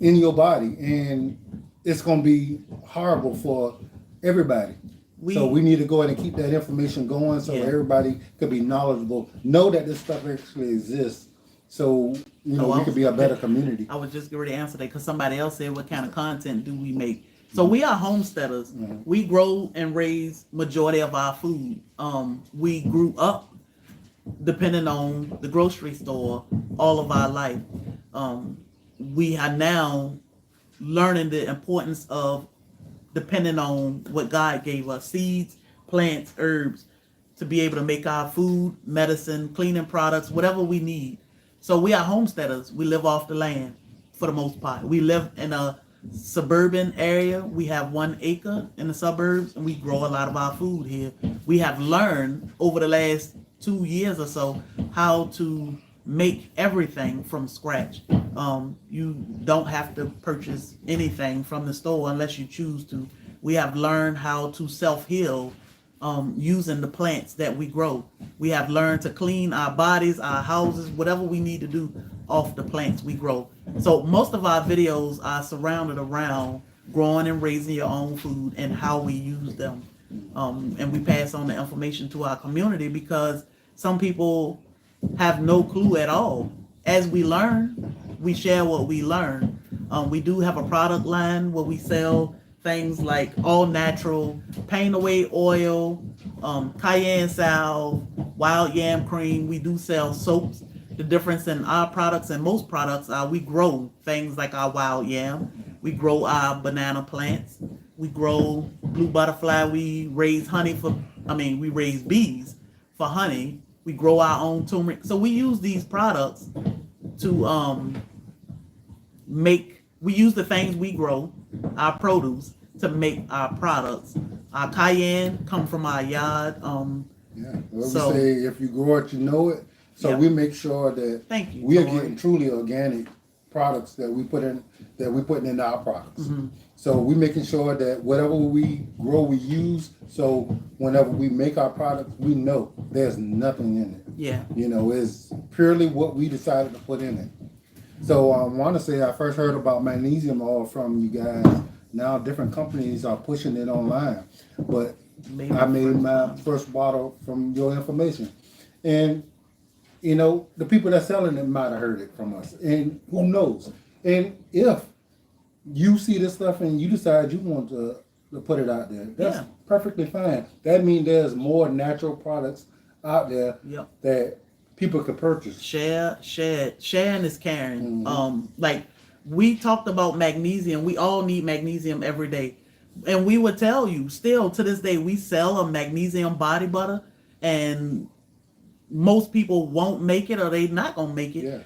in your body, and it's going to be horrible for everybody. So we need to go ahead and keep that information going, so everybody could be knowledgeable, know that this stuff actually exists, so we could be a better community. I was just going to answer that, because somebody else said, what kind of content do we make? So we are homesteaders. We grow and raise majority of our food. We grew up depending on the grocery store all of our life. We are now learning the importance of depending on what God gave us, seeds, plants, herbs, to be able to make our food, medicine, cleaning products, whatever we need. So we are homesteaders. We live off the land for the most part. We live in a suburban area. We have 1 acre in the suburbs, and we grow a lot of our food here. We have learned over the last 2 years or so how to make everything from scratch. You don't have to purchase anything from the store unless you choose to. We have learned how to self-heal using the plants that we grow. We have learned to clean our bodies, our houses, whatever we need to do off the plants we grow. So most of our videos are surrounded around growing and raising your own food and how we use them. And we pass on the information to our community because some people have no clue at all. As we learn, we share what we learn. We do have a product line where we sell things like all natural paint away oil, cayenne salve, wild yam cream. We do sell soaps. The difference in our products and most products are we grow things like our wild yam. We grow our banana plants. We grow blue butterfly. We raise we raise bees for honey. We grow our own turmeric. So we use these products to we use the things we grow, our produce, to make our products. Our cayenne come from our yard. We say if you grow it, you know it. So we make sure that we are getting truly organic products that we put in our products. Mm-hmm. So we're making sure that whatever we grow, we use. So whenever we make our products, we know there's nothing in it. Yeah. It's purely what we decided to put in it. So I want to say I first heard about magnesium oil from you guys. Now different companies are pushing it online. But I made my first bottle from your information. And the people that's selling it might have heard it from us. And who knows? And if you see this stuff and you decide you want to put it out there, that's perfectly fine. That means there's more natural products out there that people could purchase. Sharing is caring. Mm-hmm. Like we talked about magnesium. We all need magnesium every day. And we would tell you, still to this day, we sell a magnesium body butter, and most people won't make it or they're not going to make it. Yeah.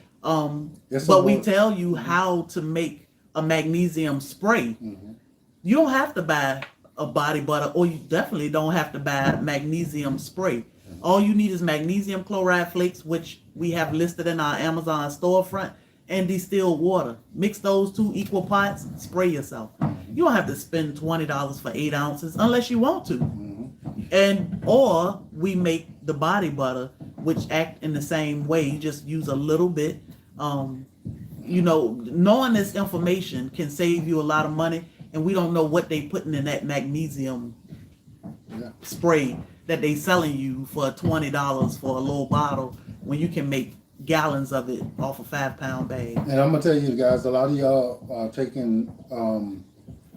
But we tell you how to make a magnesium spray. Mm-hmm. You don't have to buy a body butter, or you definitely don't have to buy magnesium spray. Mm-hmm. All you need is magnesium chloride flakes, which we have listed in our Amazon storefront, and distilled water. Mix those 2 equal parts, spray yourself. Mm-hmm. You don't have to spend $20 for 8 ounces unless you want to. Mm-hmm. Or we make the body butter, which act in the same way. You just use a little bit. Knowing this information can save you a lot of money, and we don't know what they putting in that magnesium spray that they selling you for $20 for a little bottle when you can make gallons of it off a 5-pound bag. And I'm gonna tell you guys, a lot of y'all are taking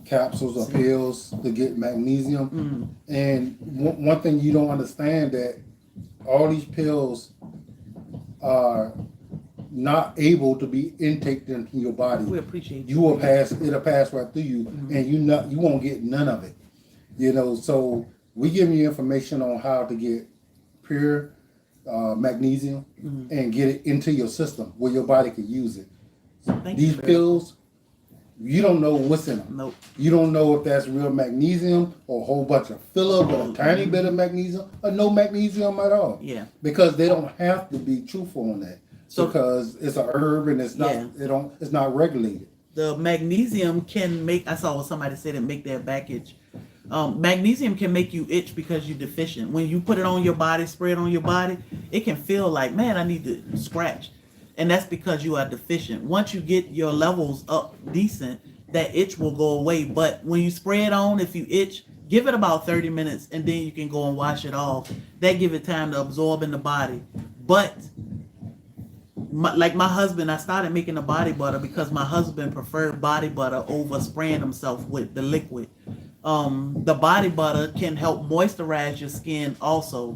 capsules or pills to get magnesium. Mm. And one thing you don't understand, that all these pills are not able to be intaked into your body. We appreciate you. It'll pass right through you, mm-hmm. and you won't get none of it. So we giving you information on how to get pure magnesium, mm-hmm. and get it into your system where your body can use it. These pills, you don't know what's in them. Nope. You don't know if that's real magnesium or a whole bunch of filler with a tiny bit of magnesium or no magnesium at all. Yeah. Because they don't have to be truthful on that. Because it's a herb and it's not it's not regulated. The magnesium can make, I saw somebody said it make their back itch. Magnesium can make you itch because you're deficient. When you put it on your body, spray it on your body, it can feel like, man, I need to scratch. And that's because you are deficient. Once you get your levels up decent, that itch will go away. But when you spray it on, if you itch, give it about 30 minutes and then you can go and wash it off. That give it time to absorb in the body. But like my husband, I started making the body butter because my husband preferred body butter over spraying himself with the liquid. The body butter can help moisturize your skin also.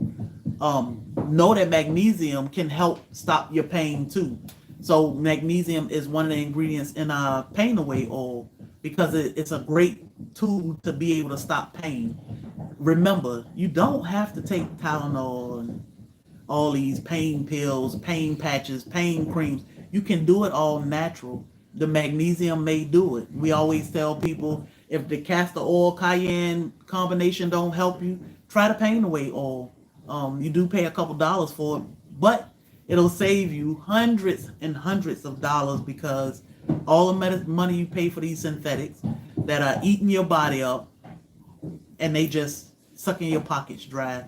know that magnesium can help stop your pain too. So magnesium is one of the ingredients in our pain away oil because it's a great tool to be able to stop pain. Remember, you don't have to take Tylenol and all these pain pills, pain patches, pain creams. You can do it all natural. The magnesium may do it. We always tell people if the castor oil cayenne combination don't help you, try the pain away oil. You do pay a couple dollars for it, but it'll save you hundreds and hundreds of dollars because all the money you pay for these synthetics that are eating your body up and they just sucking your pockets dry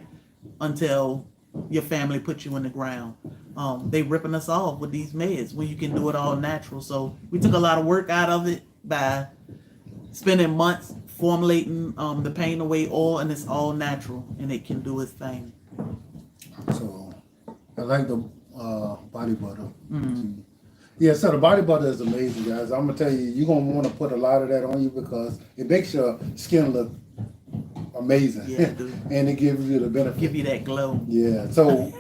until your family puts you in the ground. They ripping us off with these meds when you can do it all natural. So we took a lot of work out of it by spending months formulating the pain away oil, and it's all natural and it can do its thing. So I like the body butter. Yeah, so the body butter is amazing, guys. I'm gonna tell you, you're gonna want to put a lot of that on you because it makes your skin look amazing. Yeah, dude. And it gives you the benefit. Give you that glow. Yeah. So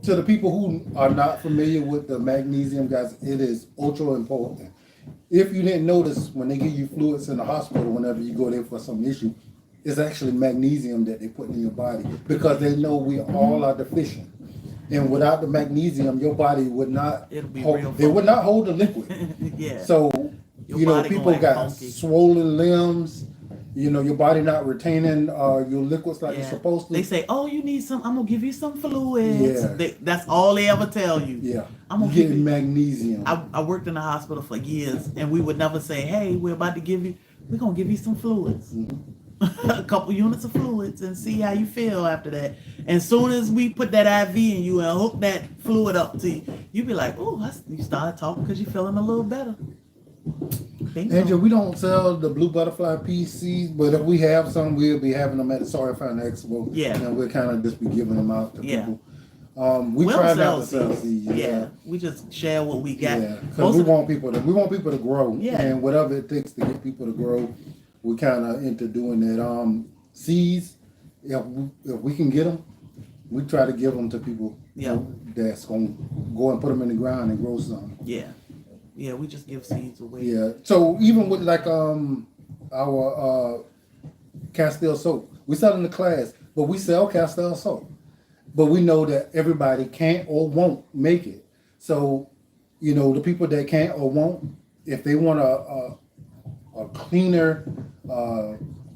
to the people who are not familiar with the magnesium, guys, it is ultra important. If you didn't notice, when they give you fluids in the hospital, whenever you go there for some issue, it's actually magnesium that they put in your body because they know we all are deficient. And without the magnesium, your body would not would not hold the liquid. Yeah. So, Your people got funky. swollen limbs, your body not retaining your liquids like it's supposed to. They say, "Oh, you need some. I'm gonna give you some fluids." Yeah. That's all they ever tell you. Yeah. I'm gonna get give you magnesium. I worked in the hospital for years, and we would never say, "Hey, we're about to give you. We're gonna give you some fluids." A couple units of fluids and see how you feel after that. And soon as we put that IV in you and hook that fluid up to you, you be like, "Oh," you start talking because you're feeling a little better. Angel, we don't sell the blue butterfly PCs, but if we have some, we'll be having them at the SoilFamily Expo. Yeah. And we'll kind of just be giving them out to people. We we'll try not to sell seeds. Yeah, we just share what we got. Yeah, because we want people to grow. Yeah. And whatever it takes to get people to grow, we kind of into doing that. Seeds, if we can get them, we try to give them to people. Yeah. That's gonna go and put them in the ground and grow some. Yeah. Yeah, we just give seeds away. Yeah. So even with like our Castile soap, we sell in the class, but we sell Castile soap. But we know that everybody can't or won't make it. So, the people that can't or won't, if they want a cleaner,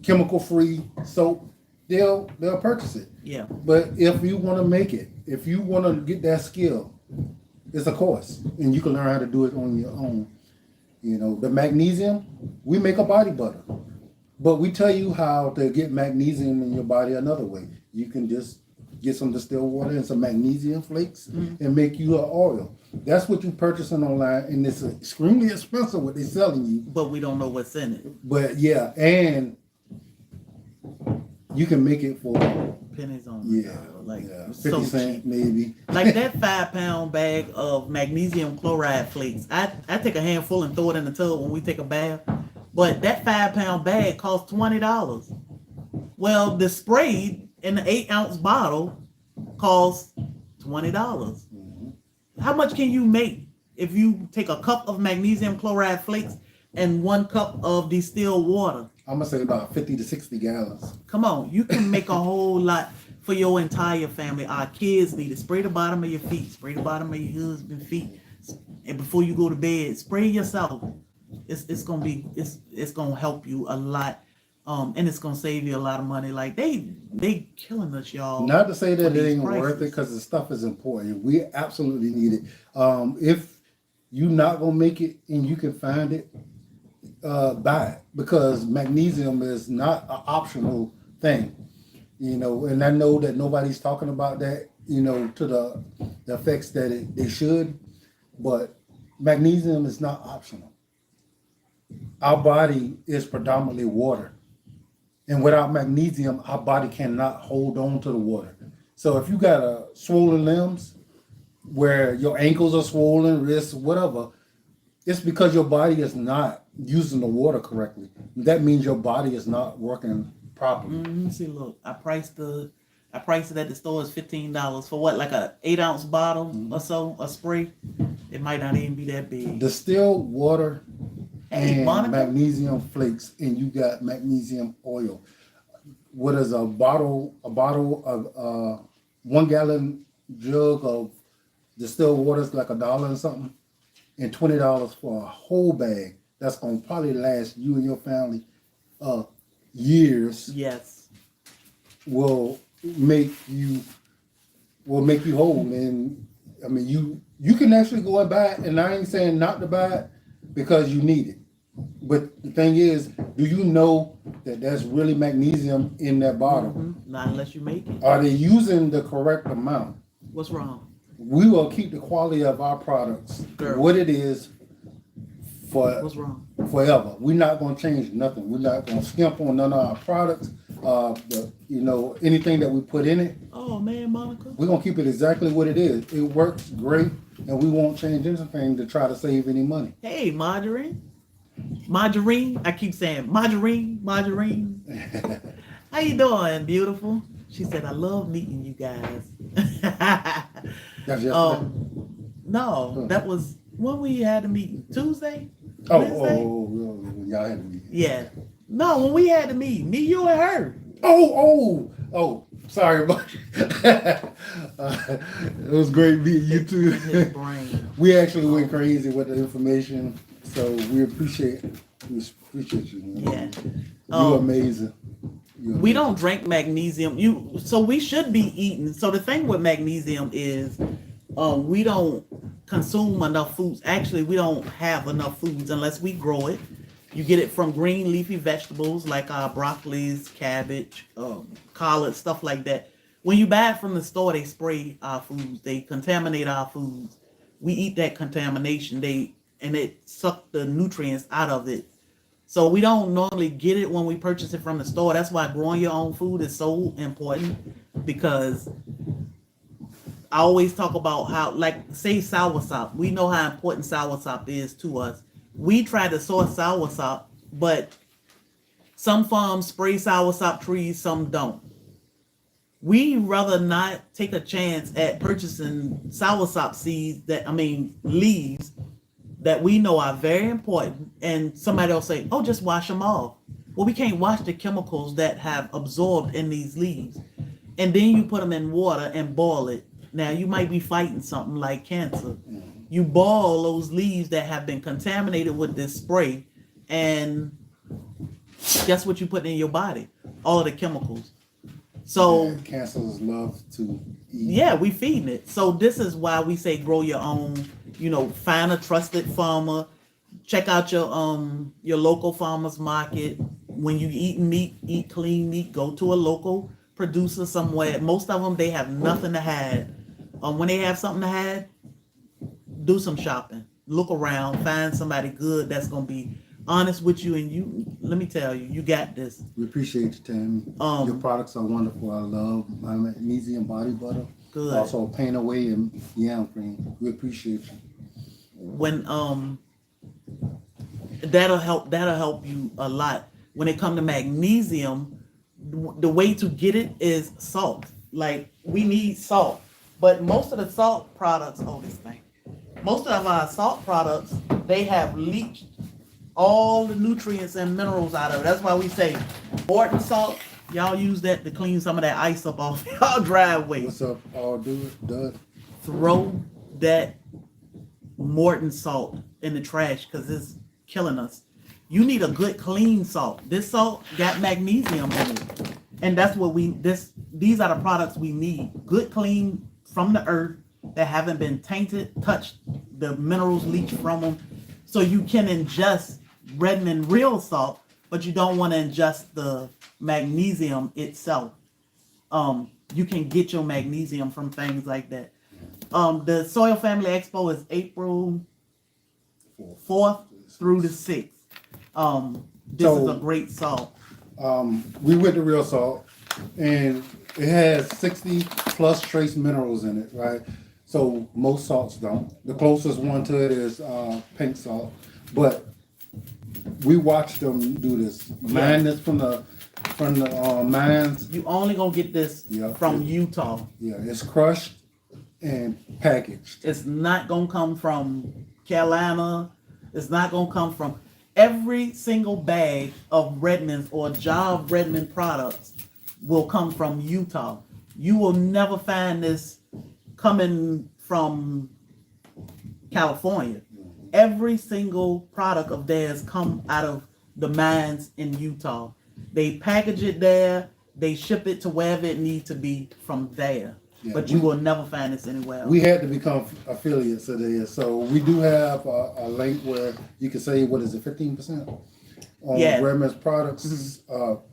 chemical-free soap, they'll purchase it. Yeah. But if you want to make it, if you want to get that skill, it's a course, and you can learn how to do it on your own. The magnesium, we make a body butter, but we tell you how to get magnesium in your body another way. You can just get some distilled water and some magnesium flakes and make you an oil. That's what you're purchasing online, and it's extremely expensive what they're selling you. But we don't know what's in it. But yeah, and you can make it for Pennies on yeah, like 50 so cents cheap. maybe. Like that 5-pound bag of magnesium chloride flakes. I take a handful and throw it in the tub when we take a bath. But that 5-pound bag costs $20. Well, the spray in the 8-ounce bottle costs $20. How much can you make if you take a cup of magnesium chloride flakes and 1 cup of distilled water? I'm gonna say about 50 to 60 gallons. Come on, you can make a whole lot for your entire family. Our kids need it. Spray the bottom of your feet. Spray the bottom of your husband's feet. And before you go to bed, spray yourself. It's gonna help you a lot. And it's gonna save you a lot of money. Like they killing us, y'all. Not to say that it ain't prices. worth it, because the stuff is important. We absolutely need it. If you're not gonna make it and you can find it, buy it, because magnesium is not an optional thing. And I know that nobody's talking about that, to the effects that they should, but magnesium is not optional. Our body is predominantly water. And without magnesium, our body cannot hold on to the water. So if you got a swollen limbs, where your ankles are swollen, wrists, whatever, it's because your body is not using the water correctly. That means your body is not working properly. See, look, I priced the I priced it at the store as $15 for what, like a 8-ounce bottle or so, a spray. It might not even be that big. Distilled water Hey, and Monica. magnesium flakes, and you got magnesium oil. What is a bottle of 1 gallon jug of distilled water is like $1 and something, and $20 for a whole bag. That's gonna probably last you and your family years. Yes. Will make you whole. And I mean, you can actually go and buy it, and I ain't saying not to buy it because you need it. But the thing is, do you know that there's really magnesium in that bottle? Not unless you make it. Are they using the correct amount? What's wrong? We will keep the quality of our products what it is for What's wrong? forever. We're not going to change nothing. We're not going to skimp on none of our products. Anything that we put in it, Oh man, Monica. we're going to keep it exactly what it is. It works great, and we won't change anything to try to save any money. Hey, Margarine. I keep saying Margarine. How you doing, beautiful? She said, I love meeting you guys. That's yesterday. No, that was when we had a meeting. Tuesday? Oh, Wednesday? y'all had a meeting. Yeah. No, when we had the meeting, me, you, and her. Oh, sorry about it. It was great meeting you too. His brain. We actually went crazy with the information, so we appreciate you. Yeah. You're amazing. We don't drink magnesium. So we should be eating. So the thing with magnesium is we don't consume enough foods. Actually, we don't have enough foods unless we grow it. You get it from green leafy vegetables like broccolis, cabbage, collards, stuff like that. When you buy it from the store, they spray our foods. They contaminate our foods. We eat that contamination. It suck the nutrients out of it. So we don't normally get it when we purchase it from the store. That's why growing your own food is so important, because I always talk about how, like, say soursop. We know how important soursop is to us. We try to source soursop, but some farms spray soursop trees, some don't. We rather not take a chance at purchasing soursop leaves that we know are very important, and somebody will say, oh, just wash them off. Well, we can't wash the chemicals that have absorbed in these leaves. And then you put them in water and boil it. Now, you might be fighting something like cancer. You boil those leaves that have been contaminated with this spray, and guess what you put in your body? All of the chemicals. So cancers love to eat. Yeah, we feeding it. So this is why we say grow your own. Find a trusted farmer. Check out your local farmers market. When you eat meat, eat clean meat. Go to a local producer somewhere. Most of them, they have nothing to hide. When they have something to hide, do some shopping. Look around. Find somebody good that's gonna be honest with you. And let me tell you, you got this. We appreciate you, Tammy. Your products are wonderful. I love my magnesium body butter. Good. Also, Paint Away and Yam Cream. We appreciate you. When that'll help you a lot. When it comes to magnesium, the way to get it is salt. Like, we need salt, but most of the salt products, most of our salt products, they have leached all the nutrients and minerals out of it. That's why we say Morton salt. Y'all use that to clean some of that ice up off y'all driveway. What's up, all Doug? Throw that Morton salt in the trash, because it's killing us. You need a good clean salt. This salt got magnesium in it, and that's what these are the products we need. Good, clean, from the earth, that haven't been tainted, touched, the minerals leached from them, so you can ingest Redmond real salt, but you don't want to ingest the magnesium itself. You can get your magnesium from things like that. The SoilFamily Expo is April 4th through the 6th. This is a great salt. We went to real salt, and it has 60 plus trace minerals in it, right? So most salts don't. The closest one to it is pink salt, but we watched them do this. Mine is from the from the mines. You only gonna get this Yeah. from Utah. Yeah, it's crushed and packaged. It's not gonna come from Carolina. It's not gonna come from every single bag of Redmond's or Job Redmond products will come from Utah. You will never find this coming from California. Every single product of theirs come out of the mines in Utah. They package it there. They ship it to wherever it needs to be from there. Yeah, But you will never find this anywhere else. We had to become affiliates of theirs, so we do have a link where you can save, what is it, 15% on Redmond's products. Mm-hmm.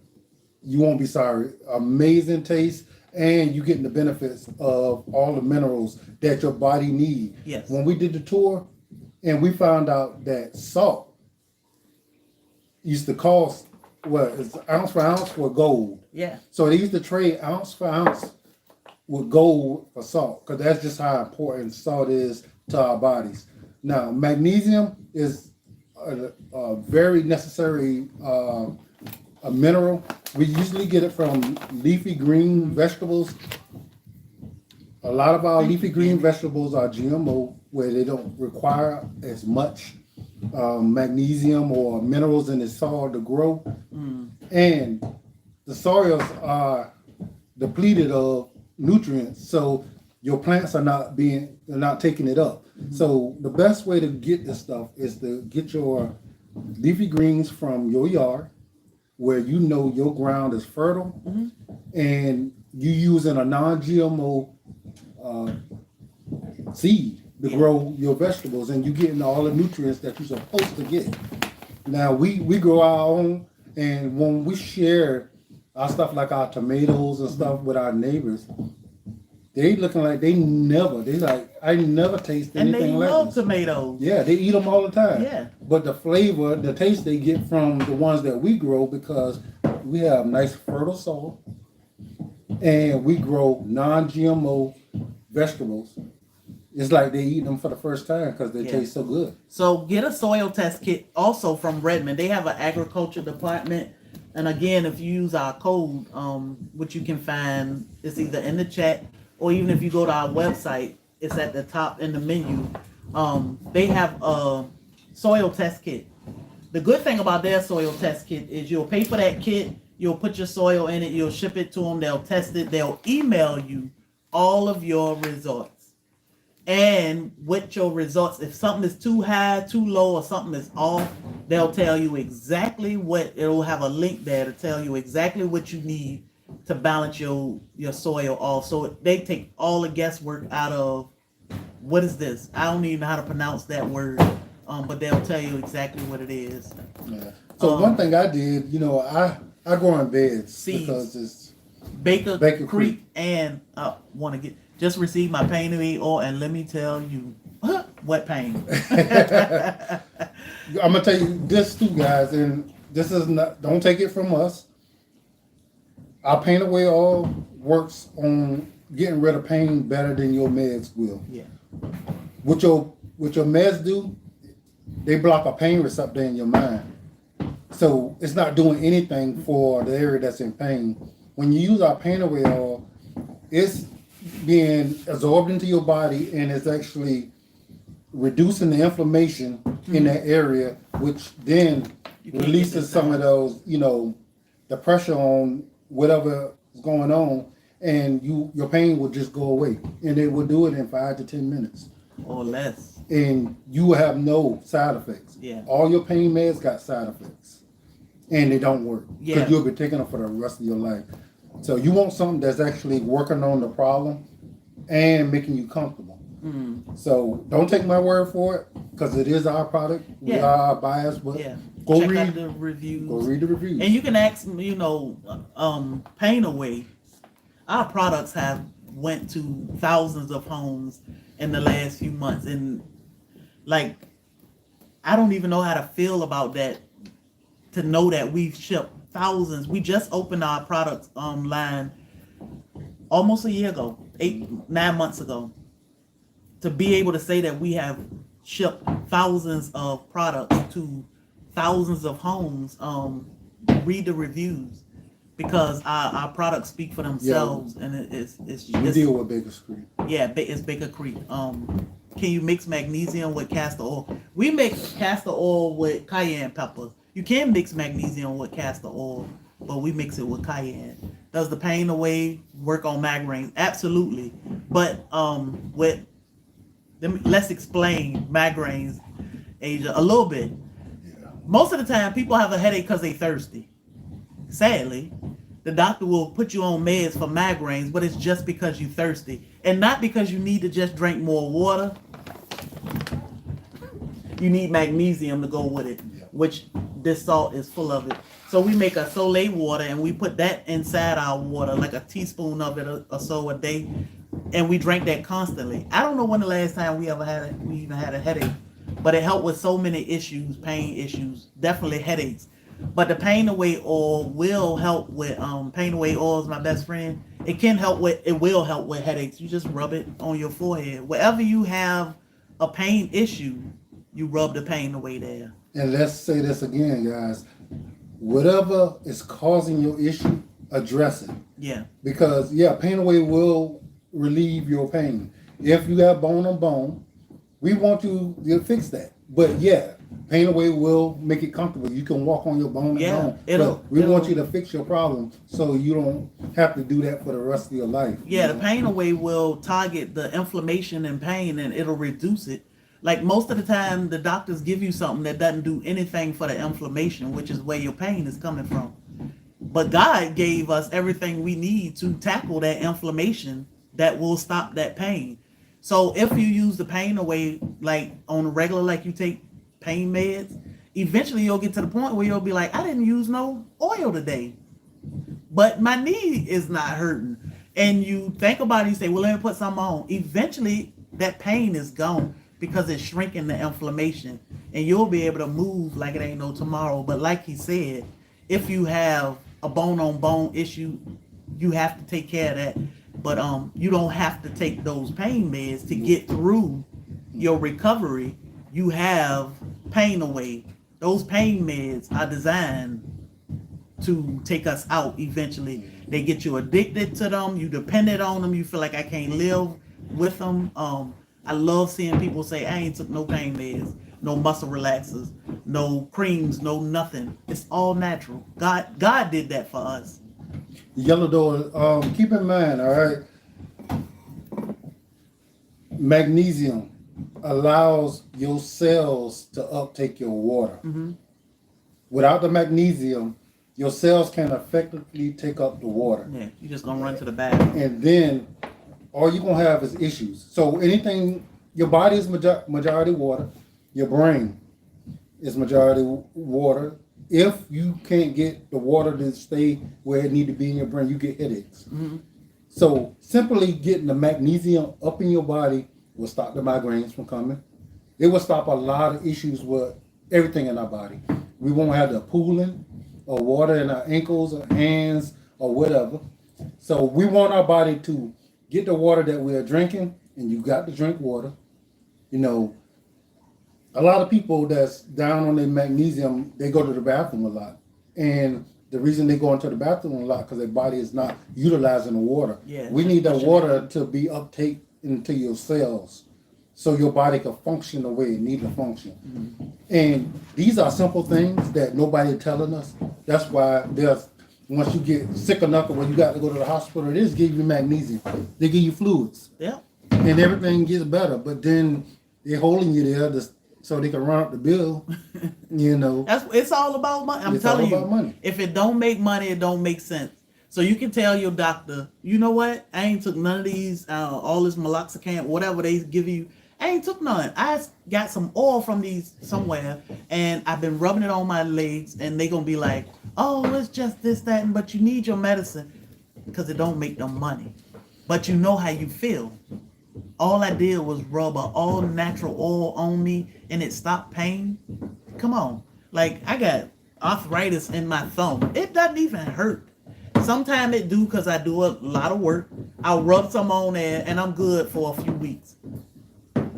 You won't be sorry. Amazing taste, and you getting the benefits of all the minerals that your body needs. Yes. When we did the tour, and we found out that salt used to cost, it's ounce for ounce for gold. Yeah. So they used to trade ounce for ounce with gold for salt, because that's just how important salt is to our bodies. Now, magnesium is a very necessary a mineral. We usually get it from leafy green vegetables. A lot of our leafy green vegetables are GMO, where they don't require as much magnesium or minerals in the soil to grow. And the soils are depleted of nutrients, so your plants are not taking it up. So the best way to get this stuff is to get your leafy greens from your yard, where you know your ground is fertile, and you using a non-GMO seed to grow your vegetables, and you getting all the nutrients that you're supposed to get. Now we grow our own, and when we share our stuff like our tomatoes and stuff with our neighbors, they looking like I never tasted And anything they like love this. tomatoes. Yeah, they eat them all the time. Yeah. But the flavor, the taste they get from the ones that we grow, because we have nice fertile soil, and we grow non-GMO vegetables. It's like they eat them for the first time because they taste so good. So get a soil test kit also from Redmond. They have an agriculture department. And again, if you use our code, which you can find, it's either in the chat, or even if you go to our website, it's at the top in the menu. They have a soil test kit. The good thing about their soil test kit is you'll pay for that kit, you'll put your soil in it, you'll ship it to them, they'll test it, they'll email you all of your results. And with your results, if something is too high, too low, or something is off, they'll tell you exactly it'll have a link there to tell you exactly what you need to balance your soil off. So they take all the guesswork out of, what is this? I don't even know how to pronounce that word, but they'll tell you exactly what it is. Yeah. So one thing I did, I grow in beds seeds. Because it's Baker Creek. Creek, and just received my pain oil, and let me tell you, what pain. I'm gonna tell you this too, guys, and this is not, don't take it from us. Our pain away all works on getting rid of pain better than your meds will. Yeah. What your meds do, they block a pain receptor in your mind. So it's not doing anything for the area that's in pain. When you use our pain away all, it's being absorbed into your body, and it's actually reducing the inflammation in that area, which then releases some of those, the pressure on whatever is going on, and your pain will just go away, and it will do it in 5 to 10 minutes or less, and you will have no side effects. Yeah. All your pain meds got side effects, and they don't work because you'll be taking them for the rest of your life. So you want something that's actually working on the problem and making you comfortable. So don't take my word for it, because it is our product. We are biased, but go check read out the reviews. Go read the reviews. And you can ask me, Pain Away. Our products have went to thousands of homes in the last few months, and I don't even know how to feel about that. To know that we've shipped thousands. We just opened our products line almost a year ago, 9 months ago. To be able to say that we have shipped thousands of products to thousands of homes, read the reviews. because our products speak for themselves, and We deal with Baker Street. Yeah, it's Baker Creek. Can you mix magnesium with castor oil? We mix castor oil with cayenne pepper. You can mix magnesium with castor oil, but we mix it with cayenne. Does the pain away work on migraines? Absolutely. But let's explain migraines, Asia, a little bit. Yeah. Most of the time, people have a headache because they thirsty. Sadly, the doctor will put you on meds for migraines, but it's just because you're thirsty, and not because you need to just drink more water. You need magnesium to go with it, which this salt is full of it. So we make a Soleil water, and we put that inside our water, like a teaspoon of it or so a day, and we drink that constantly. I don't know when the last time we even had a headache, but it helped with so many issues, pain issues, definitely headaches. But the pain away oil will help with pain away oil is my best friend. It will help with headaches. You just rub it on your forehead. Wherever you have a pain issue, you rub the pain away there. And let's say this again, guys. Whatever is causing your issue, address it. Yeah. Because pain away will relieve your pain. If you have bone on bone, we want you to fix that. But pain away will make it comfortable. You can walk on your bone and bone. We want you to fix your problem so you don't have to do that for the rest of your life. Yeah, the pain away will target the inflammation and pain, and it'll reduce it. Like most of the time, the doctors give you something that doesn't do anything for the inflammation, which is where your pain is coming from. But God gave us everything we need to tackle that inflammation that will stop that pain. So if you use the pain away, like on a regular, like you take pain meds, eventually you'll get to the point where you'll be like, I didn't use no oil today, but my knee is not hurting. And you think about it, you say, well, let me put some on. Eventually that pain is gone because it's shrinking the inflammation, and you'll be able to move like it ain't no tomorrow. But like he said, if you have a bone on bone issue, you have to take care of that. But you don't have to take those pain meds to get through your recovery. You have pain away. Those pain meds are designed to take us out eventually. They get you addicted to them. You dependent on them. You feel like I can't live with them. I love seeing people say, I ain't took no pain meds, no muscle relaxers, no creams, no nothing. It's all natural. God did that for us. Yellow door, keep in mind, all right, magnesium allows your cells to uptake your water. Mm-hmm. Without the magnesium, your cells can't effectively take up the water. Yeah, you're just gonna run to the bathroom. And then all you're gonna have is issues. So anything, your body is majority water, your brain is majority water. If you can't get the water to stay where it need to be in your brain, you get headaches. Mm-hmm. So simply getting the magnesium up in your body will stop the migraines from coming. It will stop a lot of issues with everything in our body. We won't have the pooling or water in our ankles or hands or whatever. So we want our body to get the water that we are drinking, and you got to drink water. You know, a lot of people that's down on their magnesium, they go to the bathroom a lot. And the reason they go into the bathroom a lot because their body is not utilizing the water. Yeah, we need that water to be uptake into your cells so your body can function the way it needs to function. Mm-hmm. And these are simple things that nobody telling us. That's why once you get sick enough where you got to go to the hospital, they just give you magnesium. They give you fluids. Yeah. And everything gets better. But then they're holding you there so they can run up the bill, you know. It's all about money. I'm telling you, money. If it don't make money, it don't make sense. So you can tell your doctor, you know what? I ain't took none of these, all this meloxicam, whatever they give you. I ain't took none. I got some oil from these somewhere, and I've been rubbing it on my legs, and they gonna be like, oh, it's just this, that, but you need your medicine because it don't make them money. But you know how you feel. All I did was rub an all natural oil on me, and it stopped pain. Come on. Like, I got arthritis in my thumb. It doesn't even hurt. Sometimes it do because I do a lot of work. I'll rub some on there, and I'm good for a few weeks.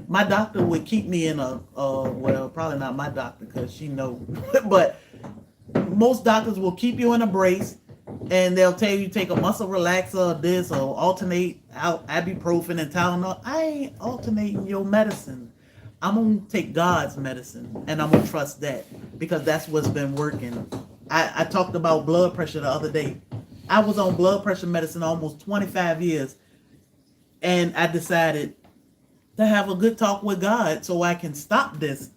My doctor would keep me in well, probably not my doctor because she know, but most doctors will keep you in a brace, and they'll tell you take a muscle relaxer or this or alternate out ibuprofen and Tylenol. I ain't alternating your medicine. I'm gonna take God's medicine and I'm gonna trust that because that's what's been working. I talked about blood pressure the other day. I was on blood pressure medicine almost 25 years, and I decided to have a good talk with God so I can stop this.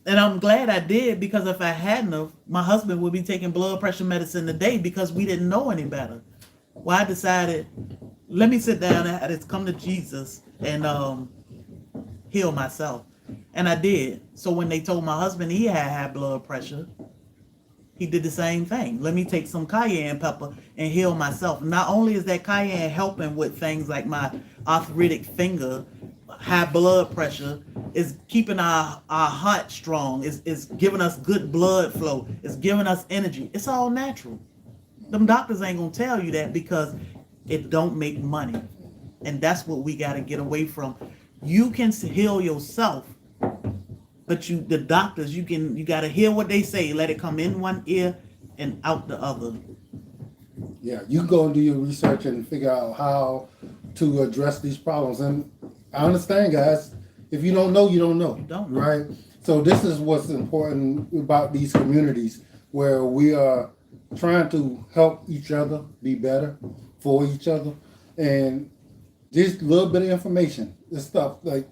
And I'm glad I did, because if I hadn't have, my husband would be taking blood pressure medicine today because we didn't know any better. Well, I decided, let me sit down and just come to Jesus and heal myself. And I did. So when they told my husband he had high blood pressure, he did the same thing. Let me take some cayenne pepper and heal myself. Not only is that cayenne helping with things like my arthritic finger, high blood pressure, is keeping our heart strong, is giving us good blood flow, is giving us energy. It's all natural. Them doctors ain't gonna tell you that because it don't make money. And that's what we gotta get away from. You can heal yourself, but the doctors, you gotta hear what they say. Let it come in one ear and out the other. Yeah, you go and do your research and figure out how to address these problems. And I understand, guys. If you don't know, you don't know. You don't know. Right? So this is what's important about these communities, where we are trying to help each other be better for each other. And just a little bit of information, this stuff, like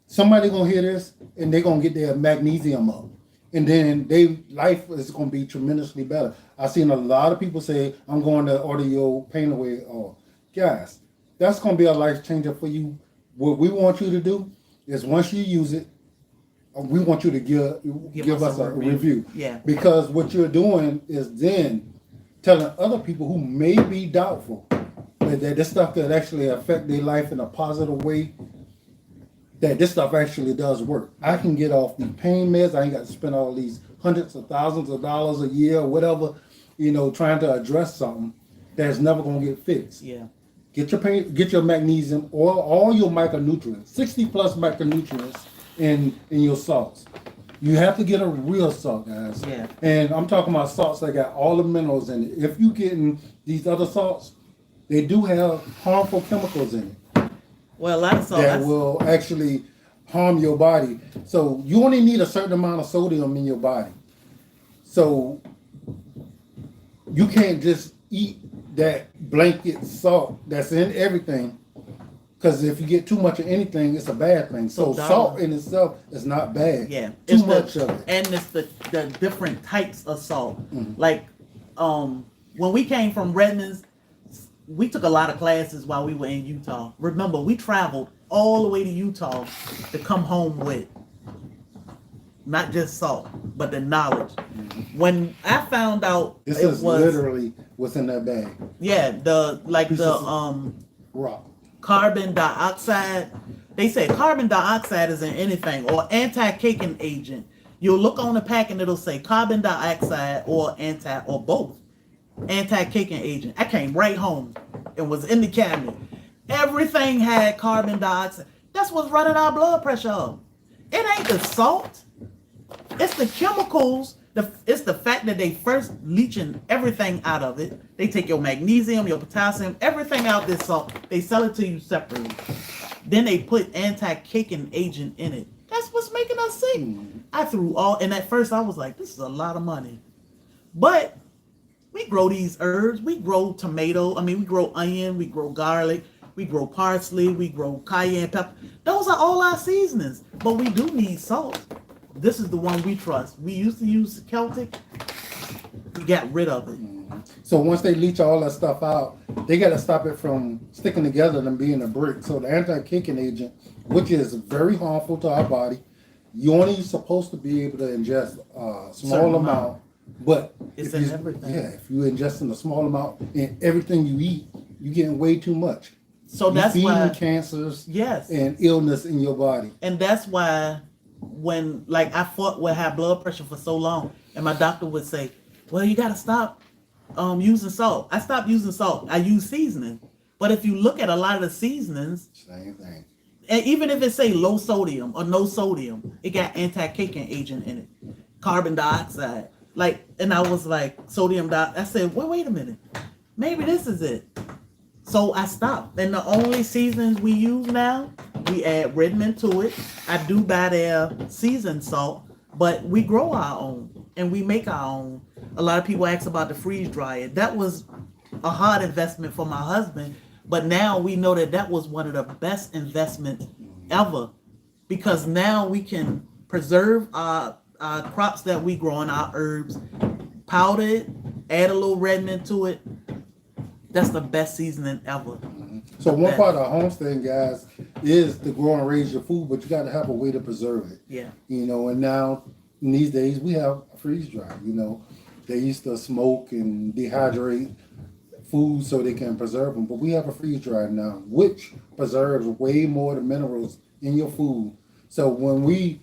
somebody gonna hear this and they're gonna get their magnesium up, and then their life is gonna be tremendously better. I've seen a lot of people say, I'm going to order your pain away. Or guys, that's gonna be a life changer for you. What we want you to do is, once you use it, we want you to give us a review. Yeah. Because what you're doing is then telling other people who may be doubtful that this stuff could actually affect their life in a positive way, that this stuff actually does work. I can get off the pain meds. I ain't got to spend all these hundreds of thousands of dollars a year or whatever, trying to address something that's never going to get fixed. Yeah. Get your magnesium or all your micronutrients, 60 plus micronutrients in your salts. You have to get a real salt, guys. Yeah. And I'm talking about salts that got all the minerals in it. If you getting these other salts, they do have harmful chemicals in it. Well, a lot of salt that will actually harm your body. So you only need a certain amount of sodium in your body. So you can't just eat that blanket salt that's in everything, because if you get too much of anything, it's a bad thing. So salt in itself is not bad. Yeah, too much of it. And it's the different types of salt. Mm-hmm. Like when we came from Redlands, we took a lot of classes while we were in Utah. Remember, we traveled all the way to Utah to come home with not just salt, but the knowledge. Mm-hmm. When I found out this is literally what's in that bag. Yeah, rock. Carbon dioxide. They say carbon dioxide is in anything, or anti-caking agent. You'll look on the pack and it'll say carbon dioxide or both. Anti-caking agent. I came right home and was in the cabinet. Everything had carbon dioxide. That's what's running our blood pressure up. It ain't the salt. It's the chemicals. It's the fact that they first leaching everything out of it. They take your magnesium, your potassium, everything out this salt. They sell it to you separately. Then they put anti-caking agent in it. That's what's making us sick. I threw and at first I was like, this is a lot of money. But we grow these herbs. We grow tomato. We grow onion. We grow garlic. We grow parsley. We grow cayenne pepper. Those are all our seasonings. But we do need salt. This is the one we trust. We used to use Celtic. We got rid of it. So once they leach all that stuff out, they got to stop it from sticking together and being a brick. So the anti-caking agent, which is very harmful to our body, you only supposed to be able to ingest a small amount. But it's in everything. Yeah, if you ingest in a small amount in everything you eat, you're getting way too much. So that's why cancers, yes, and illness in your body. And that's why when I fought with high blood pressure for so long, and my doctor would say, well, you got to stop using salt. I stopped using salt. I use seasoning. But if you look at a lot of the seasonings, same thing. And even if it say low sodium or no sodium, it got anti-caking agent in it, carbon dioxide. Like, and I was like, sodium dioxide. I said, wait a minute. Maybe this is it. So I stopped. And the only seasons we use now, we add Redmond to it. I do buy their seasoned salt, but we grow our own and we make our own. A lot of people ask about the freeze dryer. That was a hard investment for my husband, but now we know that that was one of the best investments ever, because now we can preserve our crops that we grow and our herbs, powder it, add a little Redmond to it. That's the best seasoning ever. So one part of homesteading, guys, is to grow and raise your food, but you got to have a way to preserve it. Yeah. You know, and now in these days we have a freeze dry. You know, they used to smoke and dehydrate food so they can preserve them, but we have a freeze dryer now, which preserves way more the minerals in your food. So when we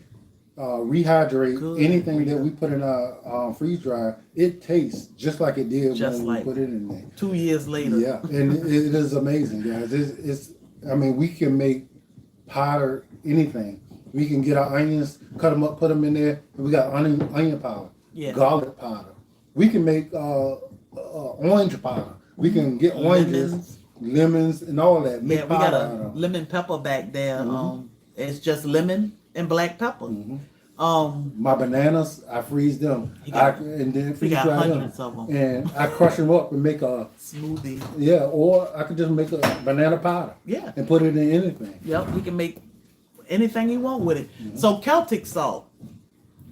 rehydrate anything that we put in our freeze dryer, it tastes just like it did Just when like we put it in there. 2 years later. Yeah, and it is amazing, guys. It's I mean, we can make powder, anything. We can get our onions, cut them up, put them in there, and we got onion powder, garlic powder. We can make orange powder. We can get oranges, lemons, and all that. Make we got powder a out of them. lemon pepper back there. It's just lemon and black pepper. My bananas, I freeze them. And then freeze got dry hundreds them. of them. And I crush them up and make a smoothie. Yeah, or I could just make a banana powder. Yeah. And put it in anything. Yep, we can make anything you want with it. So Celtic salt.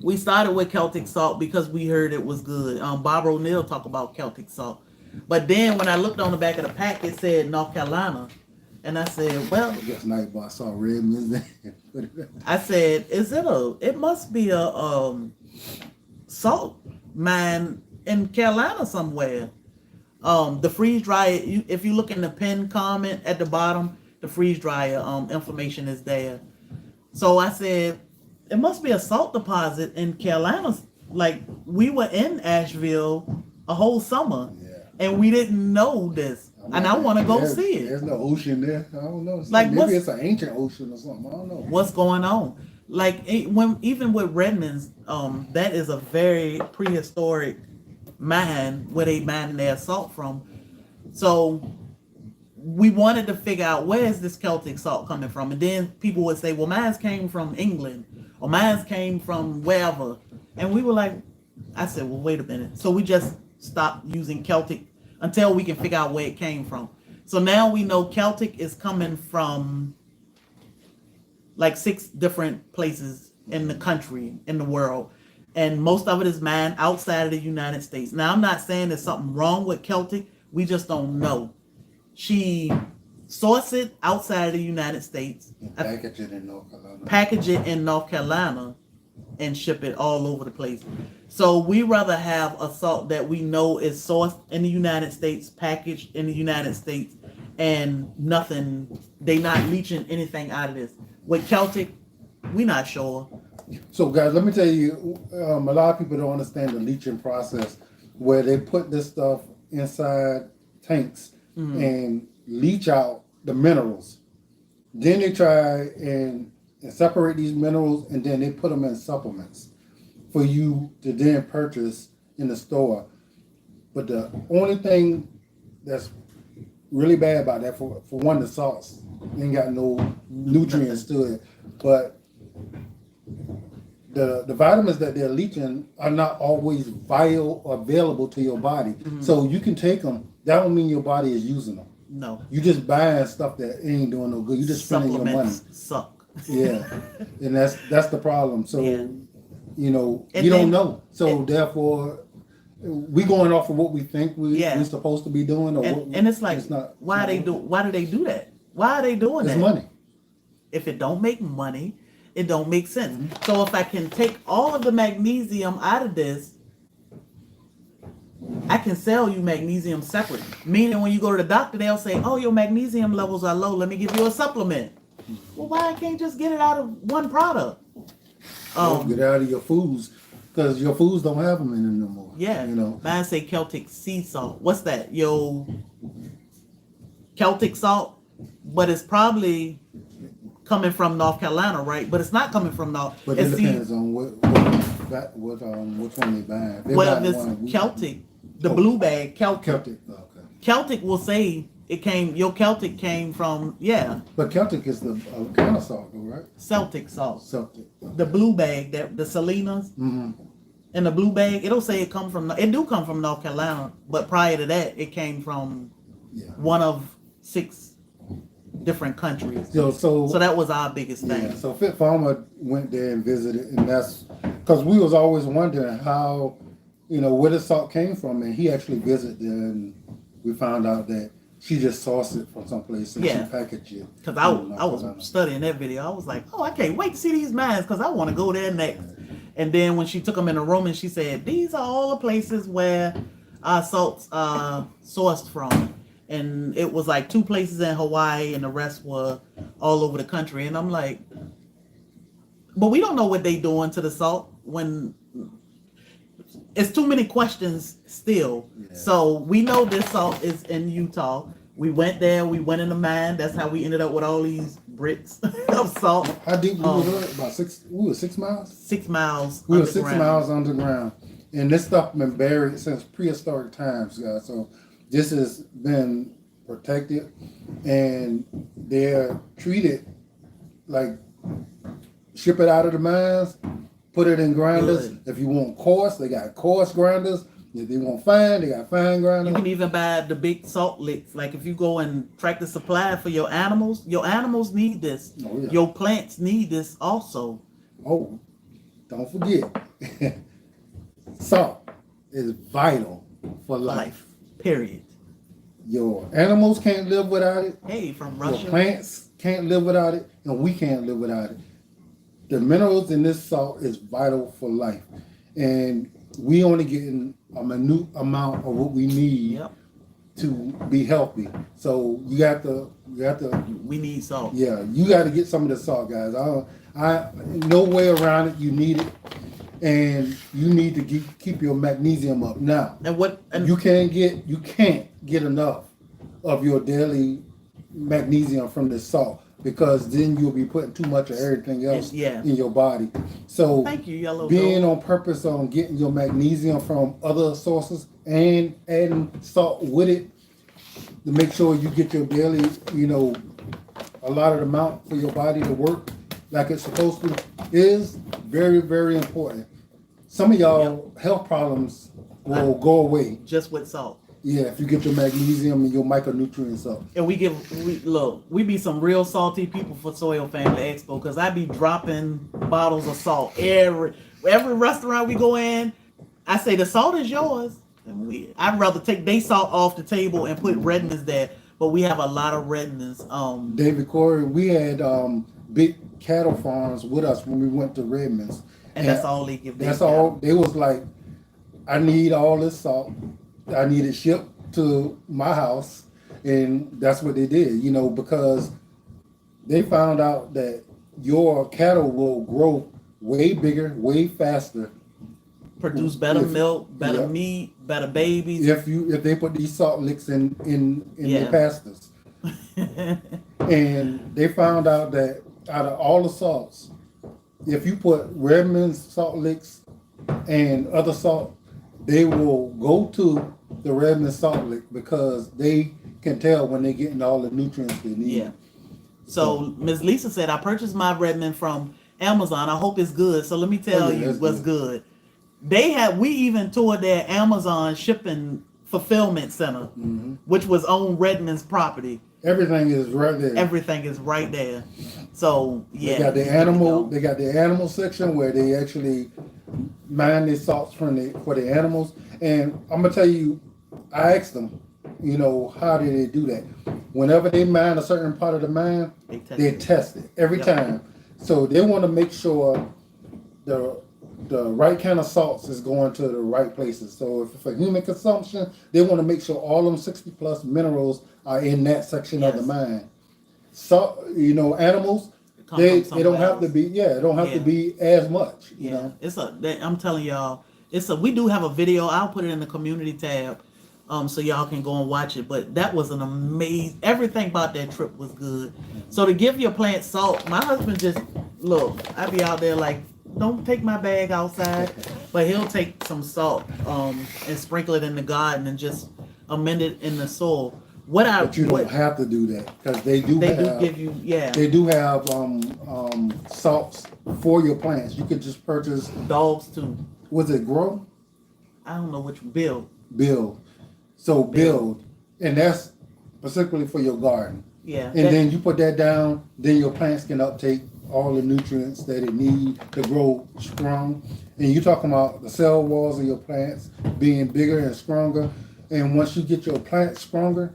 We started with Celtic salt because we heard it was good. Bob O'Neill talked about Celtic salt. But then when I looked on the back of the pack, it said North Carolina. And I said, well, I guess night, but I saw Redmond's there. I said, it must be a salt mine in Carolina somewhere. The freeze dryer, if you look in the pinned comment at the bottom, the freeze dryer information is there. So I said, it must be a salt deposit in Carolina. Like, we were in Asheville a whole summer, and we didn't know this. And I want to go see it. There's no ocean there. I don't know. Like, maybe it's an ancient ocean or something. I don't know. What's going on? Like, even with Redmond's, that is a very prehistoric mine where they mine their salt from. So we wanted to figure out, where is this Celtic salt coming from? And then people would say, well, mine came from England, or mine came from wherever. And we were like, I said, well, wait a minute. So we just stopped using Celtic until we can figure out where it came from. So now we know Celtic is coming from like 6 different places in the country, in the world. And most of it is mined outside of the United States. Now, I'm not saying there's something wrong with Celtic. We just don't know. She sourced it outside of the United States. And package it in North Carolina. Package it in North Carolina and ship it all over the place. So we rather have a salt that we know is sourced in the United States, packaged in the United States, and they not leaching anything out of this. With Celtic, we not sure. So guys, let me tell you, a lot of people don't understand the leaching process, where they put this stuff inside tanks and leach out the minerals. Then they try and separate these minerals, and then they put them in supplements for you to then purchase in the store. But the only thing that's really bad about that, for one, the salts ain't got no nutrients to it, but the vitamins that they're leaching are not always vital or available to your body. So you can take them. That don't mean your body is using them. No. You just buying stuff that ain't doing no good. You just spending your money. Suck. Yeah, and that's the problem. So you know, and you don't know. So therefore, we going off of what we think we're supposed to be doing, or and it's like, why do they do that? Why are they doing that? It's money. If it don't make money, it don't make sense. So if I can take all of the magnesium out of this, I can sell you magnesium separate. Meaning when you go to the doctor, they'll say, oh, your magnesium levels are low. Let me give you a supplement. Well, why I can't just get it out of one product? Get out of your foods, because your foods don't have them in them no more. Yeah. You know. Mine say Celtic sea salt. What's that? Yo, Celtic salt? But it's probably coming from North Carolina, right? But it's not coming from North. But it depends on what which one they buying? They Well, buying if one it's we- Celtic, the blue bag, Celtic. Celtic. Oh, okay. Celtic will say your Celtic came from, But Celtic is the kind of salt, though, right? Celtic salt. Celtic. The blue bag, the Salinas, Mm-hmm. and the blue bag, it'll say it come from North Carolina, but prior to that, it came from Yeah. one of 6 different countries. So So that was our biggest thing. yeah. So Fit Farmer went there and visited, and that's because we was always wondering how, where the salt came from, and he actually visited there, and we found out that she just sourced it from someplace and Yeah. she packaged it. Because I was studying that video. I was like, oh, I can't wait to see these mines because I want to go there next. And then when she took them in the room and she said, these are all the places where our salts are sourced from. And it was like 2 places in Hawaii and the rest were all over the country. And I'm like, but we don't know what they doing to the salt when it's too many questions still. Yeah. So we know this salt is in Utah. We went there, we went in the mine. That's how we ended up with all these bricks of salt. How deep we were? About 6. We were 6 miles. 6 miles. We were underground. 6 miles underground, and this stuff been buried since prehistoric times, guys. So this has been protected, and they're treated like ship it out of the mines, put it in grinders. Good. If you want coarse, they got coarse grinders. If they want fine, they got fine You grinders. can even buy the big salt licks. Like if you go and Tractor Supply for your animals need this. Oh, yeah. Your plants need this also. Oh, don't forget, salt is vital for life. Life. Period. Your animals can't live without it. Hey, from Your Russia. plants can't live without it, and we can't live without it. The minerals in this salt is vital for life, and we only getting a minute amount of what we need Yep. to be healthy. So you have to, We need salt. yeah, you got to get some of the salt, guys. I no way around it. You need it, and you need to keep your magnesium up. Now, And you can't get enough of your daily magnesium from this salt, because then you'll be putting too much of everything else Yeah. in your body. So thank you, Yellow being Gold. on purpose on getting your magnesium from other sources and adding salt with it to make sure you get your daily, a lot of the amount for your body to work like it's supposed to is very, very important. Some of y'all health problems will go away. Just with salt. Yeah, if you get your magnesium and your micronutrients up. And we be some real salty people for Soil Family Expo, because I be dropping bottles of salt every restaurant we go in. I say the salt is yours. And I'd rather take their salt off the table and put redness there, but we have a lot of redness. David Corey, we had big cattle farms with us when we went to Redmond's. And that's all they give. That's all. They was like, I need all this salt. I need it shipped to my house. And that's what they did, because they found out that your cattle will grow way bigger, way faster. Produce better milk, better meat, better babies. If they put these salt licks in their pastures. And they found out that out of all the salts, if you put Redmond's salt licks and other salt, they will go to the Redmond salt lick, because they can tell when they're getting all the nutrients they need. Yeah. So Ms. Lisa said, I purchased my Redmond from Amazon. I hope it's good. So let me tell you what's good. We even toured their Amazon shipping fulfillment center, which was on Redmond's property. Everything is right there. Everything is right there. So yeah. They got the animal section where they actually mine their salts for the animals. And I'm gonna tell you, I asked them, how do they do that? Whenever they mine a certain part of the mine, they test it every time. So they want to make sure the right kind of salts is going to the right places. So if for human consumption, they want to make sure all them 60 plus minerals are in that section of the mine. So animals, they don't have to be. Yeah, it don't have to be as much. You know, I'm telling y'all, we do have a video. I'll put it in the community tab, so y'all can go and watch it. But that was an amazing. Everything about that trip was good. So to give your plants salt, my husband just I be out there like, don't take my bag outside. But he'll take some salt and sprinkle it in the garden and just amend it in the soil. But you don't have to do that because they do give you, yeah. They do have salts for your plants. You could just purchase. Dogs too. Was it Grow? I don't know which Build. So Build, and that's specifically for your garden. Yeah. And then you put that down, then your plants can uptake all the nutrients that it need to grow strong. And you're talking about the cell walls of your plants being bigger and stronger. And once you get your plants stronger,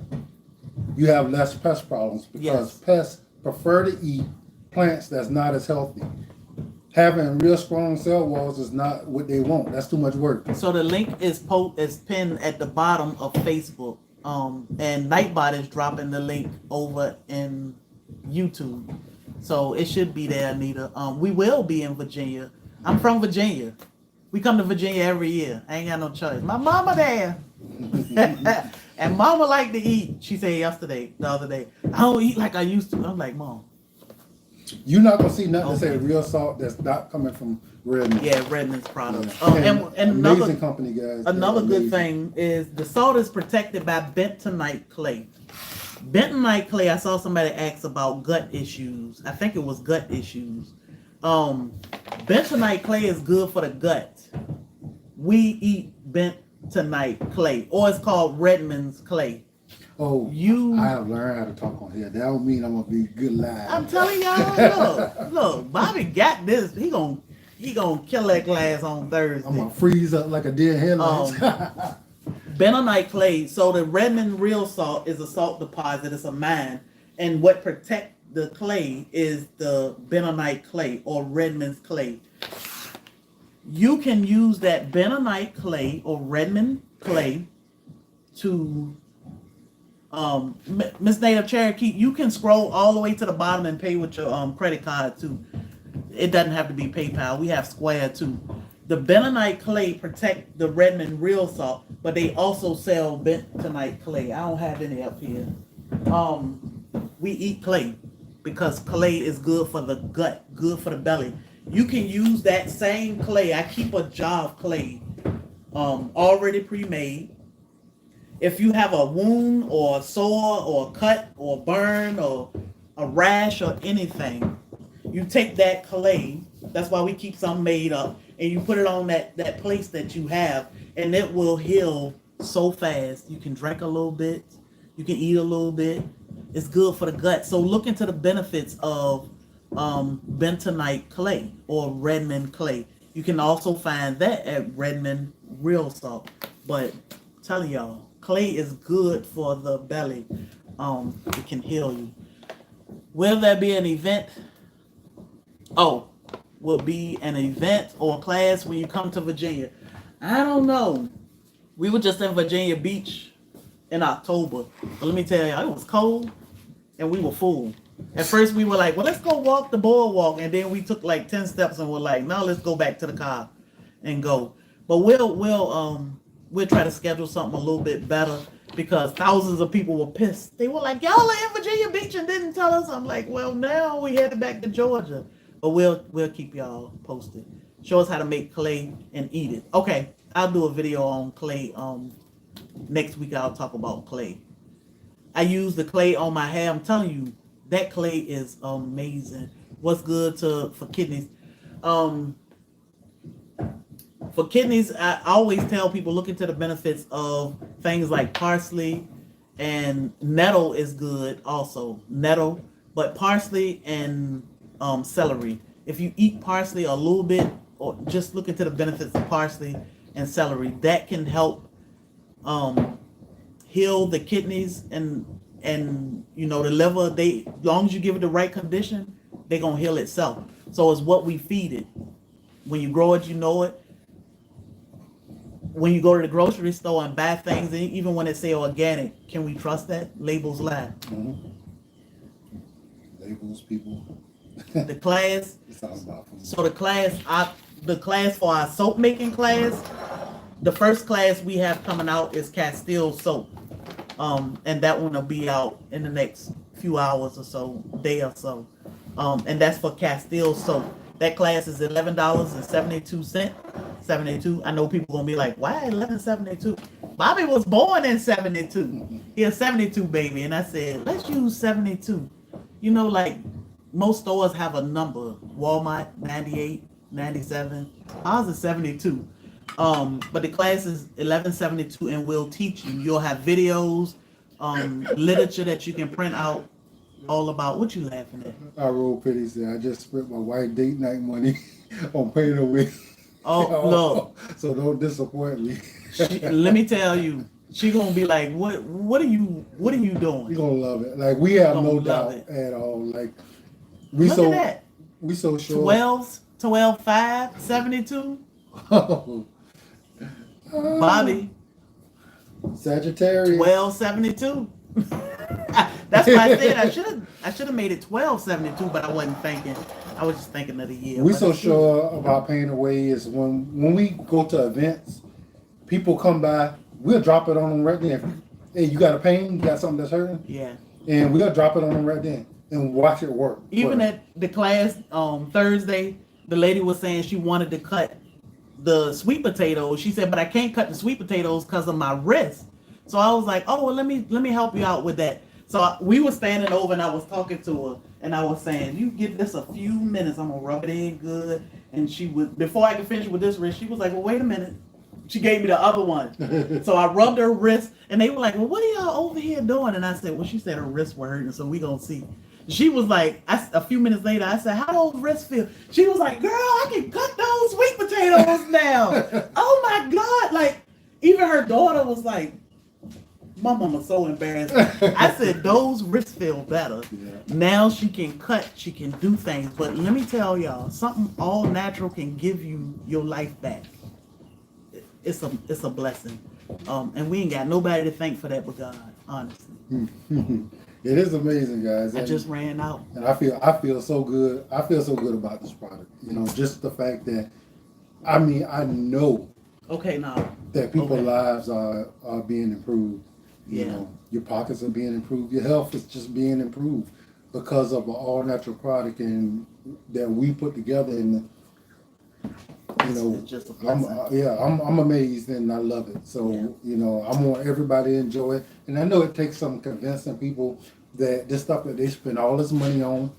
you have less pest problems because pests prefer to eat plants that's not as healthy. Having real strong cell walls is not what they want. That's too much work. So the link is pinned at the bottom of Facebook. And Nightbot is dropping the link over in YouTube. So it should be there, Anita. We will be in Virginia. I'm from Virginia. We come to Virginia every year. I ain't got no choice. My mama there. And mama like to eat. She said the other day, I don't eat like I used to. I'm like, Mom. You're not gonna see nothing that say real salt that's not coming from Redmond. Yeah, Redmond's products. Yeah. And amazing company, guys. Another good thing is the salt is protected by bentonite clay. Bentonite clay, I saw somebody ask about gut issues. I think it was gut issues. Bentonite clay is good for the gut. We eat bentonite clay, or it's called Redmond's clay. Oh, I have learned how to talk on here. That don't mean I'm gonna be good live. I'm telling y'all, look, Bobby got this. He gonna kill that glass on Thursday. I'm gonna freeze up like a deer headlights. Bentonite clay. So the Redmond real salt is a salt deposit. It's a mine, and what protect the clay is the bentonite clay or Redmond's clay. You can use that bentonite clay or Redmond clay to Miss Native Cherokee, you can scroll all the way to the bottom and pay with your credit card too. It doesn't have to be PayPal. We have Square too. The bentonite clay protect the Redmond real salt, but they also sell bentonite clay. I don't have any up here. We eat clay because clay is good for the gut, good for the belly. You can use that same clay. I keep a jar of clay already pre-made. If you have a wound or a sore or a cut or a burn or a rash or anything, you take that clay, that's why we keep some made up, and you put it on that place that you have, and it will heal so fast. You can drink a little bit, you can eat a little bit. It's good for the gut. So look into the benefits of bentonite clay or Redmond clay. You can also find that at Redmond Real Salt. But I'm telling y'all, clay is good for the belly. It can heal you. Will there be an event? Will be an event or class when you come to Virginia? I don't know. We were just in Virginia Beach in October. But let me tell you, it was cold and we were full. At first we were like, well, let's go walk the boardwalk. And then we took like 10 steps and we're like, no, let's go back to the car and go. But we'll try to schedule something a little bit better because thousands of people were pissed. They were like, y'all are in Virginia Beach and didn't tell us. I'm like, well, now we headed back to Georgia. But we'll keep y'all posted. Show us how to make clay and eat it. Okay, I'll do a video on clay. Next week I'll talk about clay. I use the clay on my hair. I'm telling you, that clay is amazing. What's good for kidneys? For kidneys, I always tell people look into the benefits of things like parsley, and nettle is good also. Nettle, but parsley and celery. If you eat parsley a little bit, or just look into the benefits of parsley and celery, that can help heal the kidneys and the liver. As long as you give it the right condition, they're gonna heal itself. So it's what we feed it. When you grow it, you know it. When you go to the grocery store and buy things, even when they say organic, can we trust that? Labels lie. Mm-hmm. Labels, people. The class. It's all about food. So the class for our soap making class, the first class we have coming out is Castile soap. And that one will be out in the next few hours or so, day or so. And that's for Castile soap. That class is $11.72. 72. I know people gonna be like, why 11.72? Bobby was born in 72. He a 72 baby, and I said, let's use 72. You know, like most stores have a number. Walmart 98, 97. Ours is 72. But the class is 11.72, and we'll teach you. You'll have videos, literature that you can print out all about. What you laughing at? I rolled pity said I just spent my wife date night money on paying away. Oh, look. So don't disappoint me. Let me tell you, she gonna be like, what are you doing? You gonna love it. Like we have no Gonna love doubt it. at all. Like we Look so at that. we so sure. 12.5, 72. Bobby, Sagittarius. 12.72. That's why I said I should have made it 12.72, but I wasn't thinking. I was just thinking of the year. We But so it's sure about paying away is when we go to events, people come by, we'll drop it on them right there. Hey, you got a pain? You got something that's hurting? Yeah. And we'll drop it on them right then and watch it work. Even at the class Thursday, the lady was saying she wanted to cut the sweet potatoes. She said, but I can't cut the sweet potatoes because of my wrist. So I was like, oh, well, let me help you out with that. So we were standing over and I was talking to her and I was saying, you give this a few minutes, I'm gonna rub it in good. And she would, before I could finish with this wrist, she was like, well, wait a minute. She gave me the other one. So I rubbed her wrist and they were like, well, what are y'all over here doing? And I said, well, she said her wrists were hurting, so we gonna see. She was like, a few minutes later, I said, how those wrists feel? She was like, girl, I can cut those sweet potatoes now. Oh my God. Like, even her daughter was like, my mama's so embarrassed. I said, those wrists feel better. Yeah. Now she can cut, she can do things. But let me tell y'all, something all natural can give you your life back. It's a blessing. And we ain't got nobody to thank for that but God, honestly. It is amazing, guys. I just ran out. And I feel so good. I feel so good about this product. You know, just the fact that, I mean, I know okay, now that people's lives are being improved. You Yeah. know, your pockets are being improved. Your health is just being improved because of an all natural product and that we put together. And you know, it's just a blessing. I'm amazed and I love it. So you know, I want everybody to enjoy it. And I know it takes some convincing people that this stuff that they spend all this money on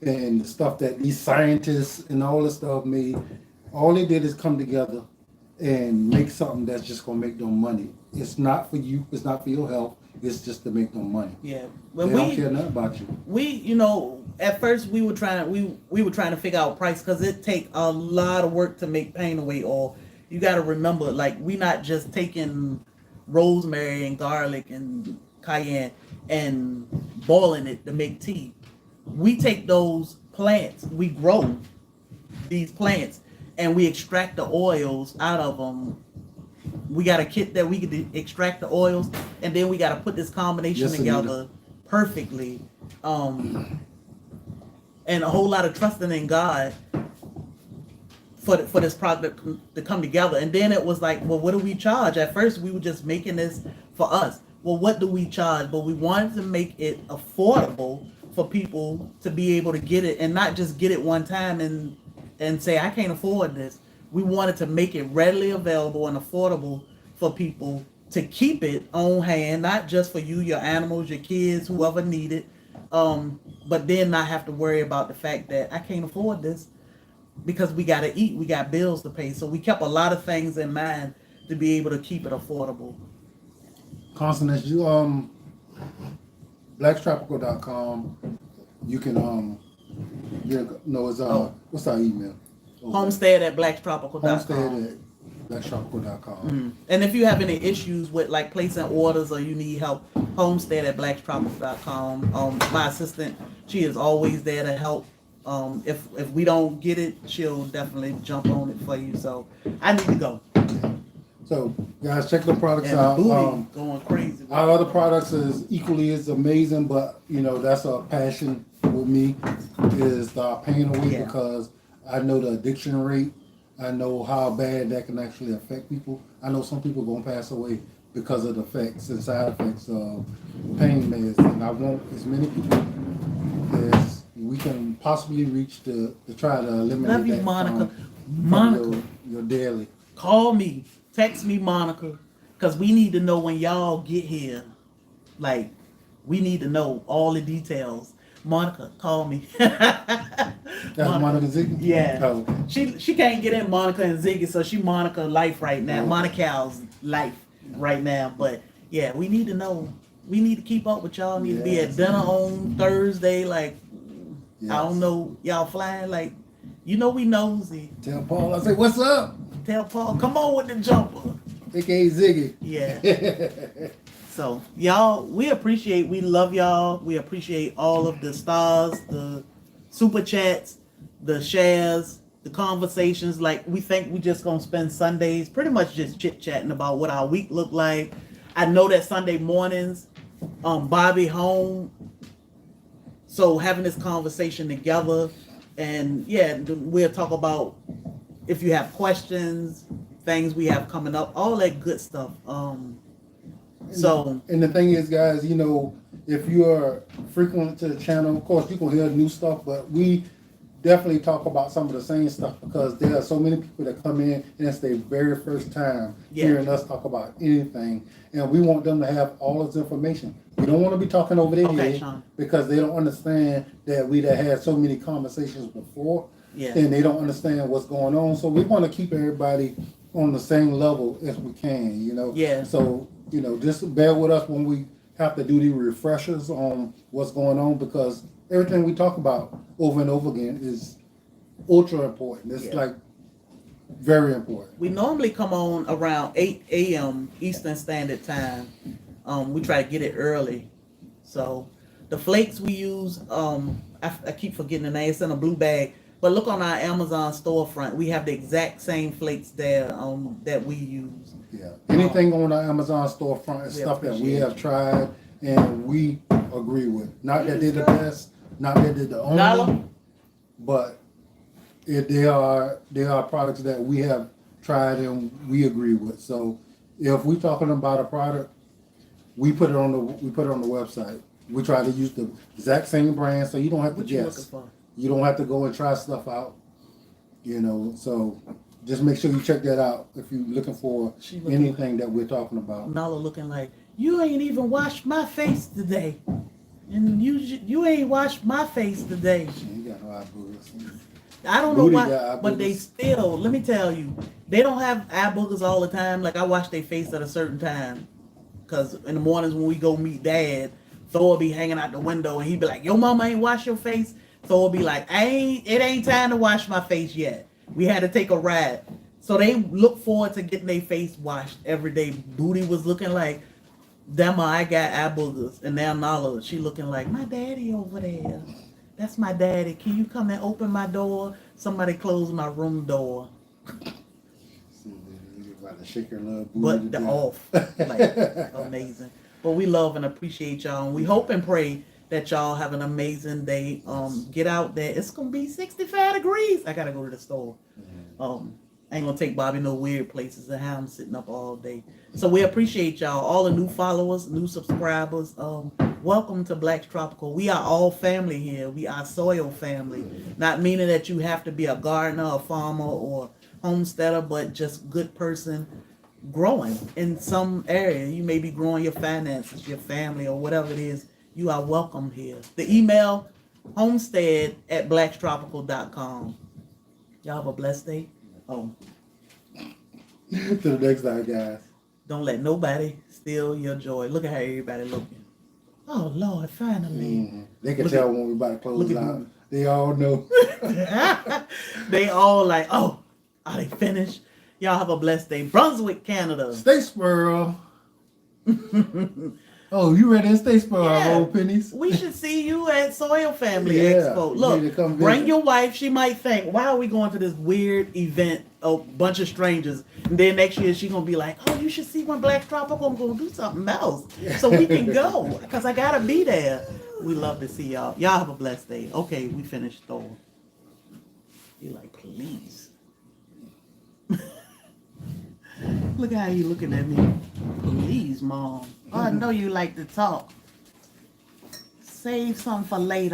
and the stuff that these scientists and all this stuff made, all they did is come together and make something that's just gonna make them money. It's not for you. It's not for your health. It's just to make them money. Yeah, They don't care nothing about you. We, you know, at first we were trying to figure out price because it take a lot of work to make pain away oil. You got to remember, like, we not just taking rosemary and garlic and cayenne and boiling it to make tea. We take those plants, we grow these plants, and we extract the oils out of them. We got a kit that we can extract the oils, and then we got to put this combination together perfectly. And a whole lot of trusting in God for this product to come together. And then it was like, well, what do we charge? At first, we were just making this for us. Well, what do we charge? But we wanted to make it affordable for people to be able to get it and not just get it one time and say, I can't afford this. We wanted to make it readily available and affordable for people to keep it on hand, not just for you, your animals, your kids, whoever need it, but then not have to worry about the fact that I can't afford this because we got to eat, we got bills to pay. So we kept a lot of things in mind to be able to keep it affordable. Constance, you blacktropical.com. You can what's our email? Homestead at blacktropical.com. Homestead at blacktropical.com. And if you have any issues with like placing orders or you need help, homestead at blacktropical.com. My assistant, she is always there to help. If we don't get it, she'll definitely jump on it for you. So I need to go. So guys, check the products And out. booty going crazy. Our other products is equally as amazing, but you know that's a passion with me is the pain away because I know the addiction rate. I know how bad that can actually affect people. I know some people gonna pass away because of the effects and side effects of pain meds, and I want as many people as we can possibly reach to try to eliminate Love you, that Monica. from Monica, your daily. call me, text me, Monica, because we need to know when y'all get here. Like, we need to know all the details. Monica, call me. That's Monica Ziggy? Yeah. Oh, okay. She can't get in Monica and Ziggy, so she Monica life right now. Okay. Monica's life right now. But yeah, we need to know. We need to keep up with y'all. Need to be at Yes. dinner on Thursday. Like, Yes. I don't know, y'all flying. Like, you know we nosy. Tell Paul, I say, what's up? Tell Paul, come on with the jumper. AKA Ziggy. Yeah. So, y'all, we love y'all. We appreciate all of the stars, the super chats, the shares, the conversations. Like, we think we just gonna spend Sundays pretty much just chit-chatting about what our week looked like. I know that Sunday mornings, Bobby home. So, having this conversation together, and yeah, we'll talk about if you have questions, things we have coming up, all that good stuff. So, and the thing is, guys, you know, if you're frequent to the channel, of course, you can hear new stuff, but we definitely talk about some of the same stuff because there are so many people that come in and it's their very first time hearing us talk about anything, and we want them to have all this information. We don't want to be talking over their head Sean. because they don't understand that we have had so many conversations before, Yeah. and they don't understand what's going on. So we want to keep everybody on the same level as we can, you know. Yeah. So, you know, just bear with us when we have to do the refreshers on what's going on because everything we talk about over and over again is ultra important. It's like very important. We normally come on around 8 a.m. Eastern Standard Time. We try to get it early. So the flakes we use, I keep forgetting the name. It's in a blue bag. But look on our Amazon storefront. We have the exact same flakes there that we use. Yeah. Anything on our Amazon storefront is stuff that we have tried and we agree with. Not that they're the best, not that they're the only, but they are products that we have tried and we agree with. So if we're talking about a product, we put it on the website. We try to use the exact same brand, so you don't have to guess. You don't have to go and try stuff out, you know. So just make sure you check that out if you're looking for anything that we're talking about. Nala looking like, you ain't even washed my face today, and you ain't washed my face today. You got no eye boogers. I don't know why, but they still. Let me tell you, they don't have eye boogers all the time. Like I wash their face at a certain time, cause in the mornings when we go meet Dad, Thor will be hanging out the window and he'd be like, "Your mama ain't wash your face." So it'll be like, it ain't time to wash my face yet. We had to take a ride. So they look forward to getting their face washed every day. Booty was looking like, Dema, I got eye boogers. And now Nala, she looking like, my daddy over there. That's my daddy. Can you come and open my door? Somebody close my room door. You're about to shake her little booty. But the off. Like, amazing. But we love and appreciate y'all. And we hope and pray that y'all have an amazing day. Get out there. It's gonna be 65 degrees. I gotta go to the store. I ain't gonna take Bobby no weird places and have him sitting up all day. So we appreciate y'all, all the new followers, new subscribers. Welcome to Black Tropical. We are all family here. We are soil family. Not meaning that you have to be a gardener, a farmer, or homesteader, but just good person growing in some area. You may be growing your finances, your family, or whatever it is. You are welcome here. The email, homestead@blacktropical.com. Y'all have a blessed day. To the next time, guys. Don't let nobody steal your joy. Look at how everybody looking. Oh, Lord, finally. They can tell when we're about to close out. They all know. They all like, oh, are they finished? Y'all have a blessed day. Brunswick, Canada. Stay squirrel. Oh, you ready to stay squirrel, old pennies? We should see you at SoilFamily Expo. Look, bring your wife. She might think, why are we going to this weird event, a bunch of strangers? And then next year she's going to be like, oh, you should see when Black Tropical. I'm going to do something else so we can go because I got to be there. We love to see y'all. Y'all have a blessed day. Okay, we finished Thor. You're like, please. Look how you looking at me. Please, Mom. Oh, I know you like to talk. Save some for later.